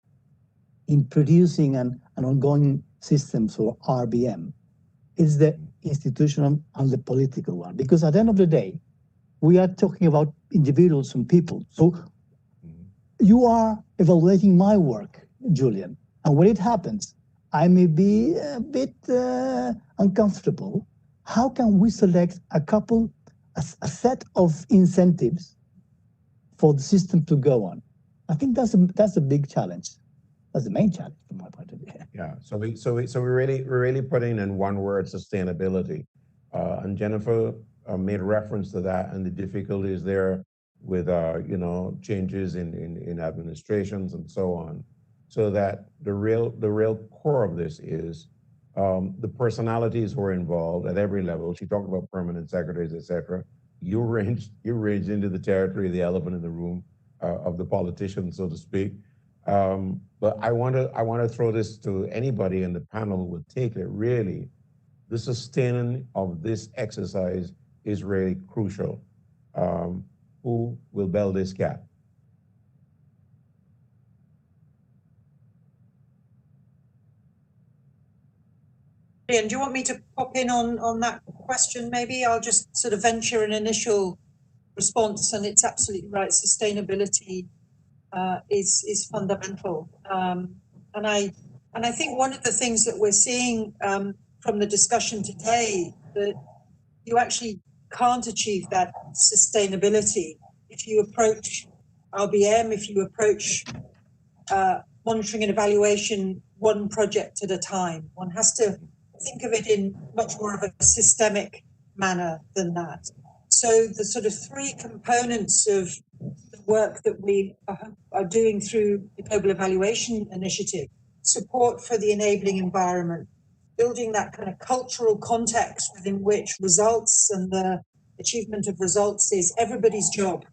producing an ongoing system for RBM, is the institutional and the political one. Because at the end of the day, we are talking about individuals and people. So you are evaluating my work, Julian. And when it happens, I may be a bit uncomfortable. How can we select a set of incentives for the system to go on? I think that's a big challenge. That's the main challenge from my point of view. Yeah. So we're really putting in one word, sustainability. And Jennifer made reference to that and the difficulties there with changes in administrations and so on. So that the real core of this is the personalities who are involved at every level. She talked about permanent secretaries, etc. You range into the territory of the elephant in the room of the politicians, so to speak. But I want to throw this to anybody in the panel who would take it. Really, the sustaining of this exercise is really crucial. Who will bell this cat? Ian, do you want me to pop in on that question? Maybe I'll just sort of venture an initial response, and it's absolutely right. Sustainability is fundamental, and I think one of the things that we're seeing from the discussion today, that you actually can't achieve that sustainability if you approach RBM, if you approach monitoring and evaluation one project at a time. One has to think of it in much more of a systemic manner than that. So the sort of three components of the work that we are doing through the Global Evaluation Initiative: support for the enabling environment, building that kind of cultural context within which results and the achievement of results is everybody's job.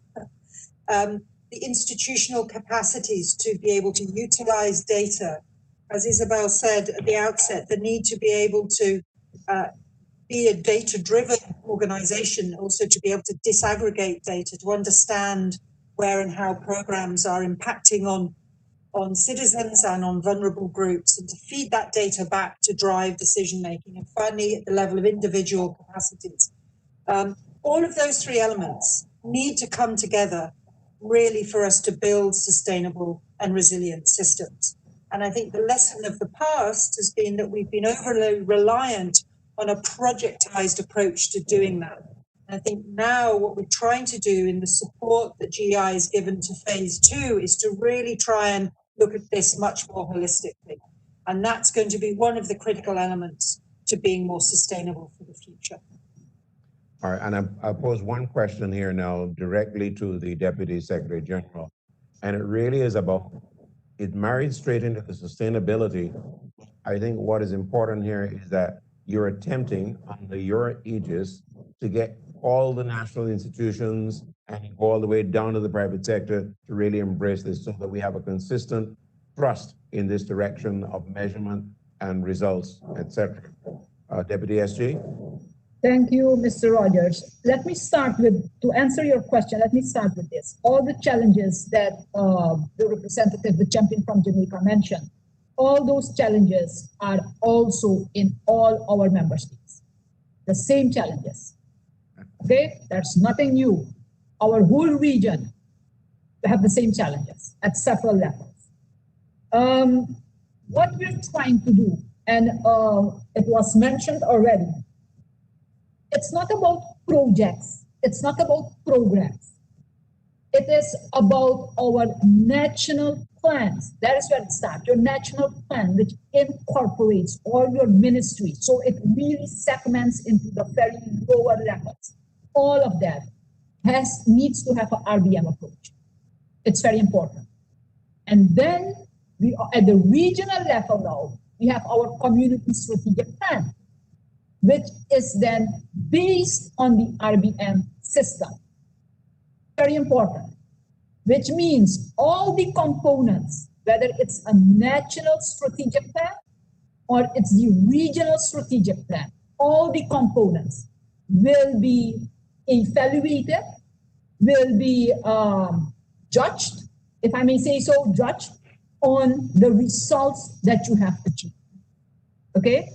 The institutional capacities to be able to utilize data. As Isabel said at the outset, the need to be able to be a data-driven organization, also to be able to disaggregate data, to understand where and how programs are impacting on citizens and on vulnerable groups, and to feed that data back to drive decision-making. And finally, at the level of individual capacities. All of those three elements need to come together really for us to build sustainable and resilient systems. And I think the lesson of the past has been that we've been overly reliant on a projectized approach to doing that. And I think now what we're trying to do in the support that GEI is given to phase 2 is to really try and look at this much more holistically. And that's going to be one of the critical elements to being more sustainable for the future. All right, and I'll pose one question here now directly to the Deputy Secretary General. And it really is about, it married straight into the sustainability. I think what is important here is that you're attempting under your aegis to get all the national institutions and go all the way down to the private sector to really embrace this so that we have a consistent thrust in this direction of measurement and results, etc. Deputy SG? Thank you, Mr. Rogers. Let me start with, to answer your question, let me start with this. All the challenges that the representative, the champion from Jamaica mentioned, all those challenges are also in all our member states. The same challenges. Okay, that's nothing new. Our whole region have the same challenges at several levels. What we're trying to do, and it was mentioned already, it's not about projects, it's not about programs. It is about our national plans. That is where it starts, your national plan, which incorporates all your ministries. So it really segments into the very lower levels. All of that needs to have an RBM approach. It's very important. And then we are at the regional level now, we have our community strategic plan, which is then based on the RBM system. Very important, which means all the components, whether it's a national strategic plan or it's the regional strategic plan, all the components will be evaluated, will be judged, if I may say so, judged on the results that you have achieved. Okay?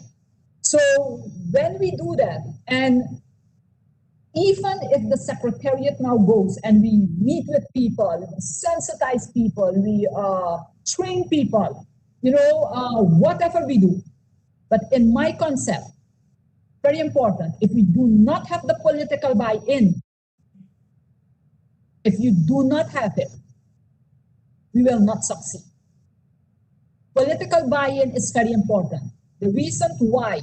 So when we do that, and even if the secretariat now goes and we meet with people, we sensitize people, we train people, you know, whatever we do. But in my concept, very important, if we do not have the political buy-in, if you do not have it, we will not succeed. Political buy-in is very important. The reason why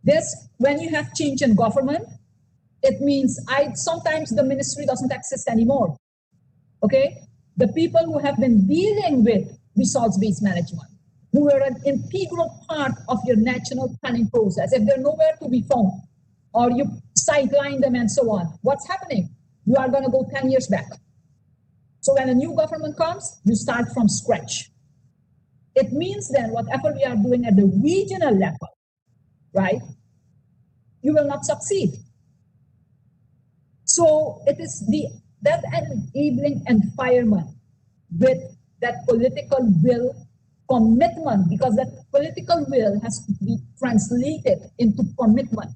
this, when you have change in government, it means sometimes the ministry doesn't exist anymore. Okay? The people who have been dealing with results-based management, who are an integral part of your national planning process, if they're nowhere to be found, or you sideline them and so on, what's happening? You are going to go 10 years back. So when a new government comes, you start from scratch. It means then whatever we are doing at the regional level, right, you will not succeed. So it is that enabling environment with that political will, commitment, because that political will has to be translated into commitment.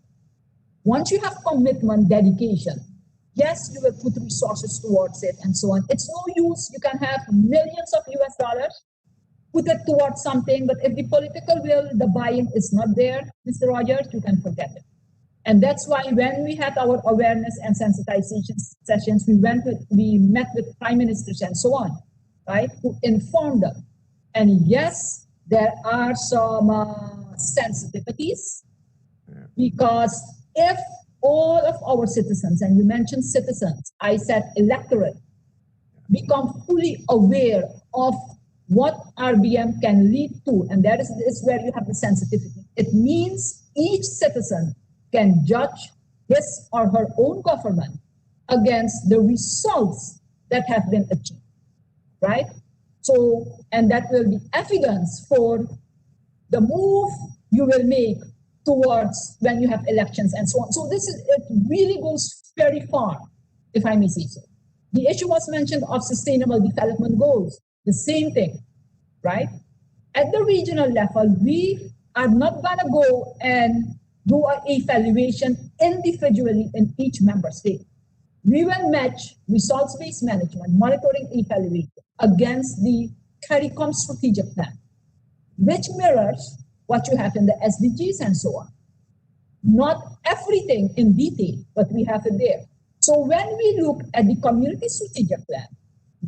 Once you have commitment, dedication, yes, you will put resources towards it and so on. It's no use, you can have millions of US dollars, put it towards something, but if the political will, the buy-in is not there, Mr. Rogers, you can forget it. And that's why when we had our awareness and sensitization sessions, we met with prime ministers and so on, right, to inform them. And yes, there are some sensitivities, because if all of our citizens, and you mentioned citizens, I said electorate, become fully aware of what RBM can lead to, and that is where you have the sensitivity. It means each citizen can judge his or her own government against the results that have been achieved, right? So, and that will be evidence for the move you will make towards when you have elections and so on. So it really goes very far, if I may say so. The issue was mentioned of sustainable development goals, the same thing, right? At the regional level, we are not gonna go and do an evaluation individually in each member state. We will match results-based management, monitoring, evaluation against the CARICOM strategic plan, which mirrors what you have in the SDGs and so on. Not everything in detail, but we have it there. So when we look at the community strategic plan,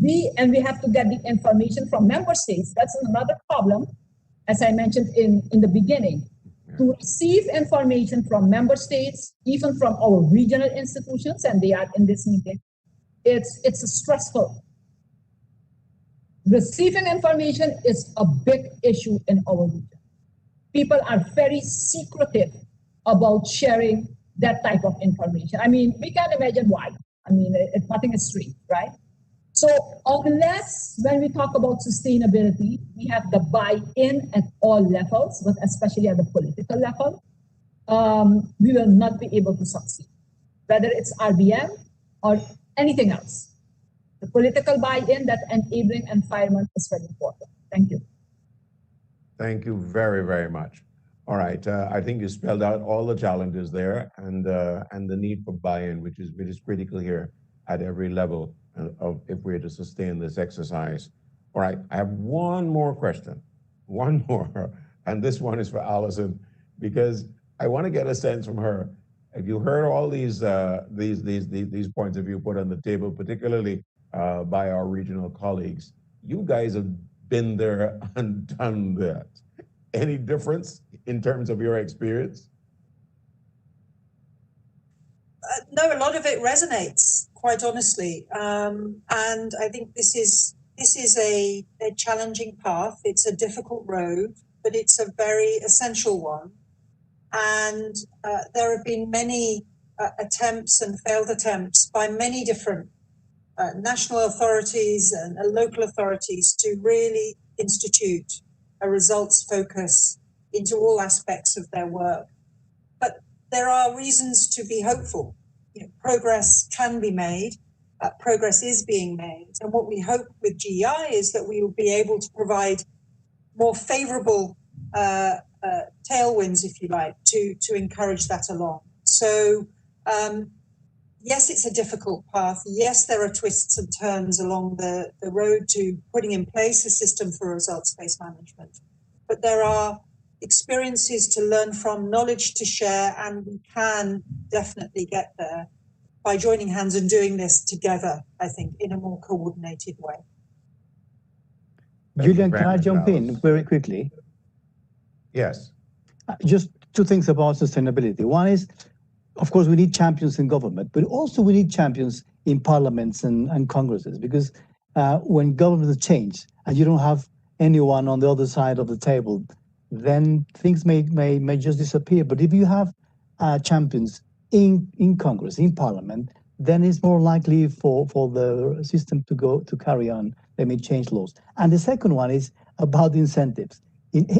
we have to get the information from member states. That's another problem, as I mentioned in the beginning. To receive information from member states, even from our regional institutions, and they are in this meeting, it's stressful. Receiving information is a big issue in our region. People are very secretive about sharing that type of information. I mean, we can imagine why. I mean, nothing is free, right? So unless when we talk about sustainability, we have the buy-in at all levels, but especially at the political level, we will not be able to succeed, whether it's RBM or anything else. The political buy-in, that enabling environment is very important. Thank you. Thank you very, very much. All right, I think you spelled out all the challenges there and the need for buy-in, which is critical here at every level of if we're to sustain this exercise. All right, I have one more question, and this one is for Allison, because I want to get a sense from her. If you heard all these points of view put on the table, particularly by our regional colleagues, you guys have been there and done that. Any difference in terms of your experience? No, a lot of it resonates, quite honestly. And I think this is a challenging path. It's a difficult road, but it's a very essential one. And there have been many attempts and failed attempts by many different national authorities and local authorities to really institute a results focus into all aspects of their work. But there are reasons to be hopeful. You know, progress can be made, progress is being made. And what we hope with GEI is that we will be able to provide more favorable tailwinds, if you like, to encourage that along. So yes, it's a difficult path. Yes, there are twists and turns along the road to putting in place a system for results-based management. But there are experiences to learn from, knowledge to share, and we can definitely get there by joining hands and doing this together, I think, in a more coordinated way. Julian, can I jump in very quickly? Yes. Just two things about sustainability. One is, of course, we need champions in government, but also we need champions in parliaments and congresses, because when governments change and you don't have anyone on the other side of the table, then things may just disappear. But if you have champions in Congress, in Parliament, then it's more likely for the system to carry on. They may change laws. And the second one is about the incentives.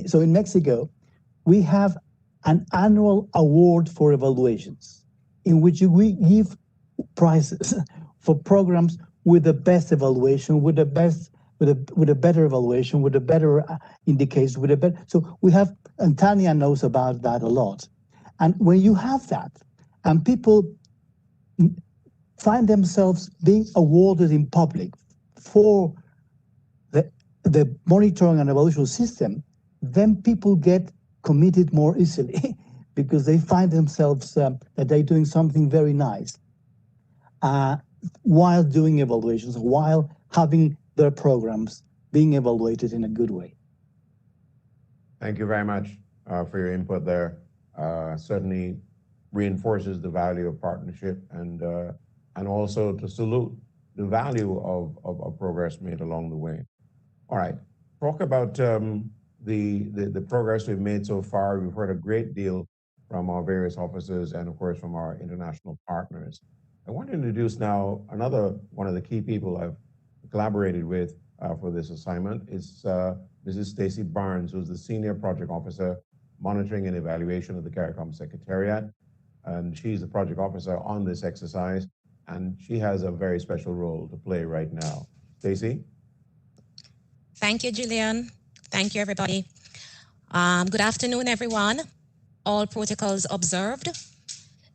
So in Mexico, we have an annual award for evaluations in which we give prizes for programs with the best evaluation, with a better evaluation, with a better indicators, with a better. So we have, and Tanya knows about that a lot. And when you have that, and people find themselves being awarded in public for the monitoring and evaluation system, then people get committed more easily because they find themselves that they're doing something very nice while doing evaluations, while having their programs being evaluated in a good way. Thank you very much for your input there. Certainly reinforces the value of partnership and also to salute the value of progress made along the way. All right, talk about the progress we've made so far. We've heard a great deal from our various officers and of course from our international partners. I want to introduce now another one of the key people I've collaborated with for this assignment is Mrs. Stacey Barnes, who's the Senior Project Officer, Monitoring and Evaluation of the CARICOM Secretariat. And she's the project officer on this exercise, and she has a very special role to play right now. Stacey? Thank you, Julian. Thank you, everybody. Good afternoon, everyone. All protocols observed.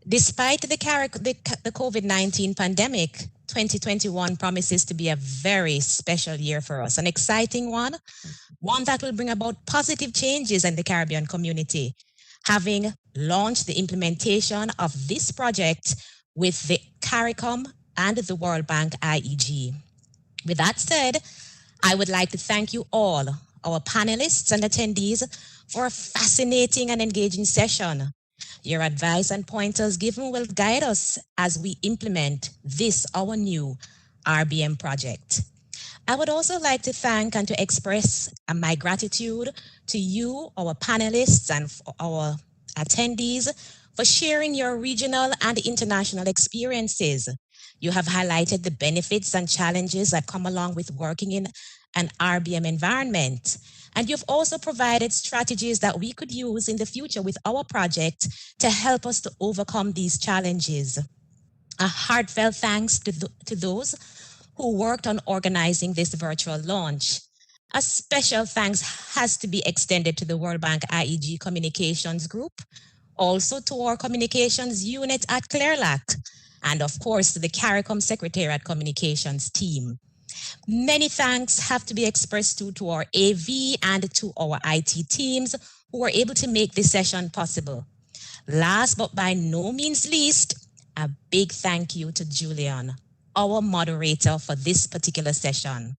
Despite the COVID-19 pandemic, 2021 promises to be a very special year for us, an exciting one that will bring about positive changes in the Caribbean community, having launched the implementation of this project with the CARICOM and the World Bank IEG. With that said, I would like to thank you all, our panelists and attendees, for a fascinating and engaging session. Your advice and pointers given will guide us as we implement this, our new RBM project. I would also like to thank and to express my gratitude to you, our panelists and our attendees, for sharing your regional and international experiences. You have highlighted the benefits and challenges that come along with working in an RBM environment. And you've also provided strategies that we could use in the future with our project to help us to overcome these challenges. A heartfelt thanks to those who worked on organizing this virtual launch. A special thanks has to be extended to the World Bank IEG Communications Group, also to our communications unit at CLEARLAC, and of course to the CARICOM Secretariat Communications team. Many thanks have to be expressed to our AV and to our IT teams who were able to make this session possible. Last but by no means least, a big thank you to Julian, our moderator for this particular session.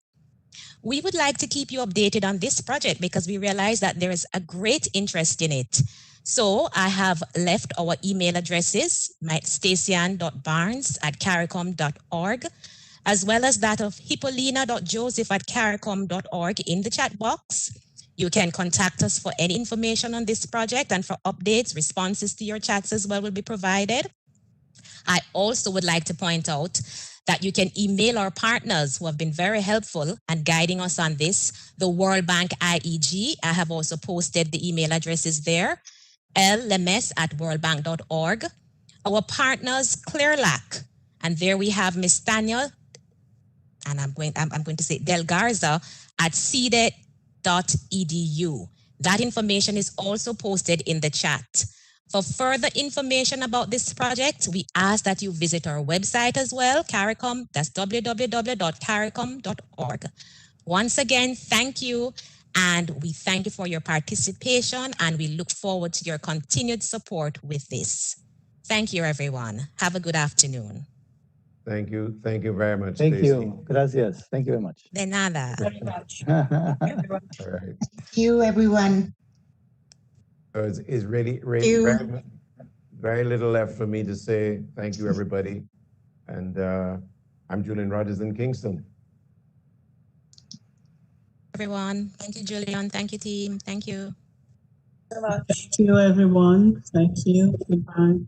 We would like to keep you updated on this project because we realize that there is a great interest in it. So I have left our email addresses, stacian.barnes@caricom.org, as well as that of hippolina.joseph@caricom.org in the chat box. You can contact us for any information on this project, and for updates, responses to your chats as well will be provided. I also would like to point out that you can email our partners who have been very helpful and guiding us on this, the World Bank IEG. I have also posted the email addresses there, llemes@worldbank.org. Our partners, CLEARLAC, and there we have Miss Tanya, and I'm going to say Del Garza at cde.edu. That information is also posted in the chat. For further information about this project, we ask that you visit our website as well, CARICOM, that's www.caricom.org. Once again, thank you, and we thank you for your participation, and we look forward to your continued support with this. Thank you, everyone. Have a good afternoon. Thank you very much. Thank Stacey. you. Gracias. Thank you very much. De nada. Very much. All right. Thank you, everyone. So it's really very little left for me to say. Thank you, everybody. And I'm Julian Rogers in Kingston. Everyone, thank you, Julian. Thank you, team. Thank you. So much. Thank you, everyone. Thank you. Goodbye.